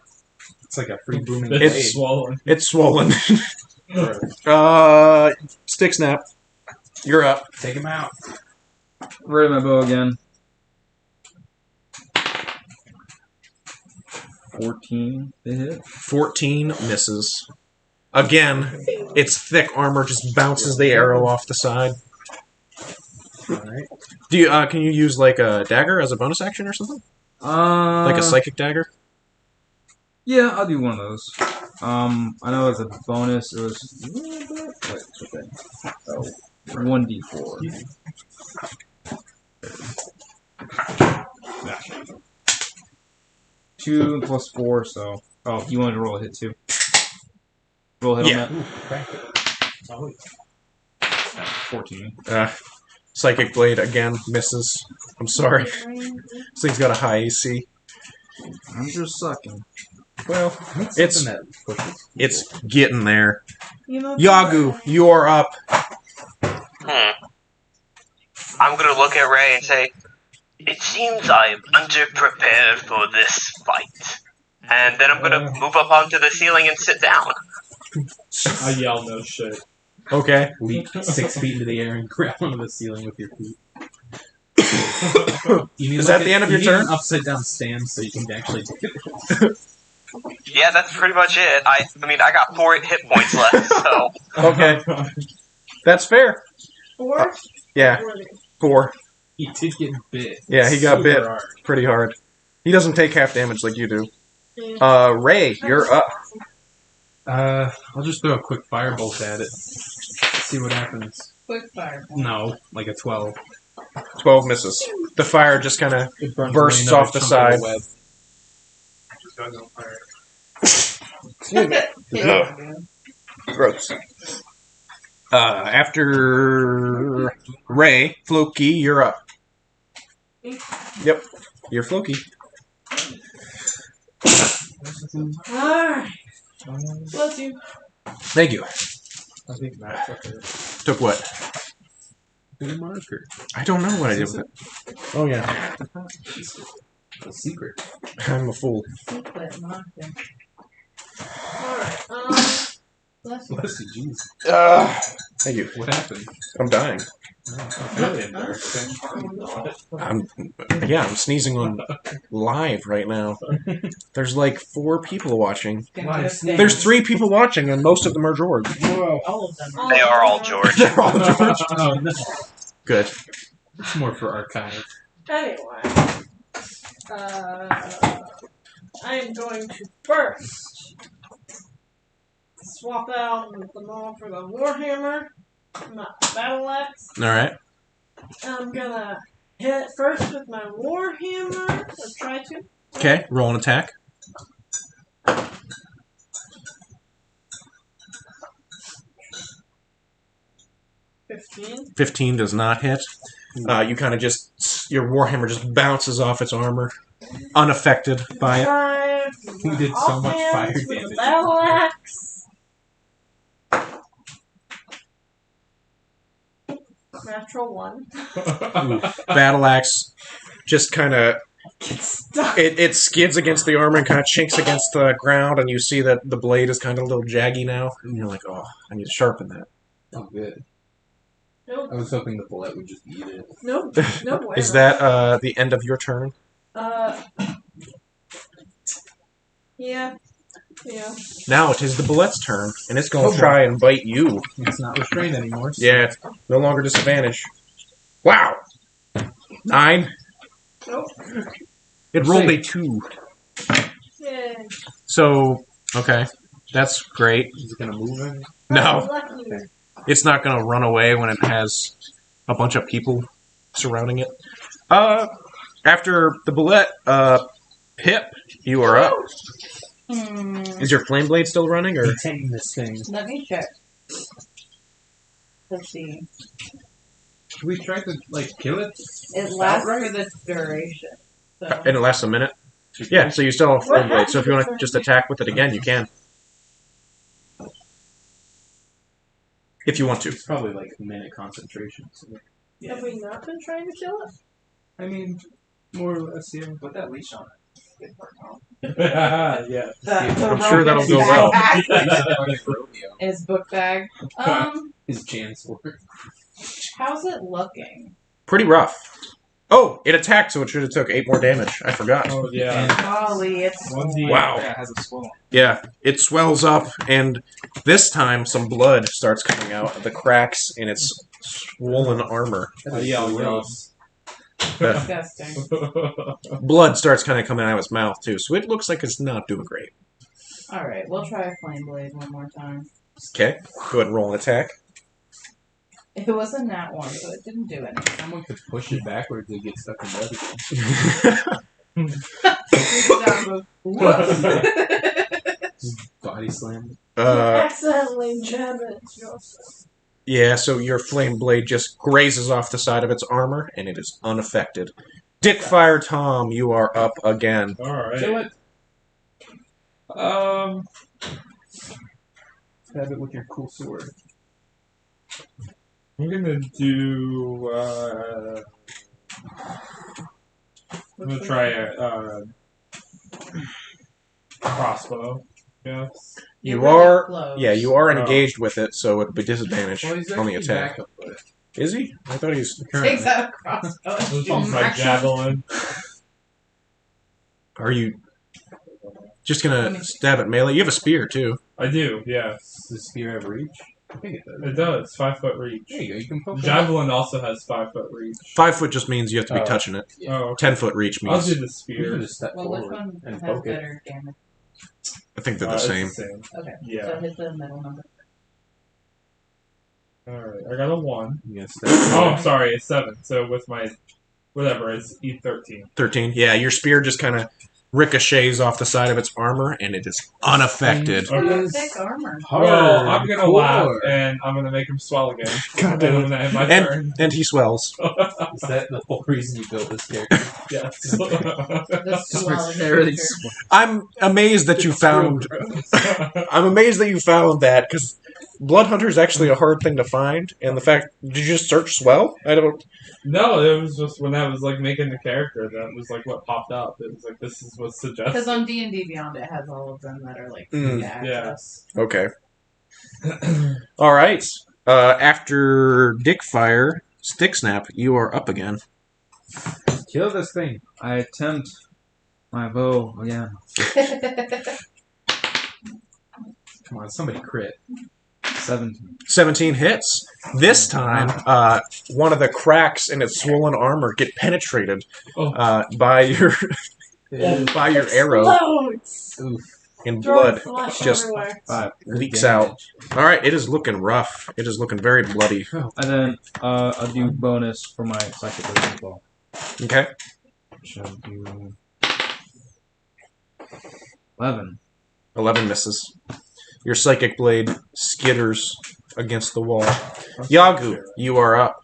It's like a free booming It's It's- blade. swollen. it's swollen. Stick snap. You're up. Take him out. Ready my bow again. 14 to hit. 14 misses. Again, its thick armor just bounces the arrow off the side. Alright. Do you can you use like a dagger as a bonus action or something? Like a psychic dagger? Yeah, I'll do one of those. I know as a bonus it was. Wait, okay. Oh, 1d4. Two plus 4, so. Oh, you wanted to roll a hit too? Roll a hit Yeah. on Ooh, crack it. Oh, that? 14. Psychic blade again misses. I'm sorry. This thing's got a high AC. I'm just sucking. Well, It's It's- something that pushes. it's getting there. You know, Yagu, you are up. I'm gonna look at Ray and say, "It seems I'm underprepared for this fight." And then I'm gonna move up onto the ceiling and sit down. I yell no shit. Okay. Leap 6 feet into the air and grab onto the ceiling with your feet. You need Is that the end of your turn? An upside down stand so you can actually do it. Yeah, that's pretty much it. I mean, I got 4 hit points left, so. Okay. That's fair. 4? Yeah, 4. He did get bit. Yeah, he got Super bit hard. pretty hard. He doesn't take half damage like you do. Yeah. Ray, you're up. I'll just throw a quick firebolt at it. See what happens. Quick fire. No, like a 12. 12 misses. The fire just kind of It burns bursts away off the another chunk side. of the web. Just goes on fire. gross. After Ray, Floki, you're up. Yep, you're Floki. Alright. Bless you. Thank you. I think Matt took it. Took what? Get a marker. I don't know what I did with it. Oh, yeah. A secret. I'm a fool. Secret marker. Alright. Bless you. Bless you, jeez. Thank you. What happened? I'm dying. Oh, really embarrassing. I'm sneezing on live right now. There's like 4 people watching. There's 3 people watching, and most of them are George. Whoa. All of them. They are all George. They're all George. Oh, no. Good. It's more for archive. Anyway. I am going to first swap out the maul for the Warhammer. My battle axe. All right. I'm gonna hit it first with my Warhammer. Or try to. Okay, roll an attack. 15. 15 does not hit. You kind of just, your Warhammer just bounces off its armor, unaffected by it. 5. Who did so much fire With damage? the battle axe. Natural 1. Battle axe just kind of, Stuck. it skids against the armor and kind of chinks against the ground, and you see that the blade is kind of a little jaggy now, and you're like, oh, I need to sharpen that. Oh, good. Nope. I was hoping the bullet would just eat it. Nope. No bueno. Is that the end of your turn? Yeah. Yeah. Now it is the bullet's turn, and it's going to try and bite you. It's not restrained anymore. So Yeah, it's no longer disadvantage. Wow! 9. Nope. It rolled a 2. Yay. So, okay. That's great. Is it gonna move it? No, Lucky. it's not going to run away when it has a bunch of people surrounding it. After the bullet, Pip, you are up. Is your flame blade still running, or? Taking this thing. Let me check. Let's see. Should we try to kill it? It lasts for the duration. So. And it lasts a minute? Yeah, so you still have flame blade, so if you want to just attack with it again, you can. If you want to. It's probably a minute concentration. So. Have we not been trying to kill it? I mean, more or less, yeah. Put that leash on it. Yeah. I'm sure that'll go well. His book bag. His Chancellor. How's it looking? Pretty rough. Oh, it attacked, so it should have took 8 more damage. I forgot. Oh, yeah. Golly, it's 1d8. Wow. Yeah, it has a swell. Yeah, it swells up, and this time some blood starts coming out of the cracks in its swollen armor. Yeah, gross. disgusting. Blood starts kind of coming out of its mouth, too, so it looks like it's not doing great. Alright, we'll try a flame blade one more time. Okay, go ahead and roll an attack. It was a nat one, so it didn't do anything. Someone could push it backwards and get stuck in mud again. Body slam. Accidentally jab it. Yeah, so your flame blade just grazes off the side of its armor, and it is unaffected. Dickfire Tom, you are up again. Alright. Do it. Stab it with your cool sword. I'm gonna do. I'm gonna try a crossbow. Yes. You You're really are, close. yeah, you are Oh. engaged with it, so it would be disadvantage Well, he's on the actually attack. backup with it. Is he? I thought he's Takes currently. out a crossbow. and Use shoots my action. javelin. Are you just gonna stab at melee? You have a spear too. I do, yeah. Does the spear have reach? I think it does. It does. 5 foot reach. There you go. You can poke it. Javelin also has 5 foot reach. 5 foot just means you have to be Oh. touching it. Oh, okay. 10-foot reach I'll means do the You can spear. just step Well, which forward one and has poke it. better damage? I think they're the It's same. Okay. Yeah. So hit the middle number. Alright, I got a 1. You can step Oh, forward. I'm sorry, it's 7. So with my whatever, it's E13. 13. Yeah, your spear just kind of ricochets off the side of its armor, and it is unaffected. Okay. Oh, thick armor. Well, I'm gonna laugh Hardcore. and I'm gonna make him swell again. God And damn I'm it. gonna end my turn. And he swells. Is that the whole reason you built this character? Yes. The swelling Everything creature. I'm amazed that you found. I'm amazed that you found that because Blood Hunter is actually a hard thing to find, and the fact did you just search swell? I don't. No, it was just when I was like making the character that was like what popped up. It was like this is what's Because suggested. on D&D Beyond, it has all of them that are like Mm. free to access. Okay. All right. After Dickfire, Stick Snap, you are up again. Kill this thing. I attempt my bow again. Come on, somebody crit. 17. 17 hits. This time, one of the cracks in its swollen armor get penetrated by your by your arrow, Explodes! Oof. and Throwing blood flesh just everywhere. 5. leaks Damage. out. All right, it is looking rough. It is looking very bloody. And then I'll do bonus for my psychic wisdom as well. Okay. Which I'll do 11. 11 misses. Your psychic blade skitters against the wall. Yagu, you are up.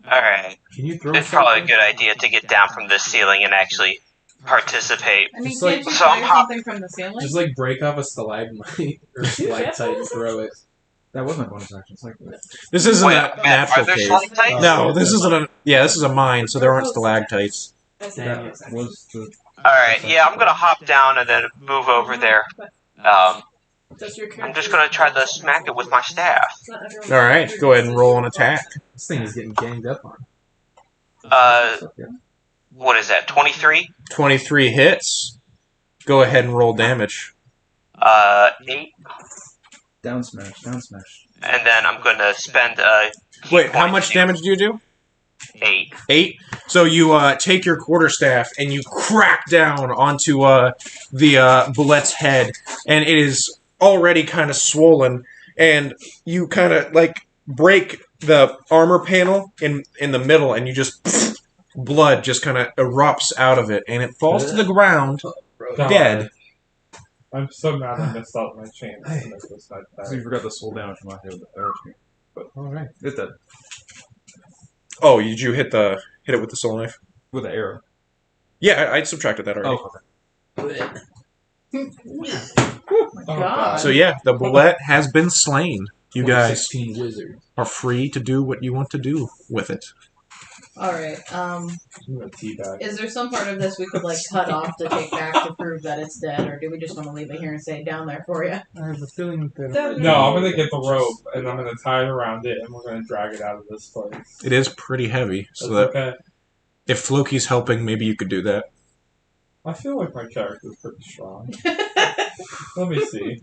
Alright. Can you throw It's probably a something? good idea to get down from the ceiling and actually participate. I mean, Just like can't you some fire hop- something from the ceiling? Just like break off a stalagmite or stalactite and throw it. That was my bonus action. It's like This isn't Wait, a Matt, natural are there cave. stalactites? No, this isn't a. Yeah, this is a mine, so there aren't stalactites. that was the. Alright, yeah, I'm gonna hop down and then move over there. I'm just gonna try to smack it with my staff. All right, go ahead and roll an attack. This thing is getting ganged up on. What is that, 23? 23 hits. Go ahead and roll damage. 8. Down smash, down smash. And then I'm gonna spend Wait, how much damage do you do? 8. 8. So you take your quarterstaff and you crack down onto the bullet's head, and it is already kind of swollen. And you kind of like break the armor panel in the middle, and you just blood just kind of erupts out of it, and it falls to the ground dead. I'm so mad I missed out my chance to make this fight So you back. forgot the soul damage from my head with the arrow spear. But Alright. it's dead. Oh, did you hit it with the soul knife? With the arrow. Yeah, I subtracted that already. Oh, Oh my god. So yeah, the bullet has been slain. You guys 16 wizard. are free to do what you want to do with it. Alright, I'm gonna teabag. is there some part of this we could like cut off to take back to prove that it's dead, or do we just want to leave it here and say down there for you? I have a feeling that. No, I'm gonna get the rope and I'm gonna tie it around it and we're gonna drag it out of this place. It is pretty heavy, so That's that okay. if Floki's helping, maybe you could do that. I feel like my character's pretty strong. Let me see.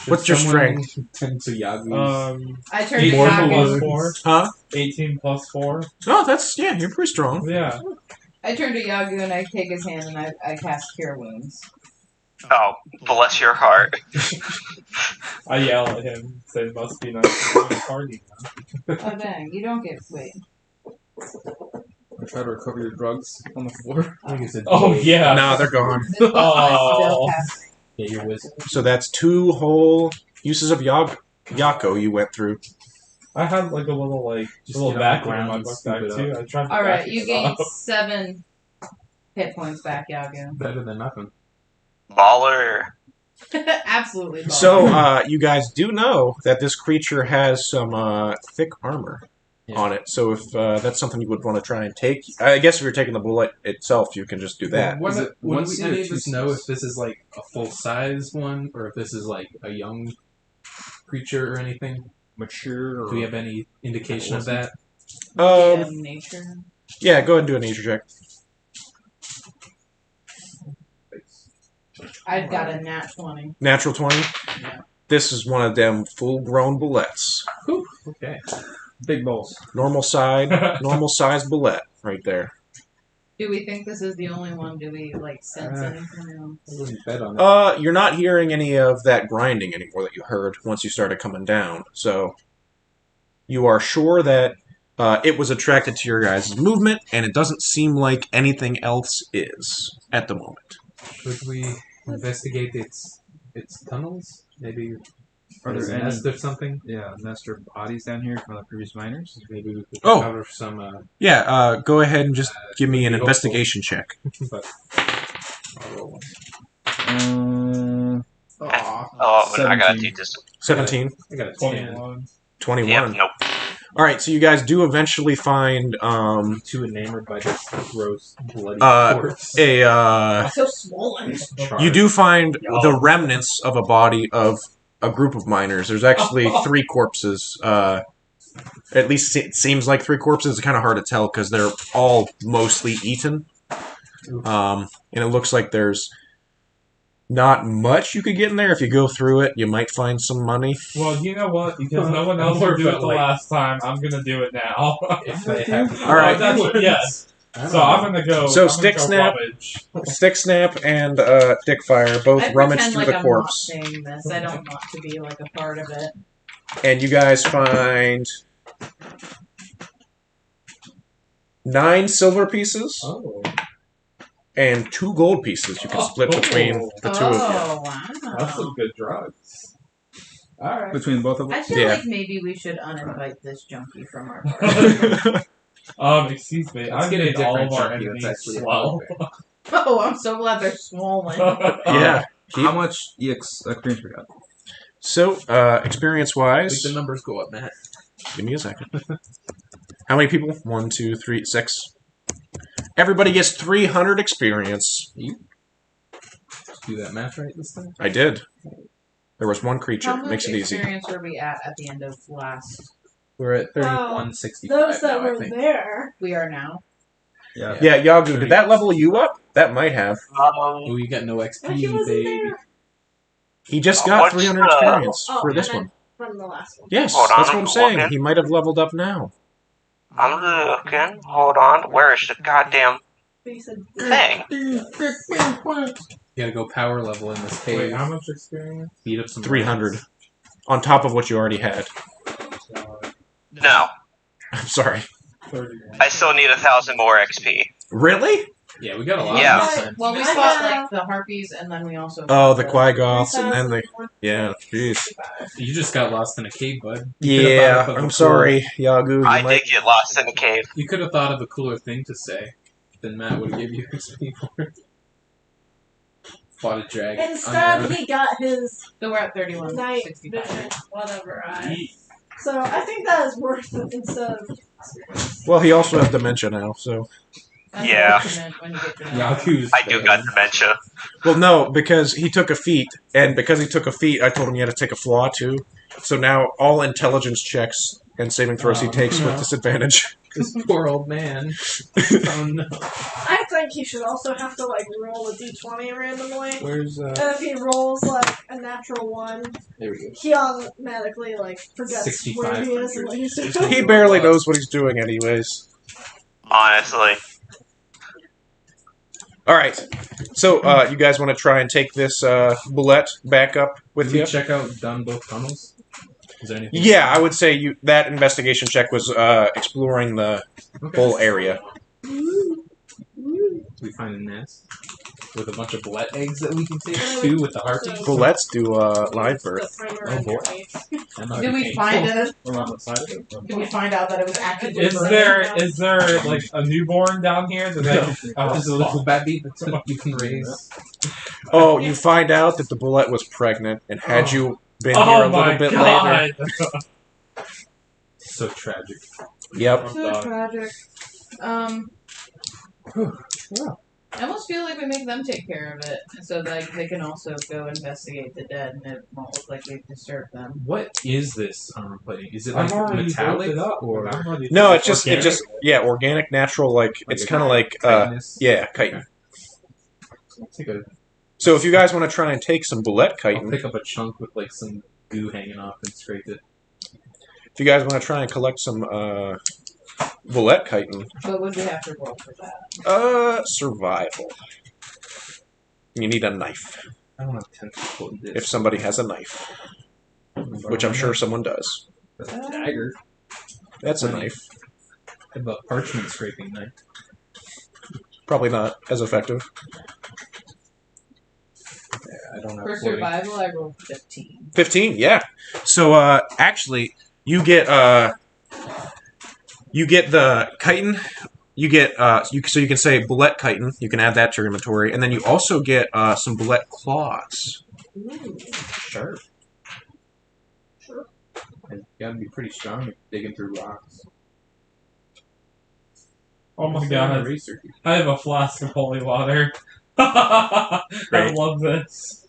What's your strength? Tend to Yagu's. I turned to 18 plus Yagu. 4. Huh? 18 plus 4. Oh, that's yeah. You're pretty strong. Yeah. I turn to Yagu and I take his hand and I cast Cure Wounds. Oh, bless your heart. I yell at him, say, must be nice to be a party now. Oh dang, you don't get wait. I try to recover your drugs on the floor. I think it's a Oh, D8. yeah. No, they're gone. This is Oh. still casting. Yeah, your wizard. So that's 2 whole uses of Yako you went through. I had like a little Just little get on the vacuum in ground my and book scoop bag it too. up. I tried to Alright, vacuum you it gain up. 7 hit points back, Yagu. Better than nothing. Baller. Absolutely. Bob. So you guys do know that this creature has some thick armor on it. So if that's something you would want to try and take, I guess if you're taking the bullet itself, you can just do that. Would once any you of do us know if this is like a full size one or if this is like a young creature or anything? mature. Or Do we have any indication of that? Nature. Yeah, go ahead and do a nature check. I've got a nat 20. Natural 20? Yeah. This is one of them full-grown bullets. Whew, okay. big balls? Normal size bullet right there. Do we think this is the only one? Do we sense anything else? I wouldn't bet on it. You're not hearing any of that grinding anymore that you heard once you started coming down. So you are sure that it was attracted to your guys' movement, and it doesn't seem like anything else is at the moment. Should we investigate its tunnels? Maybe Are there's there a any nest or something? nest or bodies down here from the previous miners? Maybe we could Oh. cover some. Yeah, go ahead and just give me an Hopeful. investigation check. But I'll roll one. Oh, I gotta 17. do this. 17, I got a 10. 21. 21. Yeah, nope. All right, so you guys do eventually find Too enamored by this gross, bloody corpse. So swollen. you do find the remnants of a body of a group of miners. There's actually 3 corpses. At least it seems like 3 corpses. It's kind of hard to tell because they're all mostly eaten. And it looks like there's not much you could get in there. If you go through it, you might find some money. Well, you know what? Because no one else would do it the last time, I'm gonna do it now. If they have All right. Yes. So I'm gonna go. So I'm Stick gonna go Snap. rummage. Stick Snap and Dickfire both I rummage pretend through like the I'm corpse. not saying this. I don't want to be a part of it. And you guys find 9 silver pieces Oh, and 2 gold pieces you can split between the 2 of Oh, That's wow. some good drugs. All right. Between both of I us? feel Yeah. like maybe we should uninvite this junkie from our party. you. Excuse me. Let's I get a made all different of our junkie enemies that's actually swell. Oh, I'm so glad they're swollen. Yeah. How much experience we got? So, Make experience-wise, the numbers go up, Matt. give me a second. How many people? 1, 2, 3, 6. Everybody gets 300 experience. Do that math right this time? I did. There was 1 creature. How much Makes it easy. experience were we at the end of last? We're at 3165 Those that now, I were think. there. We are now. Yeah. Yeah, Yagu, did that level you up? That might have. Oh, you got no But XP, he wasn't baby. there He just got What's 300 the- experience Oh, for this I meant one. from the last one. Yes, Hold that's on, what I'm saying. okay. He might have leveled up now. I'm looking. Hold on. Where is the goddamn But you said thing? You gotta go power level in this cave. Wait, how much experience? Beat up some 300. rats. On top of what you already had. No. I'm sorry. 31. I still need 1,000 more XP. Really? Yeah, we got a lot Yeah. of this. Well, we I fought have- the harpies, and then we also. Oh, fought the Quagoths and then the... 3,000. Yeah, jeez. You just got lost in a cave, bud. You could've Yeah, thought of a I'm cool- sorry, Yagu. I You might... did get lost in the cave. You could have thought of a cooler thing to say than Matt would have given you XP for it. Fought a dragon. Instead, he got his So we're at 31. night 65. vision, whatever. So I think that is worth it instead of. Well, he also has dementia now, so... That's Yeah. what you meant when you get to know. Yaku's I do got dementia. Well, no, because he took a feat, and because he took a feat, I told him he had to take a flaw, too. So now all intelligence checks and saving throws he Oh, takes no. with disadvantage. This poor old man. Oh no. I think he should also have to roll a d20 randomly. Where's And if he rolls a natural 1, There we go. he automatically forgets where he is and what he's doing. He barely knows what he's doing anyways. Honestly. Alright, so you guys want to try and take this bullet back up with Did we you? check out done both tunnels? Is there anything? Yeah, I would say that investigation check was exploring the whole area. Did we find a nest with a bunch of bullet eggs that we can take too with the harpies? Bullets do live The birth. primer Oh, on your boy. face. That might Did be we painful. find it? We're on the side of it. Did we find out that it was actively Is burning? there a newborn down here that Just a little baby that you can raise. Oh, you find out that the bullet was pregnant, and had you been here Oh a my little bit god! later. So tragic. Yep. So tragic. I almost feel like we make them take care of it, so that they can also go investigate the dead, and it won't look like we've disturbed them. What is this armor plating? Is it I've like already metallic built it up. or I'm ready to- No, it's just organic. organic, natural. Like it's a kind of like chitinous? chitin. I'll take a. So if you guys want to try and take some bullet I'll chitin, pick up a chunk with like some goo hanging off and scrape it. if you guys want to try and collect some bullet chitin, But would we have to roll for that? survival. You need a knife. I don't have tentacle in this. If somebody has a knife, which I'm sure someone does. That's a dagger. That's a Funny. knife. I have a parchment scraping knife. Probably not as effective. Yeah, I don't have For 40. survival, I rolled 15. 15, yeah. So actually, you get the chitin. You get so you can say bullet chitin. You can add that to your inventory, and then you also get some bullet claws. Ooh. Sharp. Sure. You gotta be pretty strong if digging through rocks. Oh my What's that god. research? I have a flask of holy water. I Great. love this.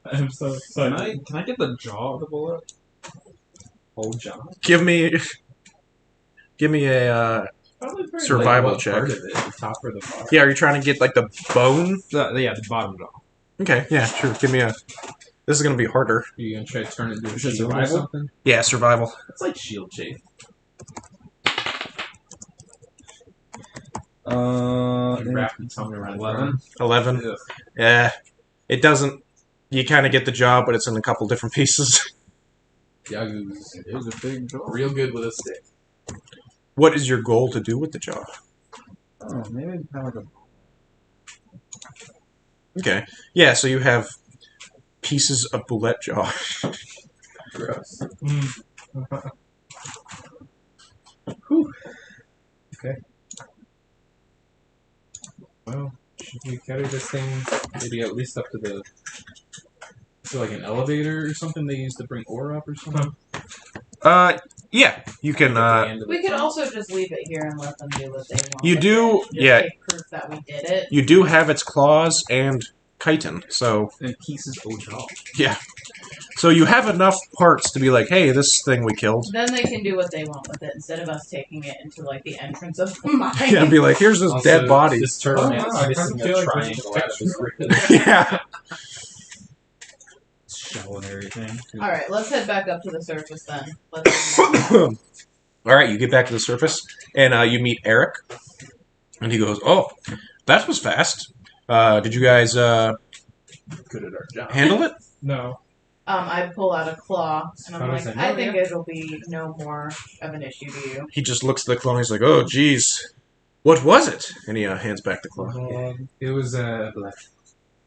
I'm so excited. Can I get the jaw of the bullet? Oh, John. Give me a Probably pretty survival What check. part of it? The top or the bottom? Yeah, are you trying to get like the bone? The bottom jaw. Okay, yeah, sure. Give me a. This is gonna be harder. Are you gonna try to turn it into a Is it shield or survival? something? Yeah, survival. It's like shield shape. You wrap the tongue around 11. 11. Ugh. Yeah, it doesn't. You kind of get the job, but it's in a couple different pieces. Yagu's It is a big jaw. real good with a stick. What is your goal to do with the jaw? Oh, maybe kind of like a. Okay. Yeah, so you have pieces of bullet jaw. Gross. Mm. Well, should we carry this thing maybe at least up to the... Is it like an elevator or something they use to bring ore up or something? Yeah, you can. At the end of We the could tunnel? also just leave it here and let them do what they want. You with do- it. Just yeah. take proof that we did it. You do have its claws and chitin, so And pieces of jaw. so you have enough parts to be like, hey, this thing we killed. Then they can do what they want with it instead of us taking it into like the entrance of the mine. Yeah, and be like, here's this Also, dead body. This turtle Oh, man's wow, I missing kinda feel a like there's triangle a out of his rib. Yeah. Shell and everything. All right, let's head back up to the surface then. Let's All right, you get back to the surface, and you meet Eric, and he goes, "Oh, that was fast. Did you guys Good at our job. handle it?" No. I pull out a claw and I'm How like, does it I know think yet? it'll be no more of an issue to you. He just looks at the claw, and he's like, "Oh, geez, what was it?" And he hands back the claw. It was a bullet.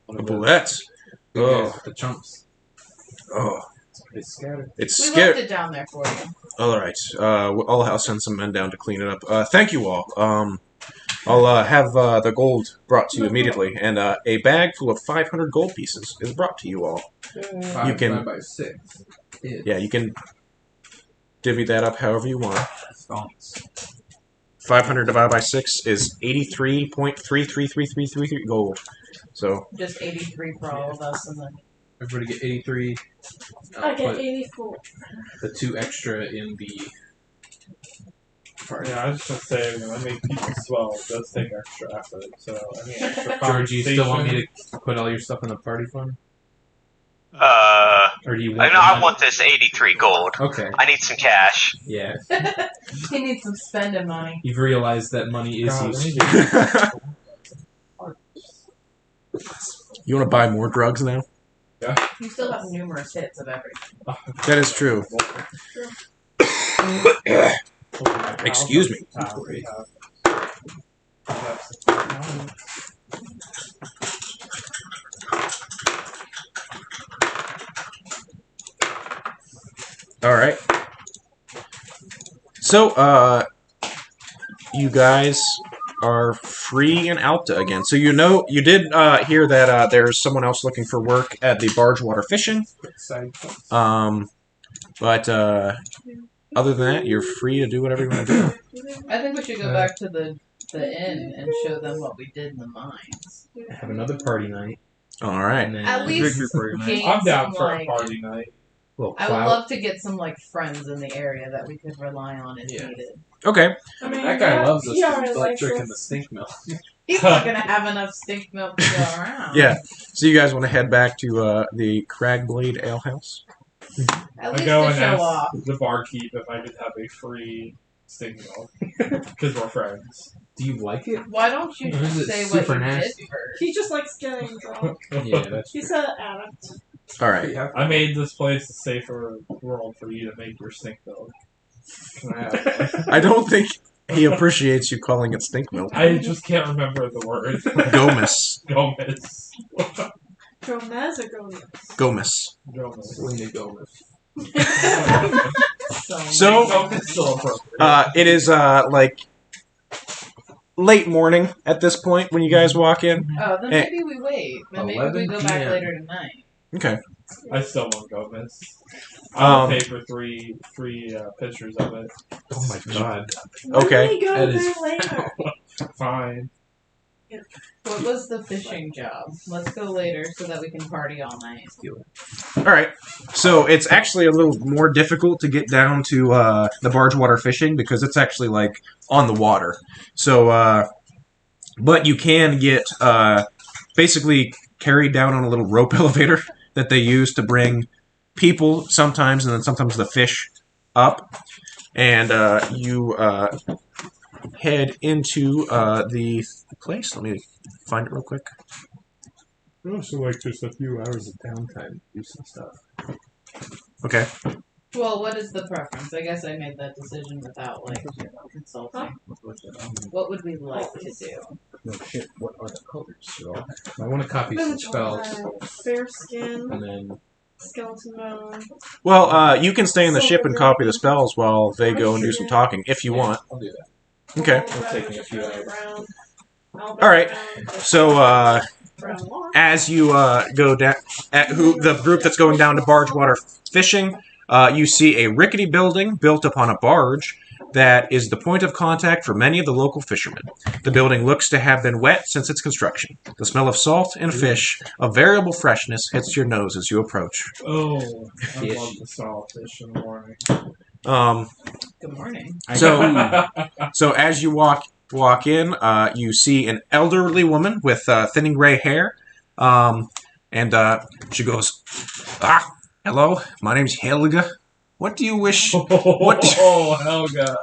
A bullet. Oh, The chunks. oh, It's scattered. it's We scary. left it down there for you. All right, I'll send some men down to clean it up. Thank you all. I'll have the gold brought to you immediately, and a bag full of 500 gold pieces is brought to you all. You can- 5 by 6. Yeah, you can divvy that up however you want. Thonks. 500 divided by 6 is 83.333333 gold. So, Just 83 for all of us, and then Everybody get 83. I get Put 84. the 2 extra in the party. Yeah, I was just gonna say, when I make people swell, it does take extra effort. So, I mean, extra George, you still want me compensation. to put all your stuff in the party fund? I Or do you want... know I want this 83 gold. Okay, I need some cash. yeah. he needs some spending money. You've realized that money is God, I useful. need to- you want to buy more drugs now? You still have numerous hits of everything. That is true. Excuse me. All right. So, you guys are free in Alpta again. So you did hear that there's someone else looking for work at the Bargewater Fishing. But other than that, you're free to do whatever you want to do. I think we should go back to the the inn and show them what we did in the mines. Have another party night. All right. And then At least gain I'm down some, for like, a party night. little I would clout. love to get some like friends in the area that we could rely on if Yeah. needed. Okay. I mean, That guy loves us. he already He's like likes drinking us. the stink milk. He's not gonna have enough stink milk to go around. Yeah. So you guys want to head back to the Cragblade Ale House? At I least go to and show ask off. the barkeep if I could have a free stink milk because we're friends. Do you like it? Why don't you Or is it say what super you nasty? did first? He just likes getting drunk. Yeah, that's He's an addict. All right. I made this place a safer world for you to make your stink milk. Can I have one? I don't think he appreciates you calling it stink milk. I just can't remember the word. Gomis. Gomez. Gomez or Gomez? Gomis. Gomez. Selena Gomez. So- Gomez still appropriate. It is like late morning at this point when you guys walk in. Oh, then Hey. maybe we wait. Then maybe we 11 go back PM. later tonight. Okay. I still want Gomez. I'll Um, pay for three pictures of it. Oh my god. Okay. When we go That there is- later. Fine. What was the fishing job? Let's go later so that we can party all night. All right. So it's actually a little more difficult to get down to the barge water fishing because it's actually like on the water. So, but you can get basically carried down on a little rope elevator that they use to bring people sometimes, and then sometimes the fish up, and you head into the place. Let me find it real quick. I also like just a few hours of downtime to do some stuff. Okay. Well, what is the preference? I guess I made that decision without like consulting. What would we like to do? No shit, what are the colors? I want to copy some spells, Fair skin, and then skeleton bone. Well, you can stay in the ship and copy the spells while they go and do some talking if you want. I'll do that. Okay. We're taking a few hours. All right. So, as you go down, the group that's going down to barge water fishing, you see a rickety building built upon a barge that is the point of contact for many of the local fishermen. The building looks to have been wet since its construction. The smell of salt and fish of variable freshness hits your nose as you approach. Oh, I Fish. love the saltfish in the morning. Good morning. So as you walk in, you see an elderly woman with thinning gray hair, and she goes, hello, my name's Helga. What do you wish? Oh, Helga.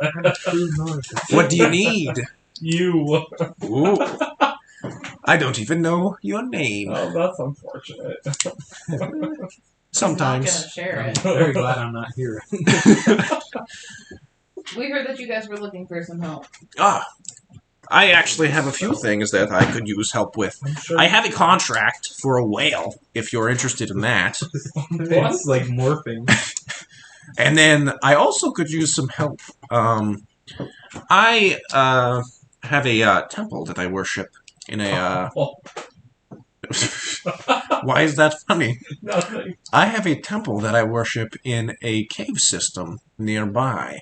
What do you need? You. Ooh, I don't even know your name. Oh, that's unfortunate. Sometimes. I'm not gonna share I'm it. very glad I'm not here. We heard that you guys were looking for some help. I actually have a few things that I could use help with. I'm sure. I have a contract for a whale, if you're interested in that. It's like morphing. And then I also could use some help. I have a temple that I worship in a. Why is that funny? Nothing. I have a temple that I worship in a cave system nearby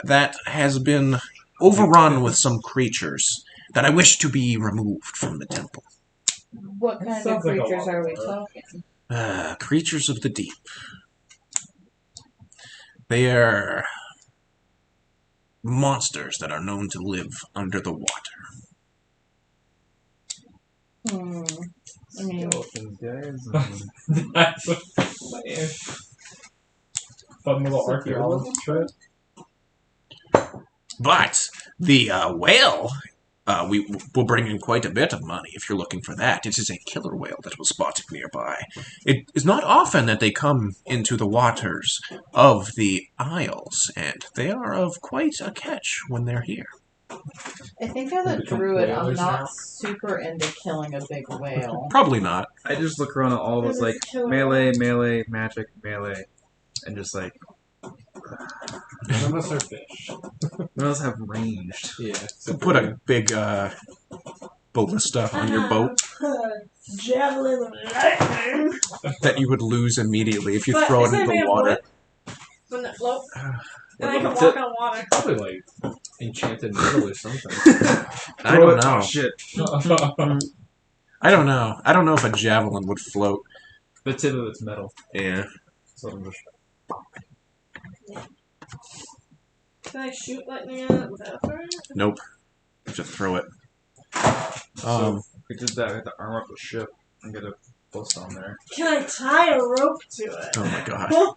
that has been overrun with some creatures that I wish to be removed from the temple. What That kind of sounds like a creatures lot are of we work. talking? Creatures of the deep. They are monsters that are known to live under the water. I mean, Skeletons, guys. That's a plan. Fun little archaeology trip. But the whale, we will bring in quite a bit of money if you're looking for that. It is a killer whale that was spotted nearby. It is not often that they come into the waters of the Isles, and they are of quite a catch when they're here. I think as a Become druid, I'm whalers not now? super into killing a big whale. Probably not. I just look around at all those like melee, melee, magic, melee, and just like None of us are fish. none of us have ranged. Yeah. So put a big ballista on your boat Javelin of lightning. that you would lose immediately if you But throw it is that into made the of water. wood? Wouldn't it float? And I can Well, walk on water. Probably like enchanted metal or something. I don't know. Oh, shit. I don't know. I don't know if a javelin would float. The tip of it's metal. Yeah. So I'm just... Can I shoot lightning at it without throwing it? Nope. Just throw it. So we did that. We had to arm up the ship and get a bus on there. Can I tie a rope to it? Oh my god.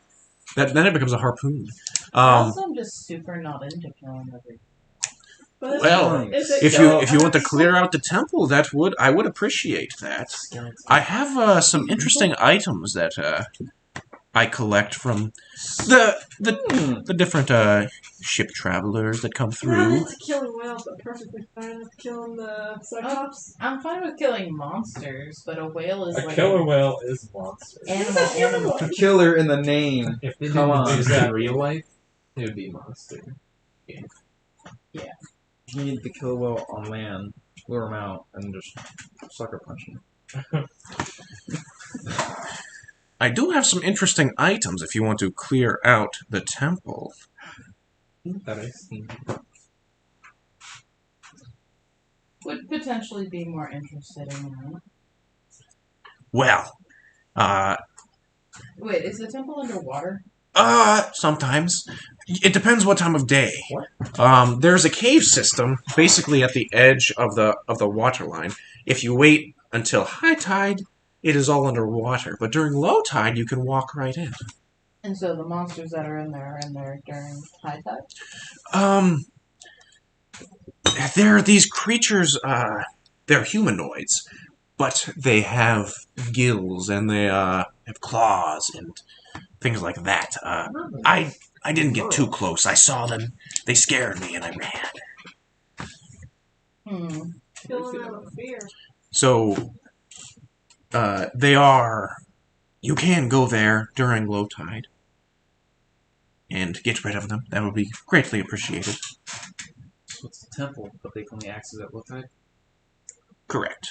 Then it becomes a harpoon. Also, I'm just super not into killing everything. But Well, is it if go you want to fast? clear out the temple, I would appreciate that. I have some interesting items that I collect from the different ship travelers that come I'm not through. into killing whales, but perfectly fine with killing the cyclops. I'm fine with killing monsters, but a whale is A like killer whale is a monster. animal. Killer in the name. If they Come didn't on. use that in real life, it would be a monster. You need the killer whale on land, lure him out, and just sucker punch him. I do have some interesting items if you want to clear out the temple. That I've seen. Would potentially be more interested in that. Well, Wait, is the temple underwater? sometimes. It depends what time of day. What? There's a cave system basically at the edge of the water line. If you wait until high tide, it is all underwater. But during low tide, you can walk right in. And so the monsters that are in there during high tide? There are these creatures, they're humanoids, but they have gills and they have claws and things like that. I didn't get too close. I saw them. They scared me and I ran. Killing out of fear. So, you can go there during low tide and get rid of them. That would be greatly appreciated. So it's a temple, but they can only access at what time? Correct.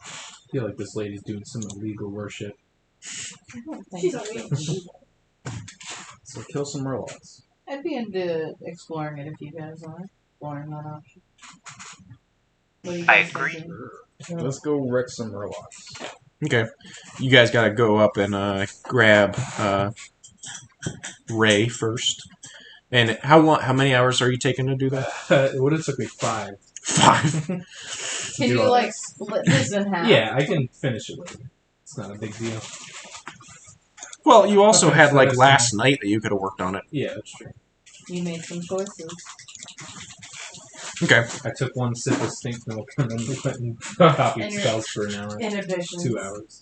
I feel like this lady's doing some illegal worship. I don't think She's so. a witch. So kill some murlocs. I'd be into exploring it if you guys are exploring that option. What do you I guys agree. thinking? Let's go wreck some murlocs. Okay. You guys gotta go up and grab Ray first. And how many hours are you taking to do that? It would have took me 5. 5. Can Do you all like split this in half? Yeah, I can finish it later. It's not a big deal. Well, you also Okay, had so like that's last night that you could have worked on it. Yeah, that's true. You made some choices. Okay. I took 1 sip of stink milk and then went and copied And you're- spells for an hour. Inhibitions. 2 hours.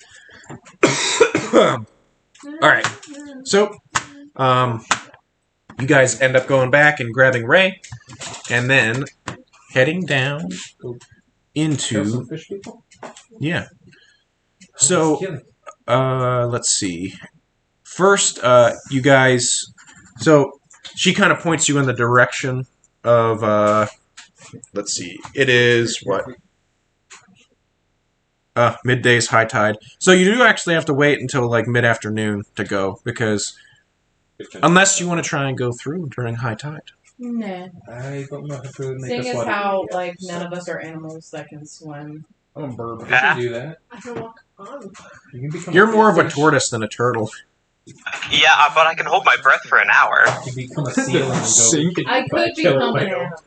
All right. So, you guys end up going back and grabbing Ray, and then heading down Kill into some fish people? yeah. So, Killing. let's see. First, you guys. So she kind of points you in the direction of. Let's see. It is what. Midday's high tide. So you do actually have to wait until like mid-afternoon to go because unless you want to try and go through during high tide. Nah. I don't know how to make Seeing us as water. how like none of us are animals that can swim. I'm a bird. You can do that. I can walk on. You can become You're more of a fish. tortoise than a turtle. Yeah, but I can hold my breath for an hour. You can become a seal and go Sink. get I eaten by a could killer become an whale. animal.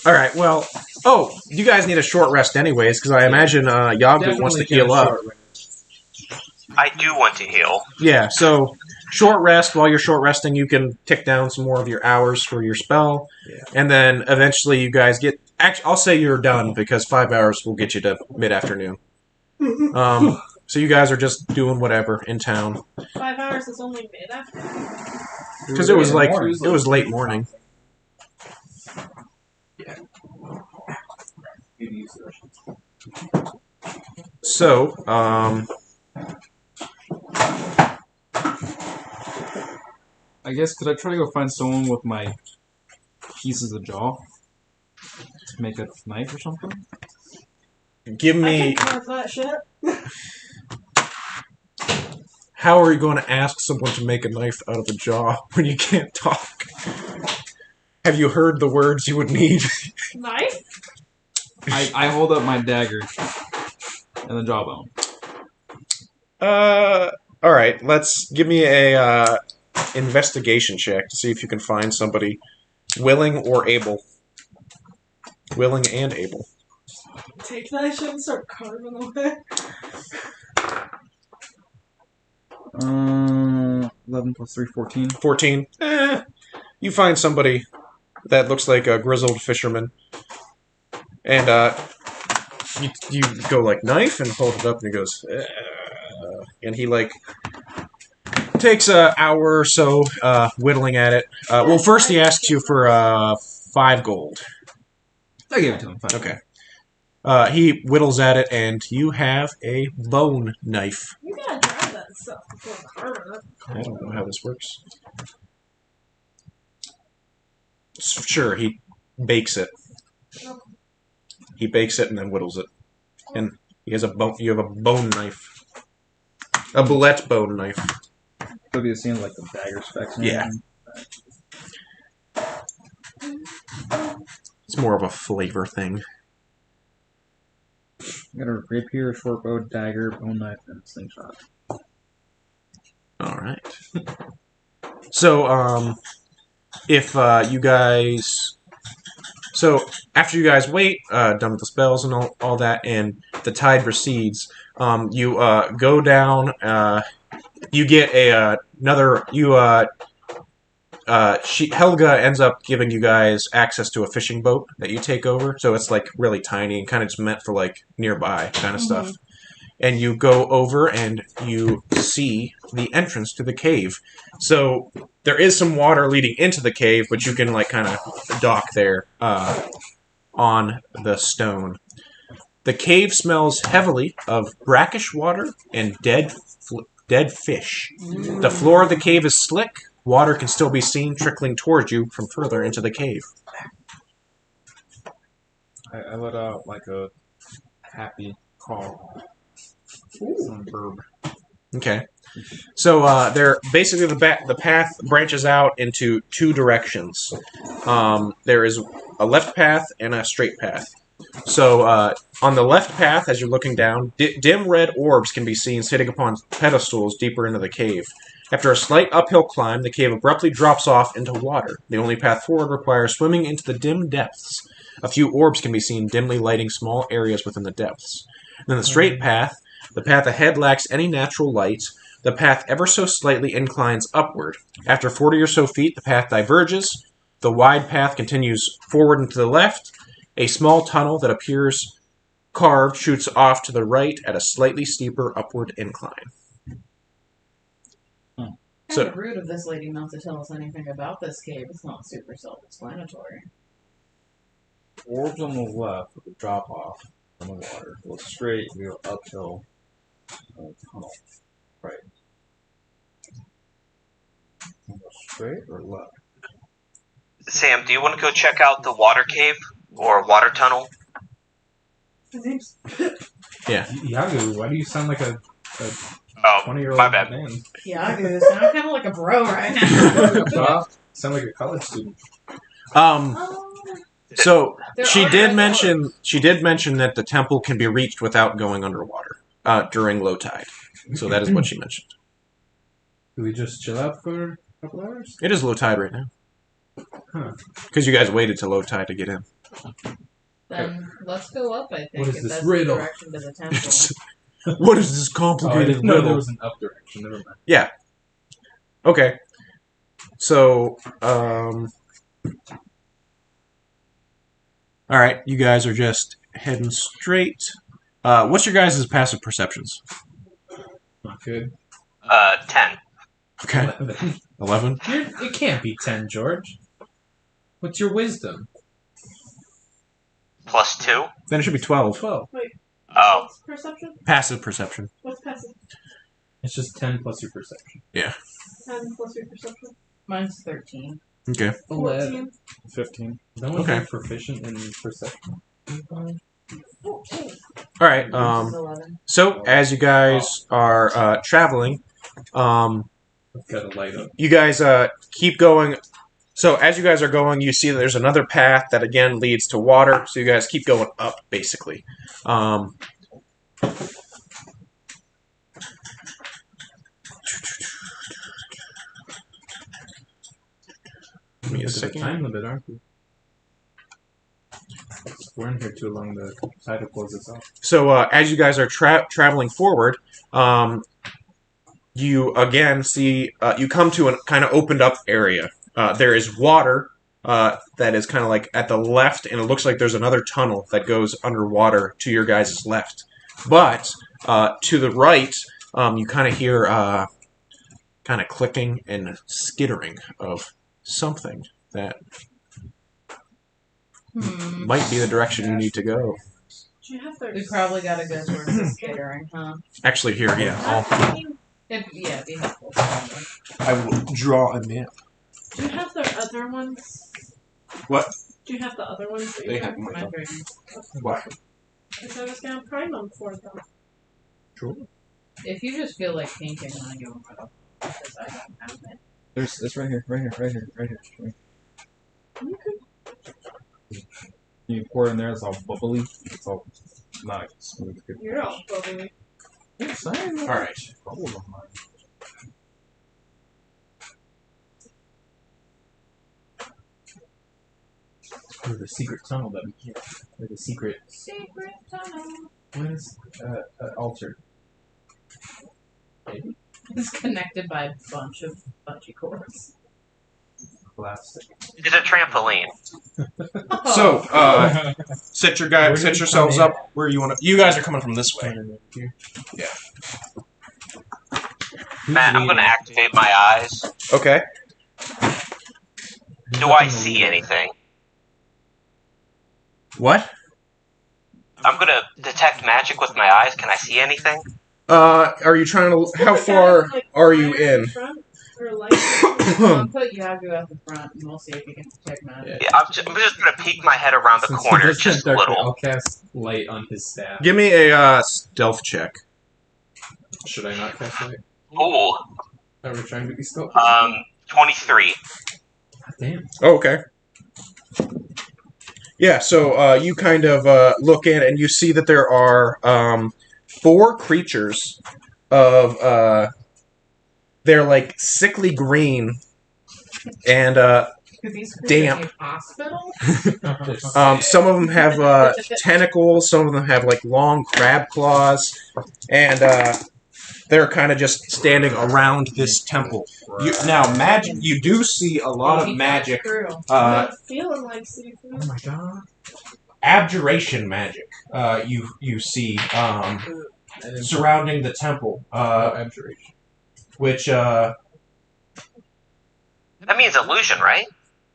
All right. Well. Oh, you guys need a short rest anyways because I imagine Yabu wants to Definitely get a heal up. short rest. I do want to heal. Yeah. So short rest. While you're short resting, you can tick down some more of your hours for your spell, Yeah. and then eventually you guys get. Actually, I'll say you're done because 5 hours will get you to mid-afternoon. So you guys are just doing whatever in town 5 hours is only mid after. because it was like it was late morning. You use the Russian. So, I guess could I try to go find someone with my pieces of jaw to make a knife or something? give I me can carve that shit. how are you going to ask someone to make a knife out of a jaw when you can't talk? Have you heard the words you would need? Knife? I hold up my dagger and the jawbone. All right. Let's give me a investigation check to see if you can find somebody willing or able. Willing and able. Take that shit and start carving away. 11 plus 3, 14. 14. You find somebody that looks like a grizzled fisherman, and you go like knife and hold it up, and he goes, and he like takes an hour or so whittling at it. Well, first he asks you for 5 gold. I gave it to him. Fine. Okay. He whittles at it, and you have a bone knife. You gotta try that stuff before carving it. I don't know how this works. Sure, he bakes it. He bakes it and then whittles it, and he has a bone. You have a bone knife, a bullet bone knife. Could be seen like the dagger specs. And Yeah. everything. It's more of a flavor thing. Got a rapier, short bow, dagger, bone knife, and slingshot. All right. So, if you guys, so after you guys wait, done with the spells and all that, and the tide recedes, you go down. You get another. Helga ends up giving you guys access to a fishing boat that you take over. So it's like really tiny and kind of just meant for like nearby kind of stuff. And you go over and you see the entrance to the cave. So there is some water leading into the cave, but you can like kind of dock there on the stone. The cave smells heavily of brackish water and dead fish. The floor of the cave is slick. Water can still be seen trickling towards you from further into the cave. I let out like a happy call. Some verb. Okay. So there, basically, the path branches out into 2 directions. There is a left path and a straight path. So on the left path, as you're looking down, dim red orbs can be seen sitting upon pedestals deeper into the cave. After a slight uphill climb, the cave abruptly drops off into water. The only path forward requires swimming into the dim depths. A few orbs can be seen dimly lighting small areas within the depths. Then the straight path, the path ahead lacks any natural light. The path ever so slightly inclines upward. After 40 or so feet, the path diverges. The wide path continues forward and to the left. A small tunnel that appears carved shoots off to the right at a slightly steeper upward incline. Kind of rude of this lady not to tell us anything about this cave. It's not super self-explanatory. Orbs on the left with a drop off from the water. Go straight, we go uphill. Tunnel. Right. Go straight or left? Sam, do you want to go check out the water cave or water tunnel? Yagu, why do you sound like a Oh, 20-year-old my bad. man? Yeah, I sound kind of like a bro right now. Sound like a college student. So There she are did red mention that the temple can be reached without going underwater during low tide. So that is what she mentioned. Do we just chill out for a couple hours? It is low tide right now. Huh. Because you guys waited till low tide to get in. Then let's go up, I think, What is if this that's riddle? the direction to the temple. What is this Oh, I complicated didn't know there riddle? was an up direction. Never mind. Yeah. Okay. So, all right, you guys are just heading straight. What's your guys' passive perceptions? Not good. 10. Okay. 11? It can't be 10, George. What's your wisdom? Plus 2? Then it should be 12. 12. Oh. What's perception? Passive perception. What's passive? It's just 10 plus your perception. 10 plus your perception. Mine's 13. Okay. 14. 15. No one's Okay. proficient in perception. 14. All right. Mine's 11. So as you guys are traveling, I've got a light up. You guys keep going. So as you guys are going, you see that there's another path that again leads to water. So you guys keep going up, basically. Give me a There's a second. time limit, aren't we? We're in here too long. The tide will close us off. So as you guys are traveling forward, you again see you come to a kind of opened up area. There is water that is kind of like at the left, and it looks like there's another tunnel that goes underwater to your guys' left. But to the right, you kind of hear kind of clicking and skittering of something that might be the direction you need to go. Do you have their... We probably gotta go towards the skittering, huh? Actually, here, yeah, It'd be helpful. I will draw a map. Do you have their other ones? What? Do you have the other ones that you They have? have my My brain. What? Because I was going to prime them for them. Sure. If you just feel like painting, I go with it. Because I don't have it. There's it's right here. You pour it in there. It's all bubbly. It's all not smooth. You're all bubbly. All right. Bubbles on mine. There's a secret tunnel that we can't. There's a secret. Secret tunnel. What is altar? Maybe It's connected by a bunch of bungee cords. plastic. It's a trampoline. So, set yourselves up where you want to. You guys are coming from this way. Yeah. Matt, I'm gonna activate my eyes. Okay. Do I see anything? What? I'm gonna detect magic with my eyes. Can I see anything? Are you trying to? How far are you in? I'll put Yagu at the front and we'll see if we can detect magic. Yeah, I'm just gonna peek my head around the Since he corner does just a dark, little. I'll cast light on his staff. Give me a stealth check. Should I not cast light? Ooh, Are we trying to be stealthy? 23. Damn. Oh, okay. Yeah. So you kind of look in and you see that there are 4 creatures of they're like sickly green and These damp. creatures need hospital? Some of them have tentacles, some of them have like long crab claws, and they're kind of just standing around this temple. Now, magic. You do see a lot of magic. I'm feeling like seafood. Oh my god. Abjuration magic. You see surrounding the temple. Abjuration. Which That means illusion, right?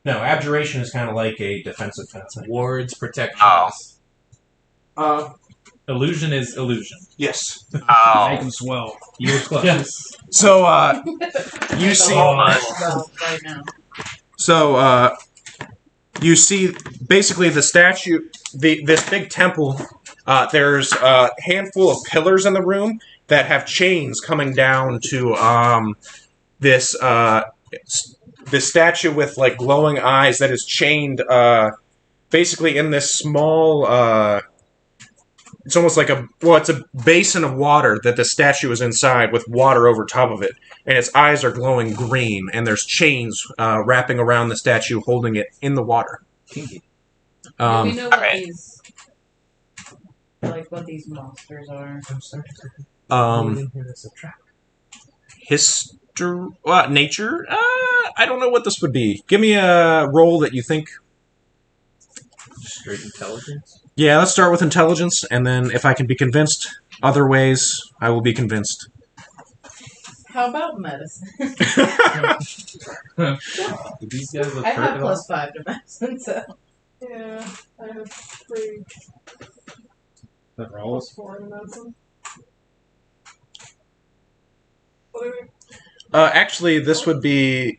no, abjuration is kind of like a defensive fence. Wards protection. Oh. Illusion is illusion. Yes. Oh. Make them swell. You were close. Yes. So you see. Right now. So, you see, basically, the statue, this big temple, there's a handful of pillars in the room that have chains coming down to this statue with, like, glowing eyes that is chained, basically in this small, it's almost like it's a basin of water that the statue is inside with water over top of it. And its eyes are glowing green, and there's chains wrapping around the statue holding it in the water. Do we know what Alright. these, like, what these monsters are? I'm sorry. There's a trap. Nature? I don't know what this would be. Give me a roll that you think. Straight intelligence. Yeah, let's start with intelligence, and then if I can be convinced other ways, I will be convinced. How about medicine? Do these guys look I hurt have at all? +5 to medicine, so. Yeah, I have 3 That rolls. 4 in medicine. What are we? Actually, this would be.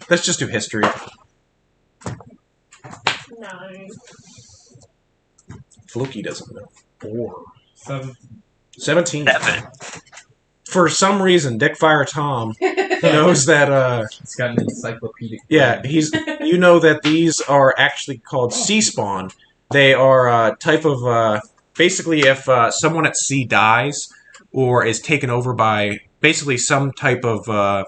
Let's just do history. 9. Floki doesn't know. 4. 7. 17. 7. for some reason, Dickfire Tom knows that. It's got an encyclopedic. Yeah, you know that these are actually called sea spawn. They are a type of basically if someone at sea dies or is taken over by basically some type of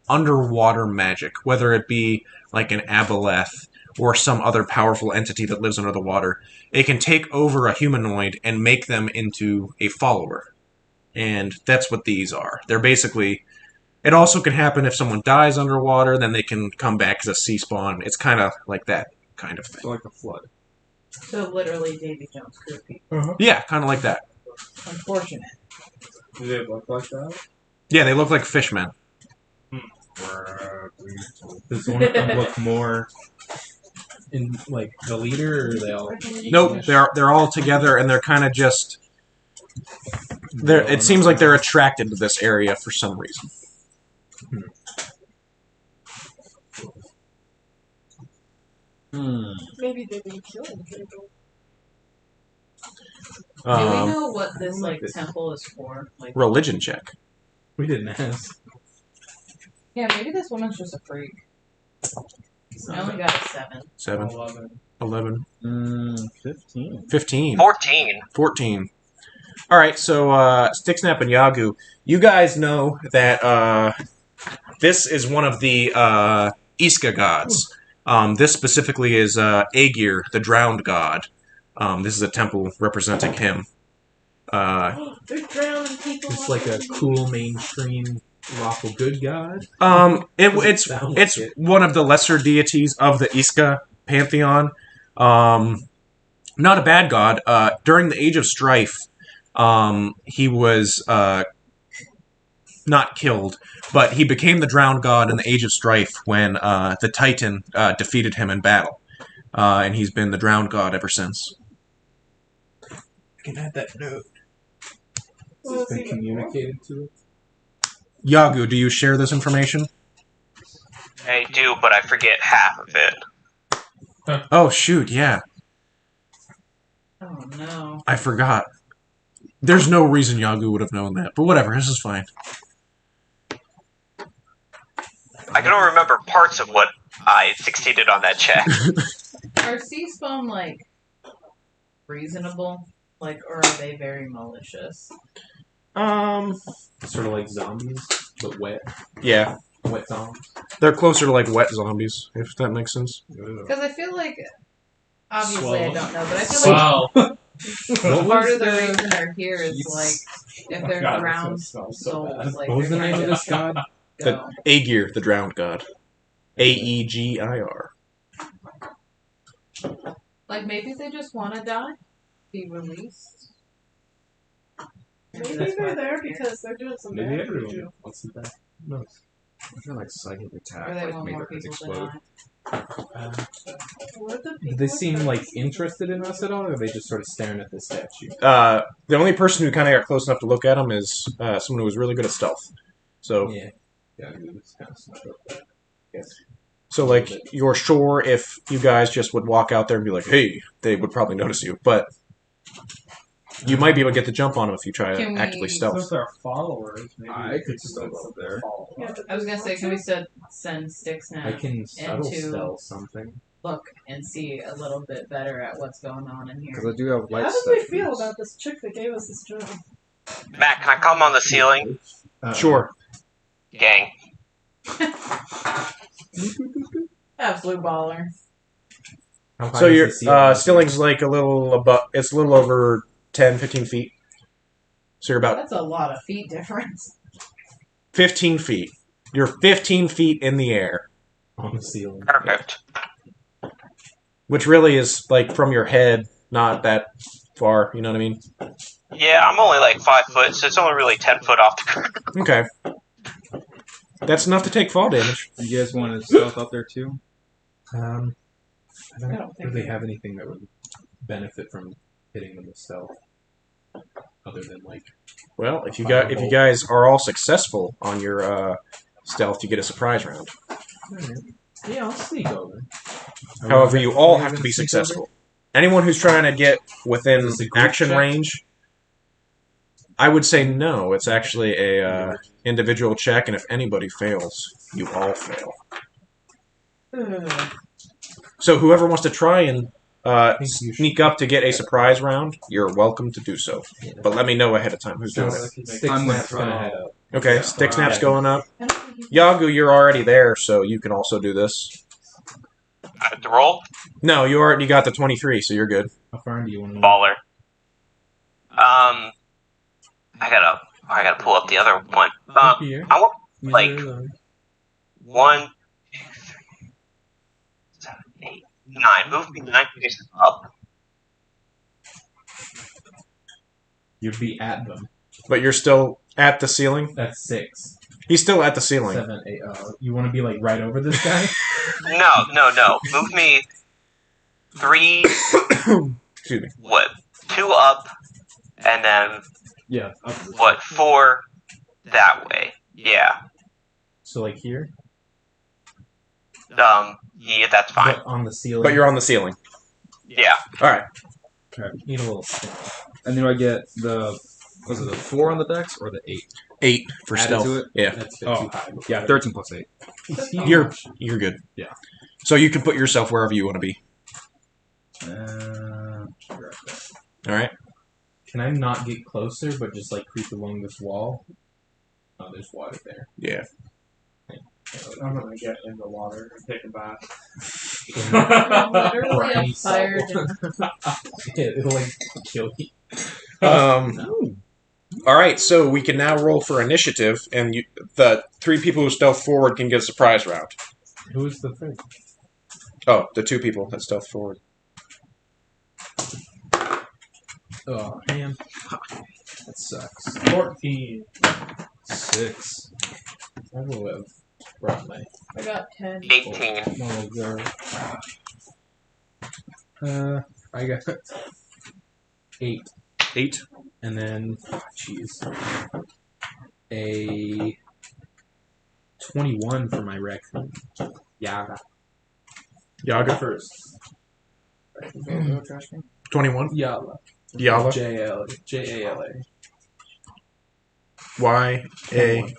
underwater magic, whether it be like an aboleth or some other powerful entity that lives under the water, it can take over a humanoid and make them into a follower. And that's what these are. They're basically... It also can happen if someone dies underwater, then they can come back as a sea spawn. It's kind of like that kind of thing. So like a flood. So literally Davy Jones crew people. Yeah, kind of like that. Unfortunate. Do they look like that? Yeah, they look like fishmen. Does one of them look more in like the leader, or are they all? Nope, they're all together, and they're kind of just... It seems like they're attracted to this area for some reason. Maybe they didn't kill him. Do we know what this like this. temple is for? Like, Religion check. We didn't ask. yeah, maybe this woman's just a freak. I only got a 7. 7, 11, 15. 15, 14. 14. All right, so Sticksnap and Yagu, you guys know that this is one of the Iska gods. This specifically is Aegir, the drowned god. This is a temple representing him. They're drowning people. It's like a cool mainstream lawful good god. It's Sound like it's it. one of the lesser deities of the Iska pantheon. Not a bad god. During the Age of Strife, he was not killed, but he became the drowned god in the Age of Strife when the Titan defeated him in battle. And he's been the drowned god ever since. I can add that note. Well, It's been see, communicated to it. Yagu, do you share this information? I do, but I forget half of it. Oh, shoot, yeah. Oh no. I forgot. There's no reason Yagu would have known that, but whatever, this is fine. I can only remember parts of what I succeeded on that check. Are sea spawn like reasonable? Like, or are they very malicious? Sort of like zombies, but wet. Yeah. Wet zombies. They're closer to like wet zombies, if that makes sense. Because I feel like, obviously Swell. I don't know, but I feel like Wow. part of the reason they're here is like if they're God, drowned this smells so souls, bad. like What was the they're name of trying this god? to go. Aegir, the drowned god. Aegir. Like maybe they just want to die, be released. Maybe that's why they're there here. because they're doing some Maybe bad to everyone you. wants to die. No. I feel like psychic attack. Or they like, want made more their heads people to explode. die. What the Do people they seem that- like interested in us at all, or are they just sort of staring at the statue? The only person who kind of got close enough to look at him is someone who was really good at stealth. So, Yeah. Yeah, it's kind of snuck up there. Yes. so like, you're sure if you guys just would walk out there and be like, hey, they would probably notice you. But you might be able to get the jump on them if you try Can to actively we- So if stealth. they're followers, maybe I we could still go up there. follow Yeah, up. but I was gonna say, can we send Sticks I now can subtle into- stealth something. look and see a little bit better at what's going on in Because here? I do have light How stuff. did we to feel use. about this chick that gave us this job? Matt, can I come on the ceiling? Sure. Gang. Absolute baller. How high So is your the ceiling? ceiling's like a little above, it's a little over 10, 15 feet. So you're about That's a lot of feet difference. 15 feet. You're 15 feet in the air, on the ceiling. Perfect. which really is like from your head, not that far. You know what I mean? Yeah, I'm only like 5 foot, so it's only really 10 foot off the ground. Okay. That's enough to take fall damage. You guys want to stealth up there too? I don't, I don't think really they- have anything that would benefit from hitting them with stealth, other than like. Well, if you guys are all successful on your stealth, you get a surprise round. Yeah, I'll sneak over. However, you all Are we have to gonna be sneak successful. Anyone who's trying to get within Is this a group action check? range, I would say no. It's actually a individual check, and if anybody fails, you all fail. So whoever wants to try and sneak up to get a surprise round, you're welcome to do so. But let me know ahead of time who's doing it. Stick I'm gonna Snap's gonna head up. Okay, Stick Snap's going up. Yagu, you're already there, so you can also do this. I have to roll. No, you already got the 23, so you're good. How far do you want to Baller. I gotta pull up the other one. Here. I want like 1, 2, 3, 7, 8, 9. Move me 9 places up. You'd be at them. But you're still at the ceiling? That's 6, He's still at the ceiling. 7, 8. You want to be like right over this guy? No. Move me 3. Excuse me. What? 2 up, and then Yeah. Up. what? 4 that way. Yeah. So like here, Yeah, that's fine. but on the ceiling. But you're on the ceiling. Yeah. Alright. Need a little stick. And then I get the 4 on the dex or the 8? 8 for Added stealth. to it? Yeah. That's too Oh, high. Yeah, 13 plus 8. You're good. Yeah. So you can put yourself wherever you want to be. Alright? Can I not get closer, but just like creep along this wall? Oh, there's water there. Yeah. I'm gonna get in the water and take a bath. I'm literally Briny tired. It'll like kill you. Alright, so we can now roll for initiative, and the 3 people who stealth forward can get a surprise round. Who is the third? Oh, the 2 people that stealth forward. Oh man, that sucks. 14. 6. I will have brought my I got 10. 18. little girl. I got 8, 8. and then a 21 for my raccoon. Yaga. Yaga. First. 21. Yala. Yala. Jala. Y-A.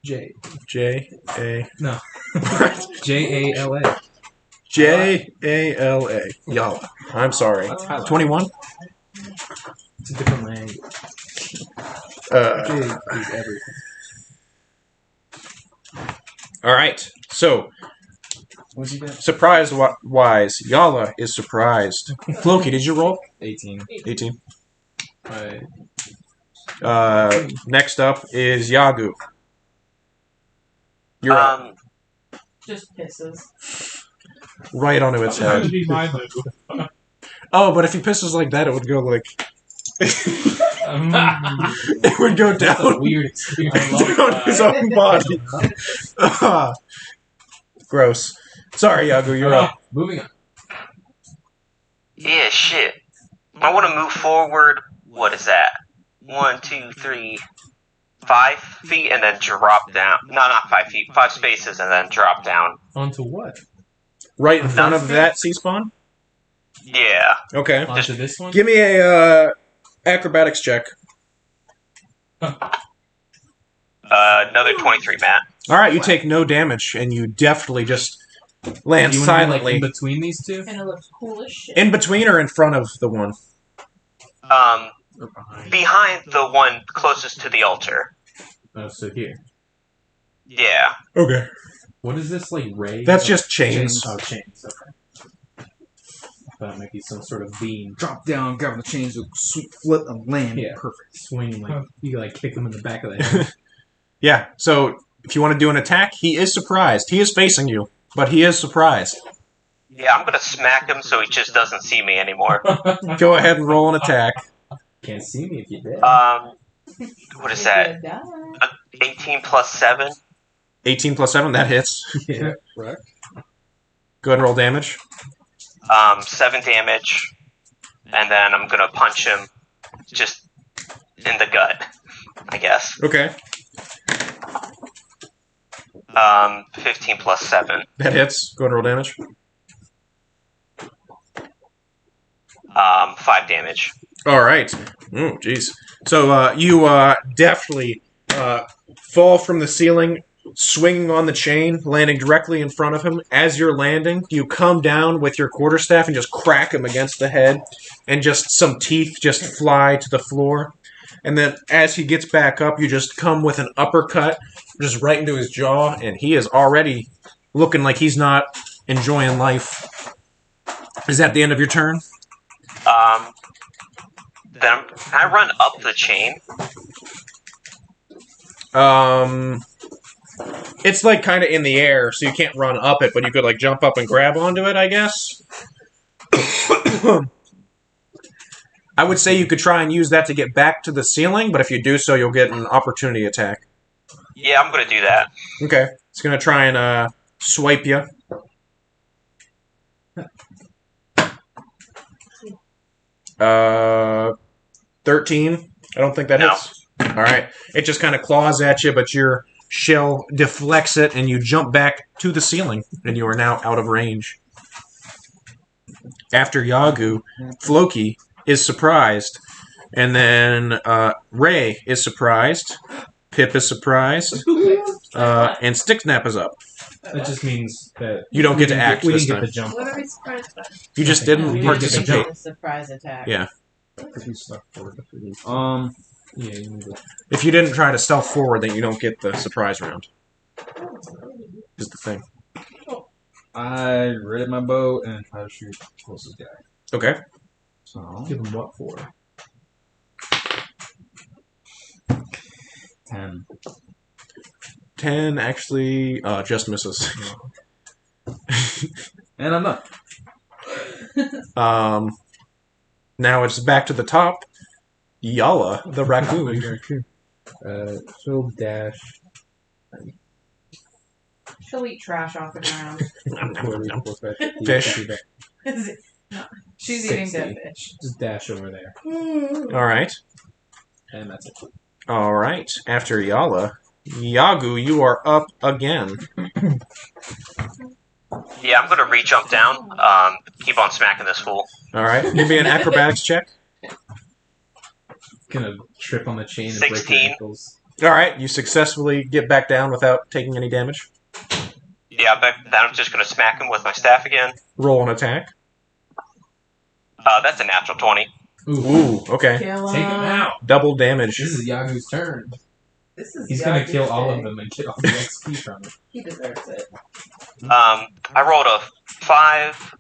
J. J-A. No. What? Jala. J-A-L-A. Yala. I'm sorry. 21? It's a different language. J is everything. Alright, so, What'd you get? surprise-wise, Yala is surprised. Floki, did you roll? 18. 18. Alright. Next up is Yagu. You're up. Just pisses. Right onto its That would head. be my move. Oh, but if he pisses like that, it would go like... it would go That's a down, weird experience. down his own body. Gross. Sorry, Yagu, you're up. Moving on. Yeah, shit. I want to move forward. What is that? 1, 2, 3, 5 feet, and then drop down. No, not 5 feet. 5 spaces, and then drop down. Onto what? Right in front of that C-spawn? Yeah. Okay. Onto this one? Give me a acrobatics check. Another 23, Matt. Alright, you take no damage, and you definitely just land You wanna be, like, silently. in between these two? And it looks cool as shit. In between or in front of the one? Or behind? Behind the one closest to the altar. Oh, so here. Yeah. Okay. What is this, like, ray? That's just chains. Oh, chains. Okay. I thought it might be some sort of beam. Drop down, grab the chains, sweep, flip, and land. Yeah. Perfect. Swing, like, you like kick him in the back of the head. Yeah, so if you want to do an attack, he is surprised. He is facing you, but he is surprised. Yeah, I'm gonna smack him so he just doesn't see me anymore. Go ahead and roll an attack. Can't see me if you did. What is that? 18 plus 7? 18 plus 7, that hits. Yeah. Correct. Go ahead and roll damage. 7 damage. And then I'm gonna punch him just in the gut, I guess. Okay, 15 plus 7. that hits. Go ahead and roll damage. 5 damage. All right. Oh, jeez. So you deftly fall from the ceiling, swinging on the chain, landing directly in front of him. As you're landing, you come down with your quarterstaff and just crack him against the head, and just some teeth just fly to the floor. And then as he gets back up, you just come with an uppercut, just right into his jaw, and he is already looking like he's not enjoying life. Is that the end of your turn? Then I run up the chain. It's like kind of in the air, so you can't run up it, but you could like jump up and grab onto it, I guess. I would say you could try and use that to get back to the ceiling, but if you do so, you'll get an opportunity attack. Yeah, I'm gonna do that. Okay, it's gonna try and swipe you. 13. I don't think that No. hits. All right, it just kind of claws at you, but your shell deflects it, and you jump back to the ceiling, and you are now out of range. After Yagu, Floki is surprised, and then Ray is surprised, Pip is surprised, and Sticksnap is up. That just means that You don't get to act we this didn't time. get the jump. What are we surprised by? You just We didn't didn't participate. jump. A surprise attack. Yeah. Because we stuck forward for these. Um, Yeah, you need to. If you didn't try to stealth forward, then you don't get the surprise round. Is the thing. I ready my bow and try to shoot the closest guy. Okay. So Give them what for? 10. 10 actually just misses. And I'm done. Now it's back to the top. Yalla, the raccoon. She'll dash. She'll eat trash off the ground. Fish. Is it- no, she's eating 60. dead fish. Just dash over there. All right. And that's it. All right. After Yalla, Yagu, you are up again. Yeah, I'm gonna re-jump down. Keep on smacking this fool. All right. Give me an acrobatics check. Gonna trip on the chain and break your 16. ankles. All right. You successfully get back down without taking any damage. Yeah, but then I'm just gonna smack him with my staff again. Roll an attack. That's a natural 20. Ooh, okay. Kill Take him out. Double damage. This is Yagu's turn. This is He's gonna Yagu's kill all day. of them and get all the XP from it. He deserves it. I rolled a 5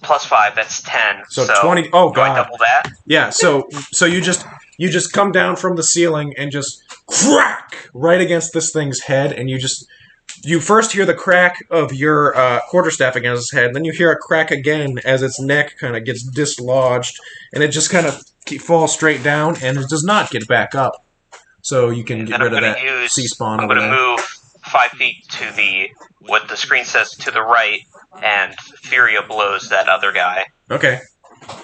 plus 5. That's 10. So 20. Oh do I god. double that? Yeah. So you just come down from the ceiling and just crack right against this thing's head, and you first hear the crack of your quarterstaff against its head, then you hear a crack again as its neck kind of gets dislodged, and it just kind of falls straight down, and it does not get back up. So you can get Then I'm rid of gonna that use. C-spawn I'm over gonna there. move 5 feet to the what the screen says to the right, and Furia blows that other guy. Okay.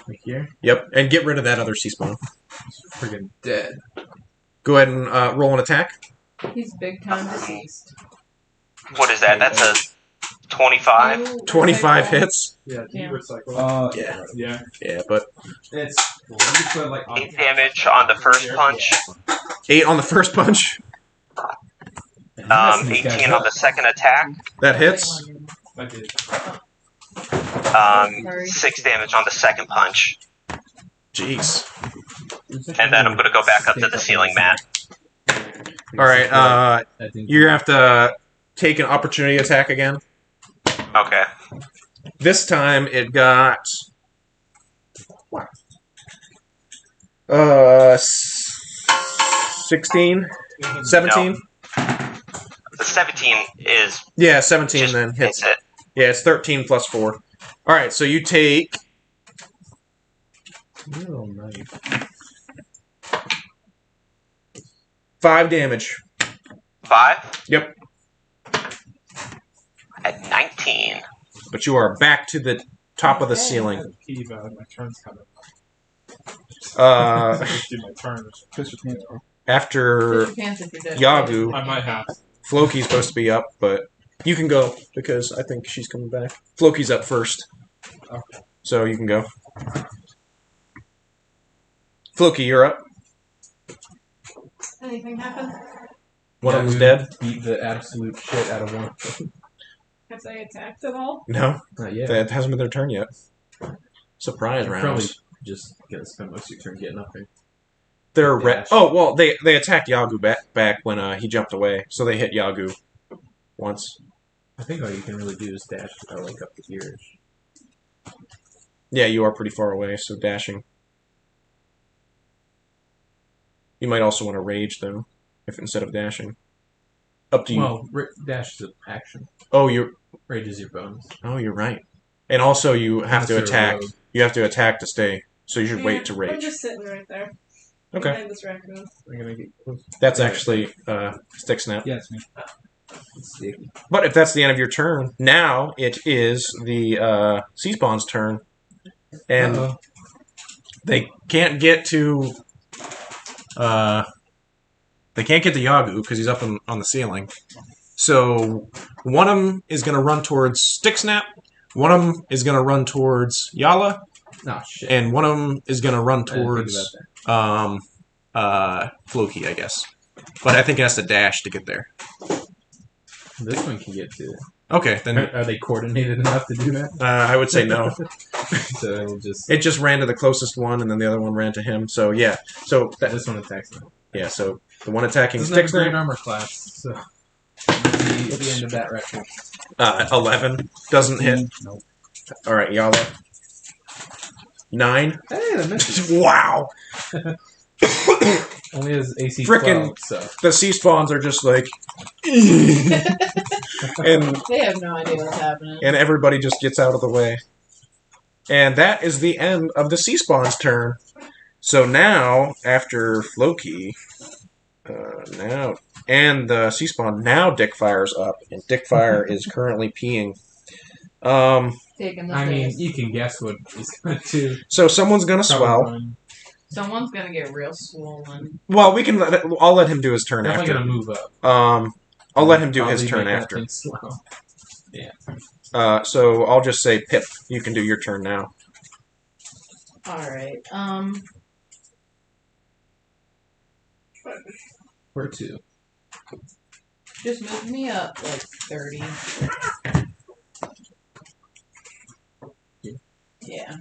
Like here? Yep. And get rid of that other C-spawn. Friggin' dead. Go ahead and roll an attack. He's big time deceased. What is that? That's a 25. Ooh, 25 recycle. hits. Yeah, do you Yeah. recycle? Yeah. Yeah. Yeah, but It's you put like 8 damage on the first punch. 8 on the first punch. 18 on the second attack. That hits. I did. 6 damage on the second punch. Jeez. And then I'm gonna go back up to the ceiling mat. All right. I think You're gonna have to take an opportunity attack again. Okay. This time it got 16, 17. The 17 is Yeah, 17 just then hits. hits it. Yeah, it's 13 plus 4. All right, so you take Oh, nice. 5 damage. 5? Yep. At 19. But you are back to the top of the ceiling. Keep, my turn's coming. Just do my turn. Piss your pants off. after Put your pants if you're dead. Yagu, I might have. Floki's supposed to be up, but you can go because I think she's coming back. Floki's up first. Okay. So you can go. Floki, you're up. Anything happen? One of them's we dead. Beat the absolute shit out of one. Have they attacked at all? No, Not yet. that hasn't been their turn yet. Surprise You're rounds. probably just gonna spend most of your turn getting up there. They're dash. oh well, they attacked Yagu back when he jumped away, so they hit Yagu once. I think all you can really do is dash like up to here. Yeah, you are pretty far away, so dashing. You might also want to rage though, if instead of dashing. Up to you. Well, dash is an action. Oh, you're Rage is your bonus. you're right. And also you have Unless to you're a attack. rogue. You have to attack to stay. So you should Yeah, wait to I'm rage. just sitting right there. Okay. Behind this raccoon. I'm gonna get close. That's actually stick snap. Yeah, it's me. It's sticky. But if that's the end of your turn, now it is the sea spawn's turn, and Uh-oh. they can't get to Yagu because he's up on the ceiling. So one of them is going to run towards Stick Snap, one of them is going to run towards Yala, Oh shit. and one of them is going to run I didn't think towards about Floki, I guess. But I think it has to dash to get there. that. This one can get to it. Okay, then Are they coordinated enough to do that? I would say no. So it'll just It just ran to the closest one, and then the other one ran to him. So yeah, so this one attacks them. yeah, so the one attacking Doesn't have Stick a great Snap, armor class, so the end of that record. 11 doesn't hit. Nope. All right, Yala. 9. Hey, that misses. Wow. Only has AC Frickin' 12, so The sea spawns are just like, and They have no idea what's happening. everybody just gets out of the way. And that is the end of the sea spawn's turn. So now, after Floki, and the sea spawn, now Dickfire's up, and Dickfire is currently peeing. Taking the I mean, face. you can guess what he's gonna do. So someone's gonna swell. Probably Someone's gonna get real swollen. Well, we can. I'll let him do his turn definitely after. gonna move up. I'll let him do his Probably turn make that after. thing slow. So I'll just say, Pip, you can do your turn now. Alright, Where to? just move me up like 30. Yeah.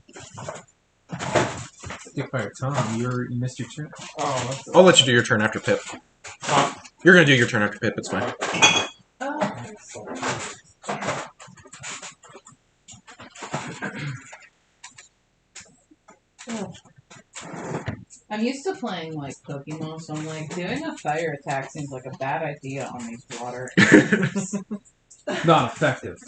Fire Tom, you missed your turn. Oh, I'll let you do your turn after Pip. You're gonna do your turn after Pip. It's fine. I'm used to playing like Pokemon, so I'm like doing a fire attack seems like a bad idea on these water. Not effective.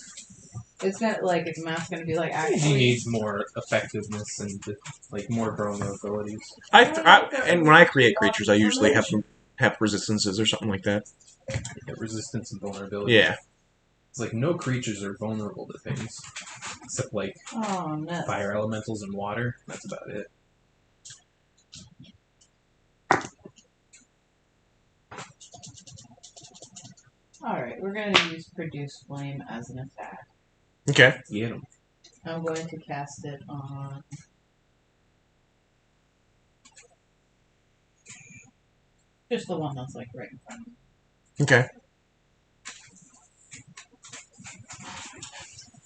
It's gonna like its math's gonna be like He actually. needs more effectiveness and like more vulnerabilities. And when I create creatures, I usually have them have resistances or something like that. Get resistance and vulnerability. Yeah. It's like no creatures are vulnerable to things except like Oh no. fire elementals and water. That's about it. Alright, we're gonna use Produce Flame as an attack. Okay. Get him. I'm going to cast it on. Just the one that's like right in front of me. Okay.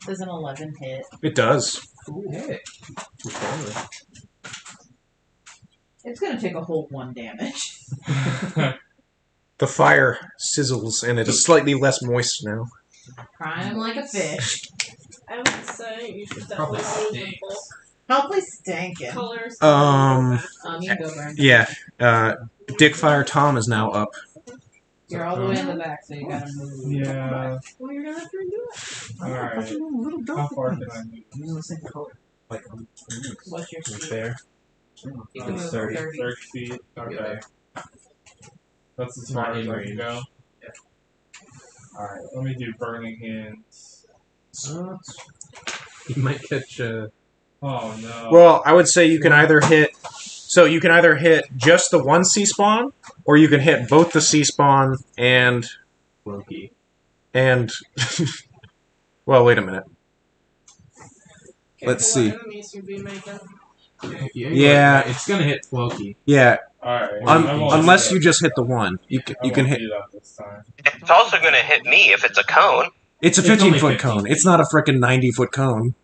Does an 11 hit? It does. Hey. It's gonna take a whole 1 damage. The fire sizzles, and it is slightly less moist now. Crying like a fish. I would say you should Probably definitely use stinks. both Probably stinking. colors. You can go burn. Yeah. Dickfire Tom is now up. You're all the way in the back, so you gotta move. Yeah. Well, you're gonna have to redo it. Alright. How far can I move? You're the same color. Like What's your right speed? there. You can move 30. 30. 30 feet. Okay. Yeah. That's as Not far as in I range. can go. Yeah. Alright, let me do Burning Hands. You might catch Oh no. Well, I would say you can either hit. So you can either hit just the one sea spawn, or you can hit both the sea spawn and Loki. well, wait a minute. Okay, Let's what see. enemies you'd be making. Yeah. It's gonna hit Floki. Yeah. Alright. Unless you just hit the one, you can hit. do that this time. It's also gonna hit me if it's a cone. It's a It's only 15-foot 15 cone. It's not a frickin' 90-foot cone.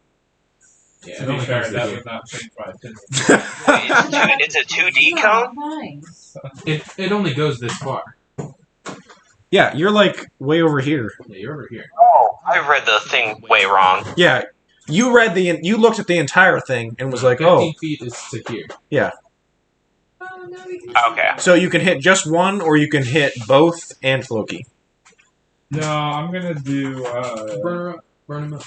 Yeah, To it be only fair, comes that to would not change my opinion. Wait, it's a 2D cone? Nice. It only goes this far. Yeah, you're like way over here. Yeah, you're over here. Oh, I read the thing way wrong. Yeah, you looked at the entire thing and was like, 15 oh, feet is to here. Oh, no, we can Okay. so you can hit just one, or you can hit both and Floki. No, I'm gonna do. Burn her up. Burn him up.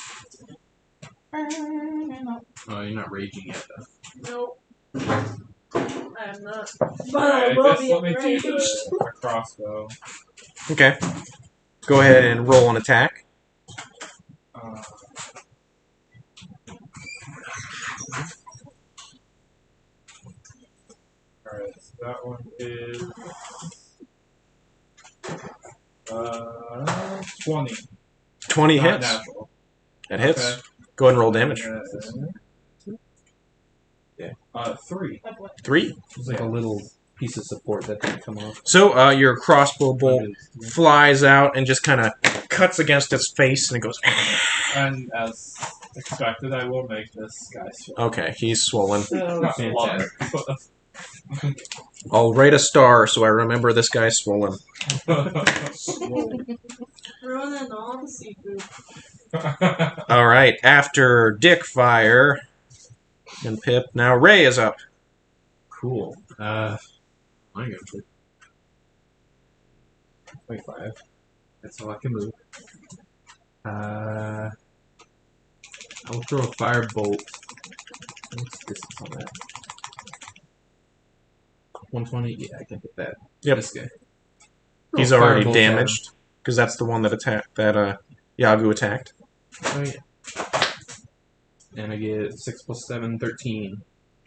burn up. Oh, you're not raging yet, though. Nope. I am not. But Alright, I I will guess be let me do enraged. the crossbow. Okay. Go ahead and roll an attack. Uh, Alright, so that one is 20. 20 Not hits. natural. That hits. Okay. Go ahead and roll damage. Yeah. 3. 3. It's like a little piece of support that didn't come off. So your crossbow bolt flies out and just kind of cuts against its face, and it goes. And as expected, I will make this guy swell. Okay, he's swollen. Not love Fantastic. I'll write a star so I remember this guy's swollen. it. Ruining all the seafood. All right, after Dick Fire and Pip, now Ray is up. Cool. I'm going to 25. That's all I can move. I will throw a firebolt. What's the distance on that? 120? Yeah, I can hit that. Yep. This guy. He's Throw a already firebolt damaged because that's the one that attacked that Yagu attacked. at him. Oh, yeah. And I get 6 plus 7, 13.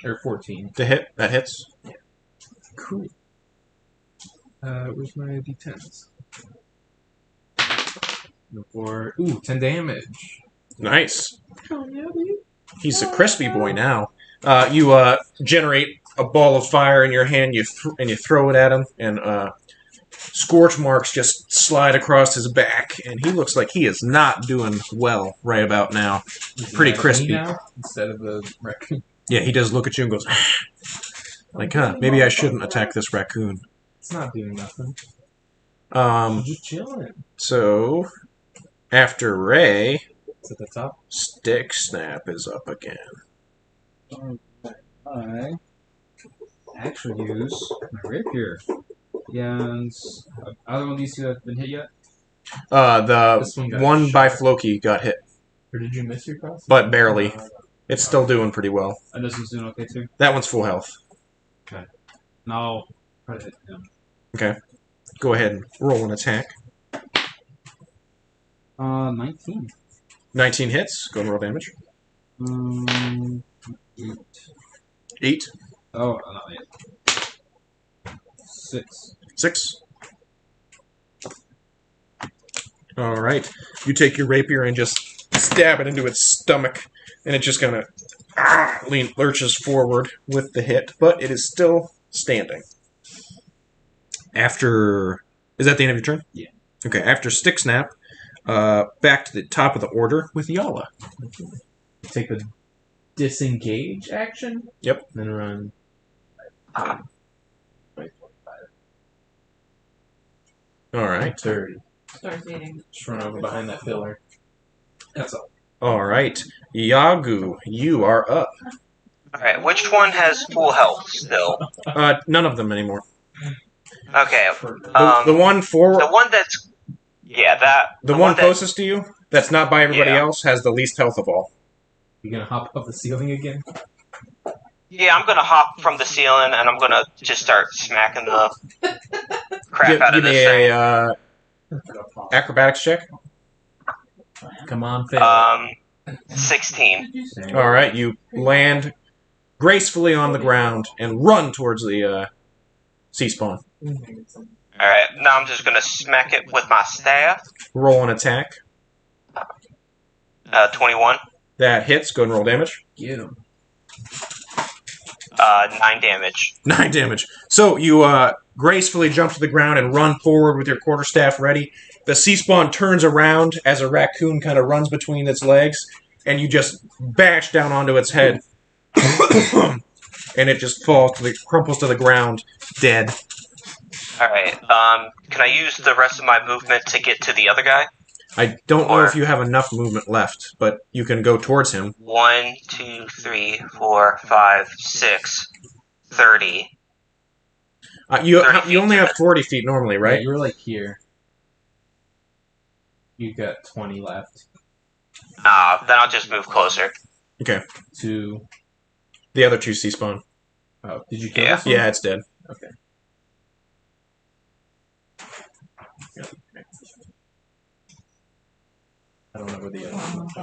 Or 14. To hit, that hits. Cool. Where's my d10s? No, 4. Ooh, 10 damage. Nice. Oh, yeah, dude. He's a crispy boy now. You generate a ball of fire in your hand, and you throw it at him, and scorch marks just slide across his back, and he looks like he is not doing well right about now. Pretty Is that crispy. me now instead of the raccoon. Yeah, he does look at you and goes, like, huh, maybe I shouldn't attack this raccoon. It's not doing nothing. I'm just chilling. So, after Ray, It's at the top. Stick Snap is up again. I actually use my rapier. And either one of these two have been hit yet? The This one got one by shot. Floki got hit, Or did you miss your cross? but barely. It's still doing pretty well. And this one's doing okay too? That one's full health. No. Try to hit him. Go ahead and roll an attack. 19. 19 hits. Go and roll damage. 8. 8. Oh, not yet. 6. 6. All right. You take your rapier and just stab it into its stomach, and it just kind of lurches forward with the hit, but it is still standing. After... Is that the end of your turn? Yeah. Okay, after Stick Snap, back to the top of the order with Yala. Take the disengage action. Yep. Then run. All right. 30. Start eating. Just run over behind that pillar. That's all. All right. Yagu, you are up. Alright, which one has full health still? None of them anymore. Okay, The one forward... the one that's... Yeah, that... The one that- closest to you, that's not by everybody Yeah. else, has the least health of all. You gonna hop up the ceiling again? Yeah, I'm gonna hop from the ceiling and I'm gonna just start smacking the crap out Give of me this thing. a acrobatics check. Come on, fail. 16. All right, you land gracefully on the ground and run towards the sea spawn. Alright, now I'm just gonna smack it with my staff. Roll an attack. 21. That hits. Go and roll damage. Get him. 9 damage. 9 damage. So you gracefully jump to the ground and run forward with your quarterstaff ready. The sea spawn turns around as a raccoon kind of runs between its legs, and you just bash down onto its head. And it just crumples to the ground, dead. Alright, can I use the rest of my movement to get to the other guy? I don't know if you have enough movement left, but you can go towards him. 1, 2, 3, 4, 5, 6, 30. You 30 feet only to have the- 40 feet normally, Yeah, right? you were like here. You got 20 left. Then I'll just move closer. Okay. To The other 2 sea spawn. oh, did you kill Yeah. this one? Yeah, it's dead. Okay. I don't know where the other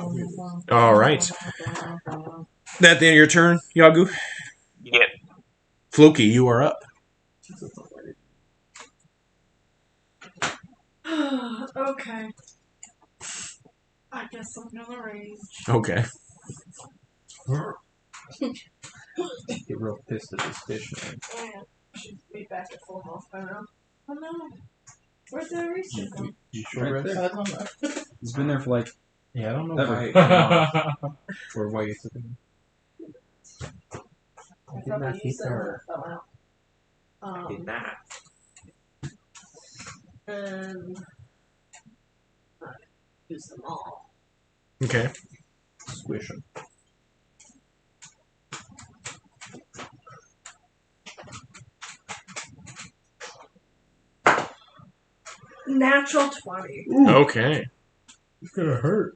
one is. All right. That the end of your turn, Yagu? Yep. Floki, you are up. Okay. I guess I'm gonna rage. Okay. Get real pissed at this fish, man. And should be back at full health by now. Oh no. Where'd the rage go? You sure Right right there. there? He's been there for like Yeah, I don't know Ever. why. Or why you took him. I did not probably hit used it when her. it fell out. Did not. And use them all. Okay. Squish him. Natural 20. Okay. It's gonna hurt.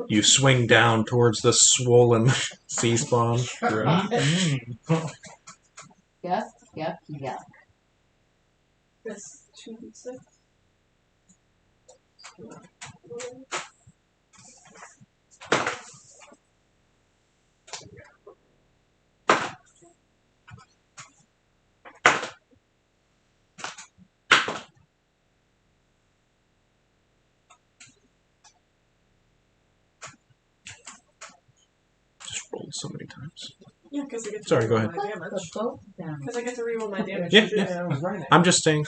You swing down towards the swollen sea spawn. Yuck, yuck, yuck. This 2d6. Just rolled so many times. Yeah, because I get to Sorry, go reroll ahead. my damage. Both down. Because I get to reroll my damage. Yeah, Yeah, I was right. I'm just saying.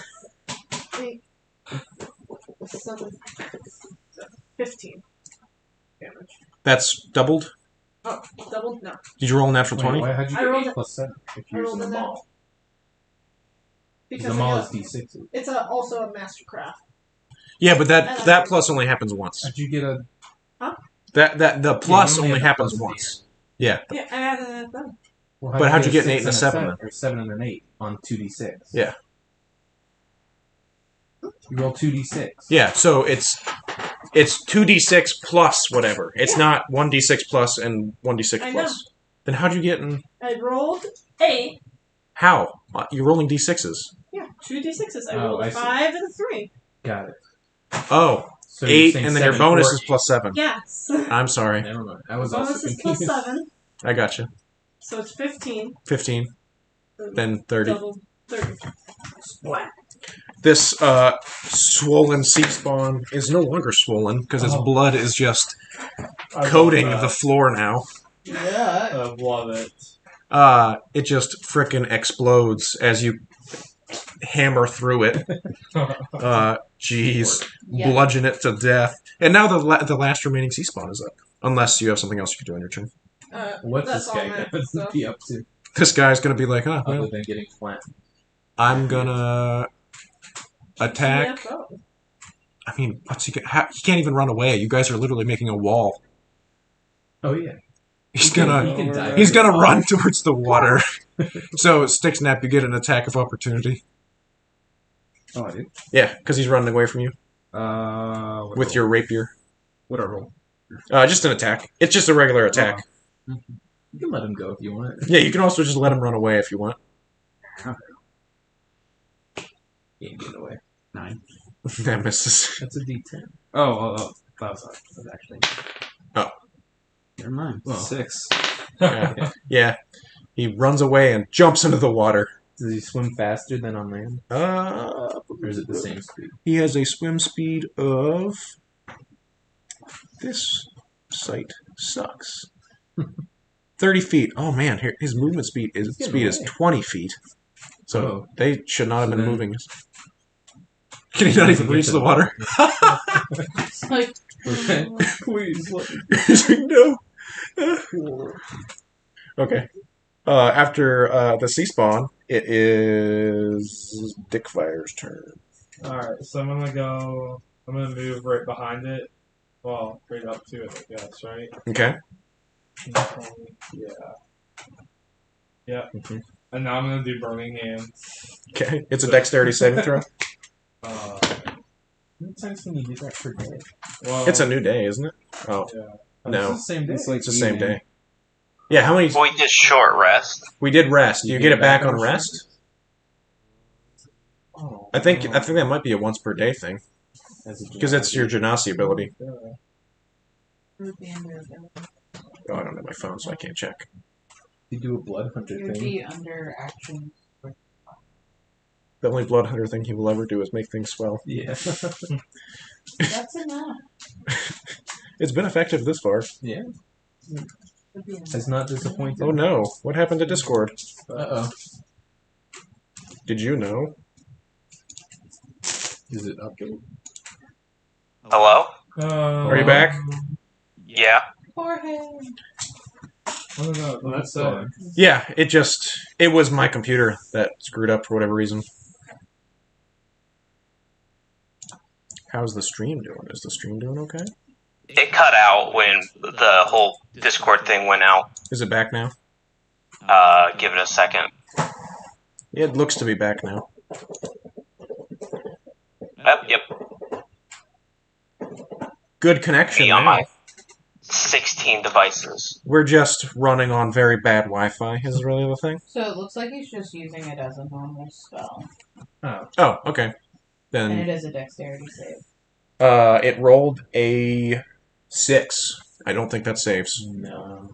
7, 15 damage. That's doubled. Oh, doubled? No. Did you roll a natural 20? Why, how'd you I get rolled 8 plus 7 if I you're rolled using a the nat- mall? Because The I mall got- is D6. it's also a mastercraft. Yeah, but that plus only happens once. How'd you get a... The plus you only have a happens plus at the once. Yeah. Yeah, I added that then. Well, But how'd you get an 8 6 and a 7 then? Or 7 and an 8 on 2d6? Yeah. You roll 2d6. Yeah, so it's 2d6 plus whatever. It's not 1d6 plus and 1d6 I plus. Then how'd you get in... I rolled 8. How? You're rolling d6s. Yeah, 2d6s. I Oh, rolled I a see. 5 and a 3. Got it. Oh, So you're 8, saying and then your 7 bonus or is plus 7. Yes. I'm sorry. Never mind. I was also Bonus is plus confused. 7. I gotcha. So it's 15. 15, then 30. Double 30. Splat. This swollen sea spawn is no longer swollen because its blood is just coating the floor now. Yeah. I love it. It just frickin' explodes as you hammer through it. Jeez. Yeah. Bludgeon it to death. And now the last remaining sea spawn is up. Unless you have something else you can do on your turn. What's That's this all guy my going to stuff. be up to? This guy's gonna be like, oh, Other well, than getting flattened? I'm gonna attack. CFO. I mean, he can't even run away. You guys are literally making a wall. Oh, yeah. He's He can gonna dive. he's gonna run towards the water. So stick snap, you get an attack of opportunity. oh I did. Yeah, because he's running away from you What with roll? your rapier. What I roll? Just an attack. It's just a regular attack. You can let him go if you want. Yeah, you can also just let him run away if you want. He ain't getting away. 9. That misses. That's a D10. Oh, that was actually. Oh. Never mind. Well. 6. Yeah. Yeah. He runs away and jumps into the water. Does he swim faster than on land? Or is it the same speed? He has a swim speed of... This site sucks. 30 feet. Oh man, his movement speed is getting away. 20 feet. So Oh. they should not have So been then- moving. Can he not even reach the water? It's like, Okay. Please let me. No. Okay. After the sea spawn, it is Dickfire's turn. Alright, so I'm gonna move right behind it. Well, right up to it, I guess, right? Okay. Yeah. Yeah. Mhm. And now I'm gonna do Burning Hands. Okay. It's a dexterity saving throw. Uh, How many times can you do that per day? well, It's a new day, isn't it? Oh, Yeah. no. It's the same day. It's the same day. Yeah, how many? We did short rest. We did rest. Do you get it back on on rest? Oh, I think that might be a once per day thing because it's your Genasi ability. would be under Oh, I don't have my phone, so I can't check. You do a blood hunter it would thing. be under action. The only blood hunter thing he will ever do is make things swell. Yeah. That's enough. It's been effective this far. Yeah. Would be enough. Has not disappointed. Oh no! What happened to Discord? Uh-oh. Did you know? Is it updated? Hello? Are you back? Yeah. Jorge. I don't know. Well, that's That's Yeah, it was my computer that screwed up for whatever reason. How's the stream doing? Is the stream doing okay? It cut out when the whole Discord thing went out. Is it back now? Give it a second. It looks to be back now. Yep. Good connection Me on now. my 16 devices. We're just running on very bad Wi-Fi. Is really the thing. So it looks like he's just using it as a normal spell. Oh, okay. And Then it is a dexterity save. it rolled a 6. I don't think that saves. No.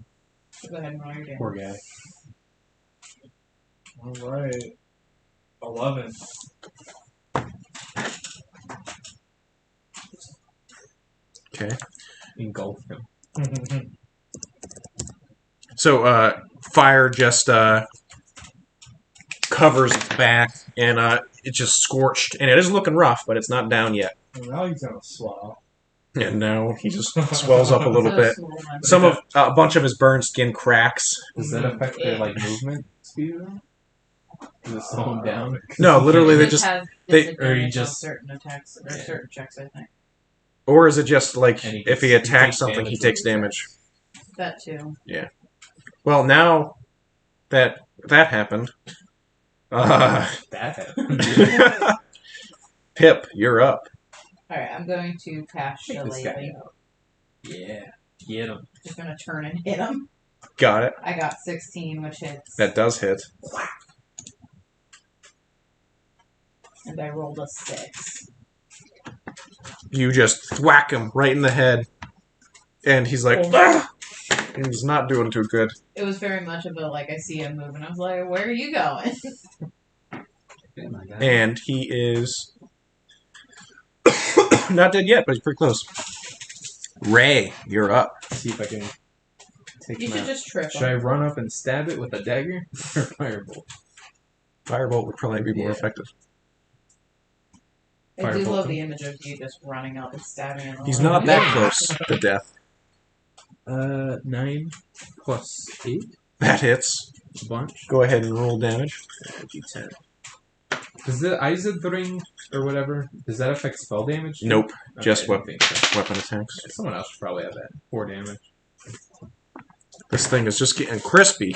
So go ahead and roll your damage. Poor guy. Alright. 11. Okay. Engulf him. So fire just covers its back, and it's just scorched, and it is looking rough, but it's not down yet. Now he's gonna swell. And now he just swells up a little So bit. small one. Some of a bunch of his burned skin cracks. Does that affect their like movement speed? Does it slow them down? No, literally they He just has they- disadvantage or he on just- certain attacks or Yeah. certain checks, I think. or is it just like And he if he takes attacks something, he damage takes when he damage? That too. Well, now that happened, That happened. Pip, you're up. Alright, I'm going to cast Take this guy Shillelagh. out. Yeah. Get him. Just gonna turn and hit him. Got it. I got 16, which hits. That does hit. And I rolled a 6. You just thwack him right in the head, and he's like, "Ah!" And he's not doing too good. It was very much of a, like, I see him moving. I was like, where are you going? Oh my god. And he is not dead yet, but he's pretty close. Ray, you're up. See if I can take You him should out. just trip Should I him. run up and stab it with a dagger or firebolt? Firebolt would probably be more Yeah. effective. I do Firebolt love him. the image of you just running up and stabbing him. He's not that close to death. 9 plus 8. That hits. A bunch. Go ahead and roll damage. D10. Does the Ized ring or whatever, does that affect spell damage? Nope, just I didn't think so. weapon attacks. Someone else should probably have that. 4 damage. This thing is just getting crispy.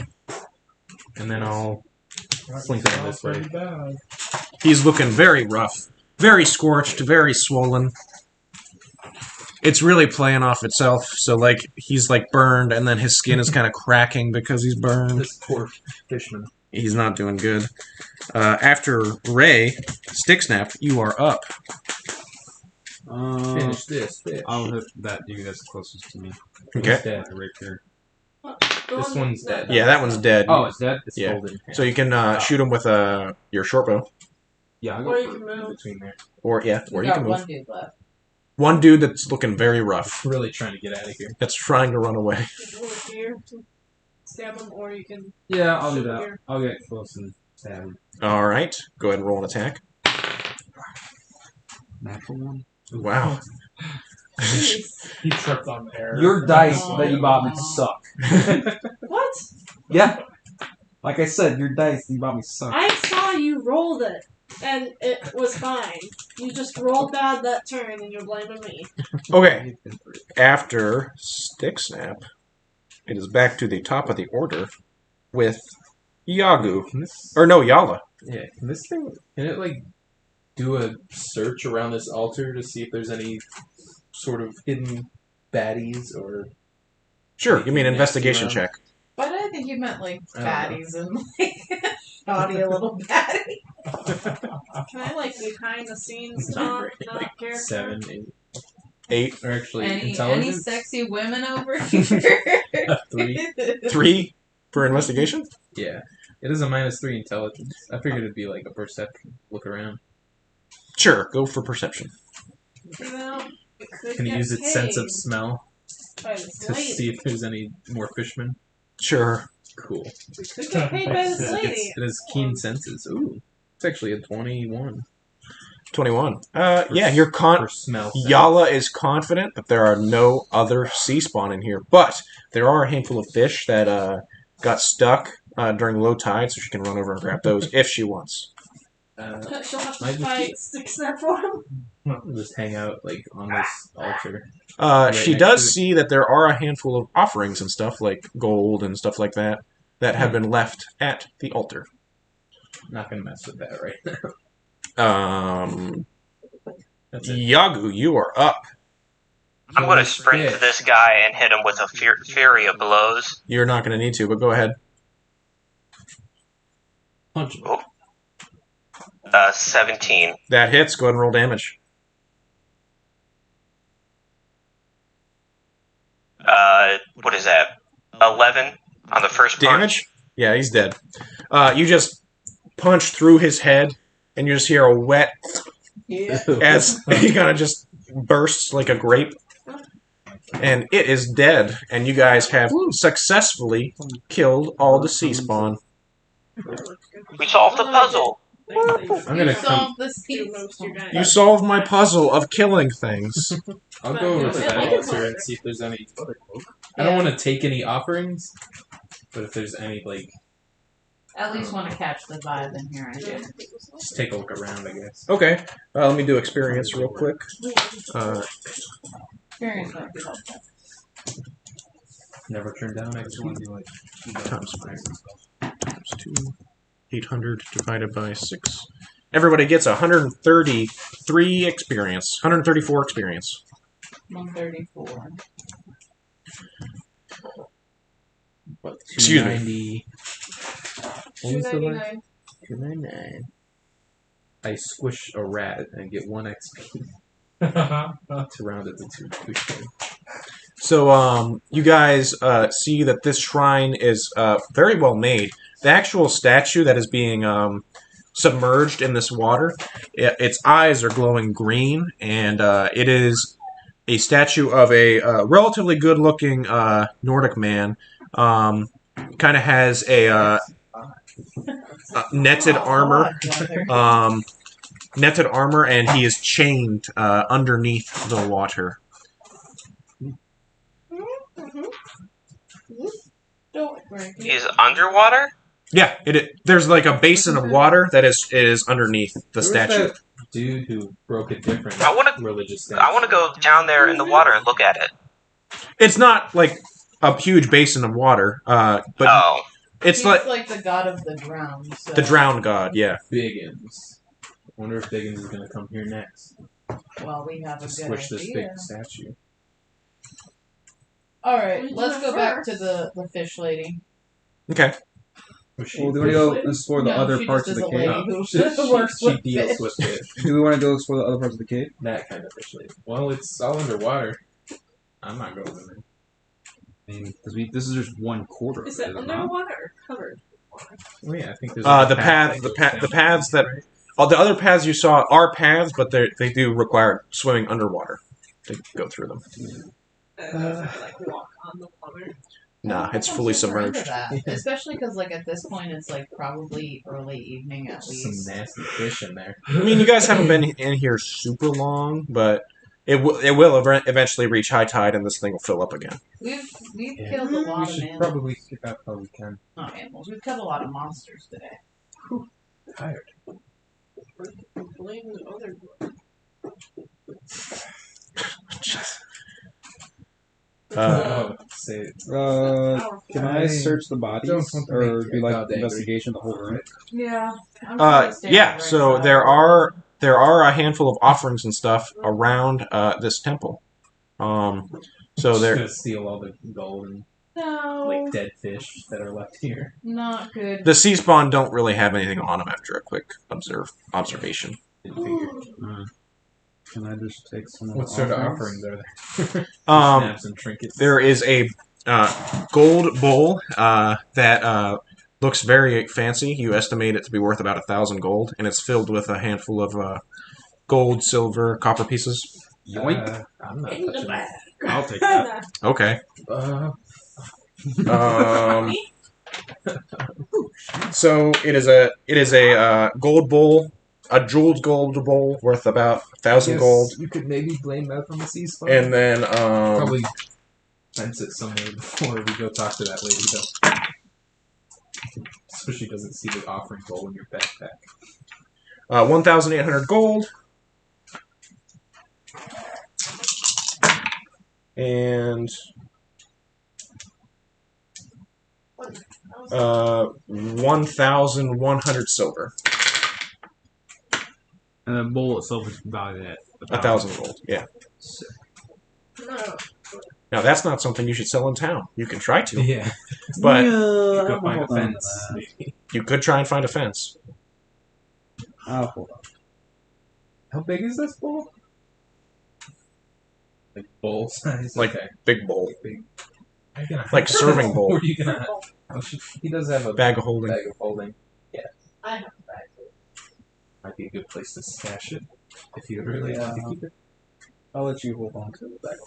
And then I'll... Slink it this way. Pretty bad. He's looking very rough. Very scorched, very swollen. It's really playing off itself, so like he's like burned and then his skin is kind of cracking because he's burned. This poor fishman. He's not doing good. After Ray, Stick Snap, you are up. Finish this fish. I'll hit that dude that's closest to me. Okay. He's dead. Right here. This one's dead. Yeah, that one's dead. Oh, it's dead? It's Yeah. folded in half. So you can shoot him with your short bow. Yeah, I'll Or go. you can move. between there. Or you We can got move. one dude left. One dude that's looking very rough. Really trying to get out of here. That's trying to run away. Over here. stab him, or you can. Yeah, I'll do shoot that. here. I'll get close and stab him. All right. Go ahead and roll an attack. Natural one. Wow. Jeez. He tripped on air. Your dice that you bought me suck. What? Yeah. Like I said, your dice that you bought me suck. I saw you rolled it, and it was fine. You just rolled bad that turn, and you're blaming me. Okay. After Stick Snap, it is back to the top of the order with Yagu. Can this, Or no, Yala. yeah, can it like do a search around this altar to see if there's any sort of hidden baddies or? Sure, give me an Nasty investigation around. check. But I think you meant like I don't know. baddies and like shoddy a little baddie. Can I like behind the scenes talk, not character? 7, 8, 8, or actually Any intelligence. sexy women over here? 3. 3 for investigation? Yeah, it is a -3 intelligence. I figured it'd be like a perception. Look around. Sure, go for perception. You know, it could Can you get use its sense of paid smell by this to lady. see if there's any more fishmen? Sure. Cool. We could get paid by this lady. It has keen senses. Ooh, it's actually a 21 21. Yeah, you're for smell. sense. Yala is confident that there are no other sea spawn in here, but there are a handful of fish that got stuck during low tide, so she can run over and grab those if she wants. She'll have to Might just fight Stick Snap for him. Just hang out like on this altar. She next does to it. see that there are a handful of offerings and stuff, like gold and stuff like that, that have been left at the altar. Not gonna mess with that right now. That's it. Yagu, you are up. I'm gonna sprint to this guy and hit him with a fury of blows. You're not going to need to, but go ahead. Punch him. 17. That hits. Go ahead and roll damage. What is that? 11 on the first punch. Damage? Yeah, he's dead. You just punch through his head, and you just hear a wet Yeah. as he kind of just bursts like a grape. And it is dead, and you guys have successfully killed all the sea spawn. We solved the puzzle. I'm gonna come. solve this Do piece. most your guys. You solved my puzzle of killing things. I'll go over to Yeah, that I can altar solve and it. see if there's any. I don't want to take any offerings, but if there's any, like, At least want to catch the vibe in here. I do. just take a look around, I guess. Okay, let me do experience real quick. Experience might be helpful. Never turn down. I just want to do like Times 2. 800 divided by 6. Everybody gets 133 experience. 134 experience. 134. what? Excuse me. 290. What was the one? 299. 299. I squish a rat and get 1 XP to round it to 220. So, you guys see that this shrine is very well made. The actual statue that is being submerged in this water, its eyes are glowing green, and it is a statue of a relatively good-looking Nordic man. Kind of has a netted armor. Netted armor, and he is chained underneath the water. Don't worry. He's underwater? Yeah, there's like a basin of water that is underneath the Where's statue. that dude who broke a different I wanna- religious statue? I want to go down there in the water and look at it. It's not like a huge basin of water, but Oh. it's He's like the god of the drowned. So. the drowned god. Yeah. Biggins. I wonder if Biggins is going to come here next. Well, we have a To good squish this big idea. statue. All right, We let's do go it back first. to the fish lady. Okay. Well, do we want to go explore the No, other she parts just of is the a cave? lady who She works with deals fish. with it. Do we want to go explore the other parts of the cave? That kind of fish lady. Well, it's all underwater. I'm not going in there. I mean, because this is just 1/4 of Is it, it is it not? underwater or covered? Oh yeah, I think there's The paths that the other paths you saw are paths, but they do require swimming underwater to go through them. Like walk on the water. Nah, it's I'm fully super into submerged. that. Especially because, like, at this point, it's like probably early evening at Some least. nasty fish in there. I mean, you guys haven't been in here super long, but it will eventually reach high tide, and this thing will fill up again. We've Yeah. killed a We lot of should animals. probably skip out while we can. Not animals. We've killed a lot of monsters today. Tired. Blame the other group. Say it. Can I search the bodies don't want to or make do like God angry. investigation the whole room? Yeah. I'm trying to stay Yeah. right So side. there are a handful of offerings and stuff around this temple. So Just there. gonna steal all the gold and No. like dead fish that are left here. Not good. The sea spawn don't really have anything on them after a quick observation. Didn't figure. Can I just take some? What sort of offerings are there? Snaps and trinkets. There is a gold bowl that looks very fancy. You estimate it to be worth about 1,000 gold, and it's filled with a handful of gold, silver, copper pieces. Yoink. I'm not In the touching bag. I'll take that. Okay. it. So it is a gold bowl, a jeweled gold bowl worth about 1,000 Yes, gold, You could maybe blame that on the sea spawn. and then Probably fence it somewhere before we go talk to that lady, though. So she doesn't see the offering bowl in your backpack. 1,800 gold, and 1,100 silver. And the bowl itself is valued at 1,000 gold. Yeah. No. Oh, Now that's not something you should sell in town. You can try to, Yeah. but Go find a fence. you could try and find a fence. I'll hold on. How big is this bowl? Like bowl size? Like okay. big bowl, Big. How you gonna like have serving that? bowl, Where are you gonna have? Oh, he does have a bag of holding. bag of holding. I have a bag. Might be a good place to stash it if you really want to keep it. I'll let you hold on to the bag.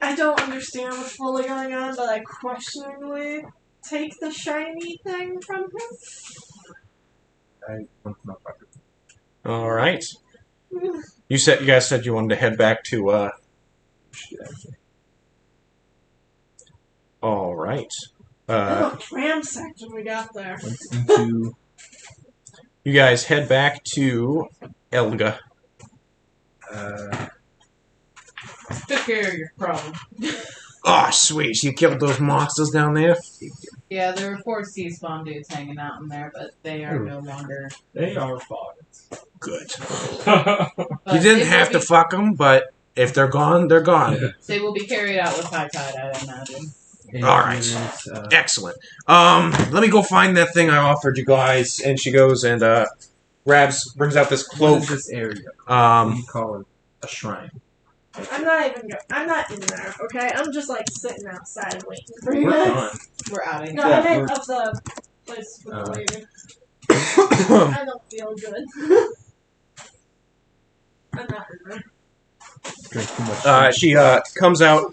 I don't understand what's fully going on, but I questioningly take the shiny thing from him. I don't know about it. All right. You guys said you wanted to head back to. All right. It looked ransacked when we got there. Went into You guys head back to Elga. Took care of your problem. Oh, sweet. So you killed those monsters down there? Yeah, there were 4 sea spawn dudes hanging out in there, but they are no longer. They are fine. Good. But You didn't they have will to fuck them, but if they're gone, they're gone. They will be carried out with high tide, I imagine. All right. Excellent. Let me go find that thing I offered you guys. And she goes and brings out this What cloak. is this area? What do you call it? A shrine. I'm not in there, okay? I'm just like sitting outside waiting for you We're guys. gone. We're out of No, here. I meant of the place with the lady. I don't feel good. I'm not in there. Drink too much. She comes out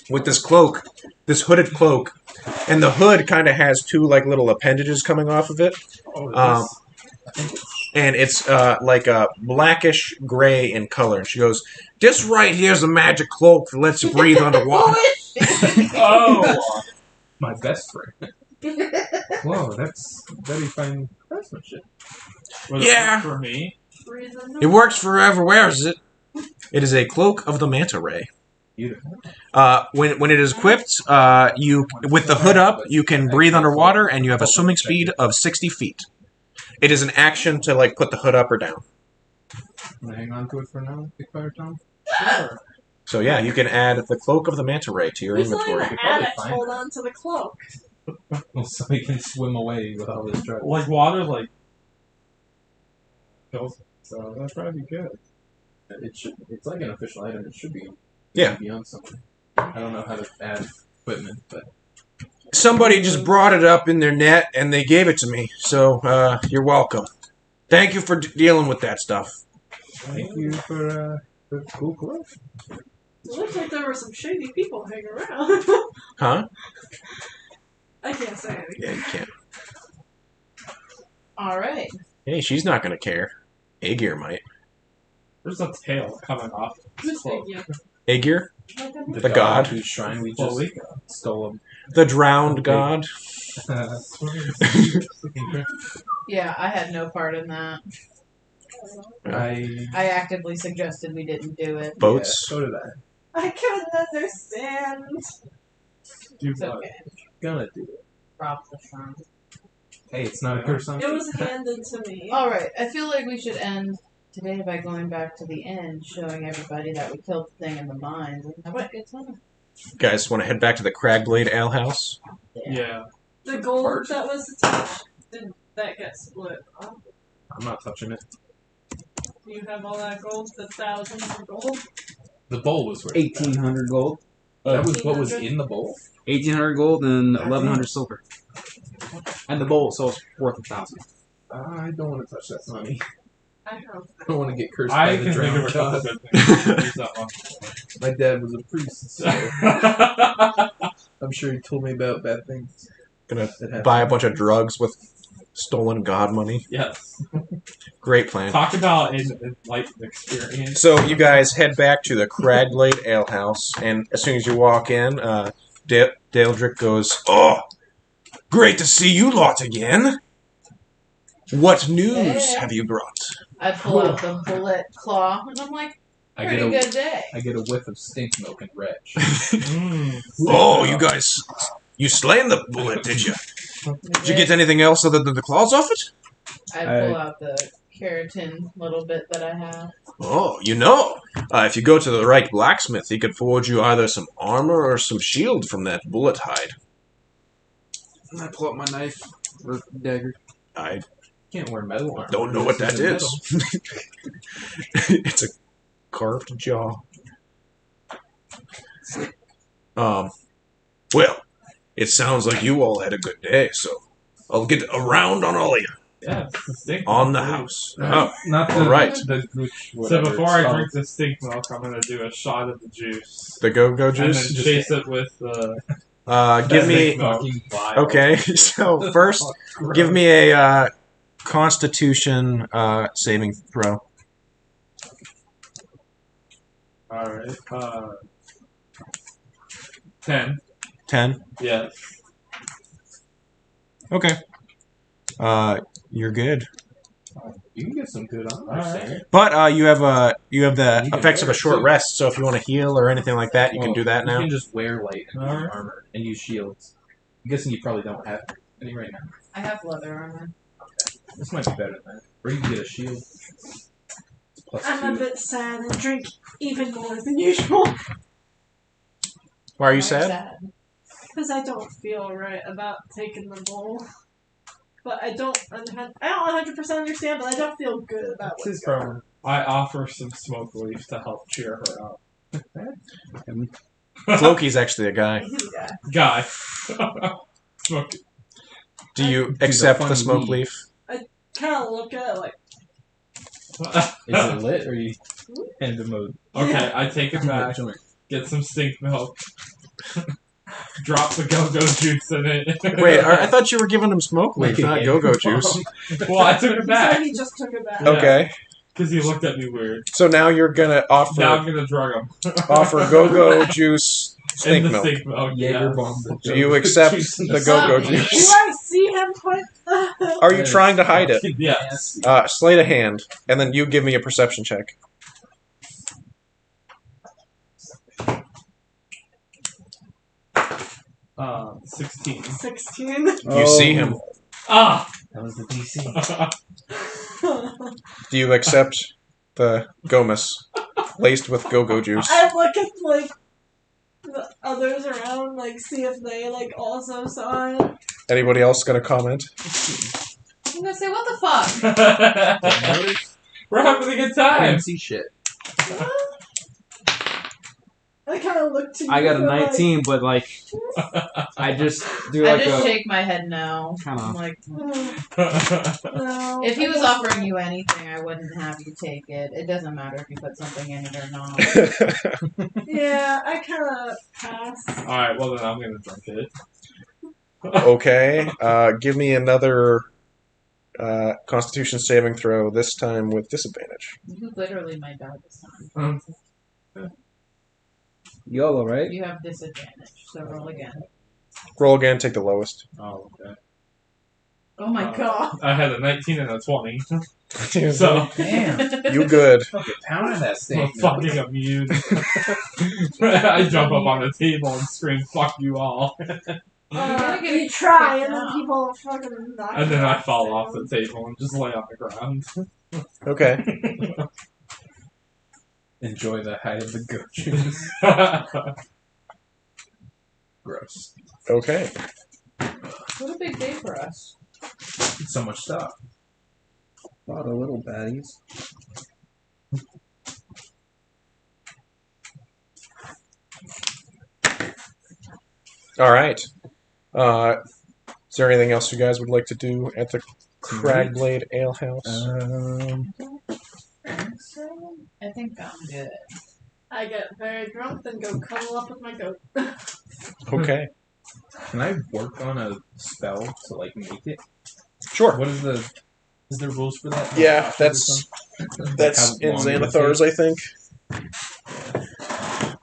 with this cloak, this hooded cloak, and the hood kind of has 2 like little appendages coming off of it. And it's like a blackish gray in color. And she goes, "This right here is a magic cloak that lets you breathe underwater." Oh! My best friend. Whoa, that's very fine craftsmanship. Was Yeah. it for me? It works for whoever wears it. It is a cloak of the manta ray. Beautiful. When it is equipped, you with the hood up, you can breathe underwater, and you have a swimming speed of 60 feet. It is an action to like put the hood up or down. Can I hang on to it for now, Big Fire Tom? Sure. So yeah, you can add the cloak of the manta ray to your Who's letting inventory. the probably addict find hold that. on to the cloak? Well, so he can swim away with all this drugs. Like water, like kills it. So that's probably good. It should. It's like an official item. It should be. Yeah. Be on something. I don't know how to add equipment, but Somebody just brought it up in their net, and they gave it to me. So you're welcome. Thank you for dealing with that stuff. thank you for the cool clothes. It looks like there were some shady people hanging around. Huh? I can't say anything. Yeah, you can't. Alright. Hey, she's not gonna care. Aegir might. There's a tail coming off. Who's thinking? Aegir? Like, The god. whose shrine we just Fully. stole him. The drowned god? Yeah, I had no part in that. I I actively suggested we didn't do it. Boats? so did I. I couldn't understand. Do It's what? okay. Gonna do it. Drop the shrine. Hey, it's not a curse on It me. was handed to me. Alright, I feel like we should end today by going back to the end, showing everybody that we killed the thing in the mines and have a good time. You guys want to head back to the Cragblade Ale House? Yeah. The gold that was attached, did that get split up? I'm not touching it. Do you have all that gold? The thousands of gold? The bowl was worth 1,800 gold. That was what was 1,800? in the bowl? 1,800 gold and 1,100 silver. And the bowl itself is worth 1,000. I don't want to touch that money. I have. I don't want to get cursed I by the can think of drowned a couple god. good things to use that one. My dad was a priest, so I'm sure he told me about bad things. Gonna that happened. buy a bunch of drugs with stolen god money. Yes. Great plan. Talk about an enlightened experience. So you guys head back to the Cragblade Ale House, and as soon as you walk in, Daldrick goes, "Oh, great to see you lot again. What news Hey. have you brought?" I pull out the bullet claw and I'm like, I pretty get a good day. I get a whiff of stink milk and retch. Oh, you guys, you slain the bullet, did you? Did you get anything else other than the claws off it? I pull out the keratin little bit that I have. Oh, if you go to the right blacksmith, he could forge you either some armor or some shield from that bullet hide. And I pull out my knife or dagger. I Can't wear metal armor. don't know what This that isn't metal. is. It's a carved jaw. Well, it sounds like you all had a good day, so I'll get around on all of you. Yeah, it's the stink On the milk. house. Not the, all right. the gooch, So whatever before it's I called. drink the stink milk, I'm gonna do a shot of the juice. The go-go And then juice? chase it with the Give me... stink milk. Fucking vile. Okay, so first, give me a Constitution saving throw. Alright, 10. 10. Yes. Okay. You're good. You can get some good on Alright. there. But you have the You can effects of a wear it, short too. rest, so if you want to heal or anything like that, you can do that You now. can just wear light Alright. armor and use shields. I'm guessing you probably don't have any right now. I have leather armor. This might be better than that. Or you can get a shield. It's plus I'm a 2. bit sad and drink even more than usual. Why are you Why sad? Because I don't feel right about taking the bowl. But I don't 100% understand, but I don't feel good about What's what's his problem? I offer some smoke leaf to help cheer her up. Floki's actually a guy. He's a guy. Guy. Smoke. Do you Dude, the accept the funny smoke weed. leaf? Kind of look at it like, Is it lit or you hand him a Okay, I take it back. joint? Get some stink milk. Drop the go-go juice in it. Wait, I thought you were giving him smoke leaf, not go-go juice. Well, I took it so back he just took it back. Yeah. Okay, because he looked at me weird. so now you're gonna Now I'm offer gonna drug him. go-go juice In stink the milk. stink milk. Jaeger yes. bomb. Do you accept the go-go Suck. Do juice? I see him put the... Are you trying to hide it? Yes. Slate a hand, and then you give me a perception check. 16. 16? You see him. Ah! That was the DC. Do you accept the gomus laced with go-go juice? I look at, like, the others around, like, see if they, like, also saw it. Anybody else gonna comment? I'm gonna say, what the fuck? We're having a good time. Fancy shit. I kind of look to you. I got a and I'm 19, but like I just do I like just a shake my head no. Kinda. I'm like, no. if he I was guess offering you anything, I wouldn't have you take it. It doesn't matter if you put something in it or not. Yeah, I kind of pass. Alright, well then I'm gonna drink it. Okay. Give me another Constitution saving throw. This time with disadvantage. You literally might die this time. YOLO, right? You have disadvantage, so roll again. Roll again. Take the lowest. Oh, okay. Oh my god. I had a 19 and a 20. You So, Damn. good. Fucking pounding that I'm steak. fucking immune. I jump up on the table and scream, fuck you all. gotta get You it try, kicked and then out. people fucking knock And then you I off fall the off the table and just lay on the ground. Okay. Enjoy the height of the goat juice. Gross. Okay. What a big day for us. So much stuff. A lot of little baddies. All right. Is there anything else you guys would like to do at the Cragblade Ale House? I think I'm good. I get very drunk, then go cuddle up with my goat. Okay. Can I work on a spell to like make it? Sure. What is the? Is there rules for that? Yeah, Like, that's how in long it would Xanathar's, take? I think.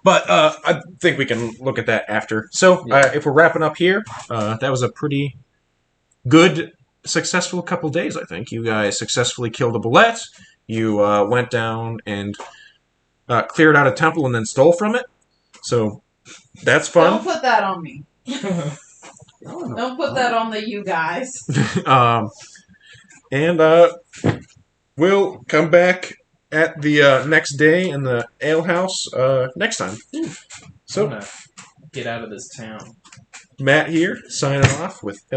But I think we can look at that after. So, Yeah. if we're wrapping up here, that was a pretty good, successful couple days, I think. You guys successfully killed a bullet. You went down and cleared out a temple and then stole from it. So, that's Don't fun. put that on me. Don't put that on the you guys. And we'll come back at the next day in the alehouse next time. I So, wanna get out of this town. Matt here, signing off with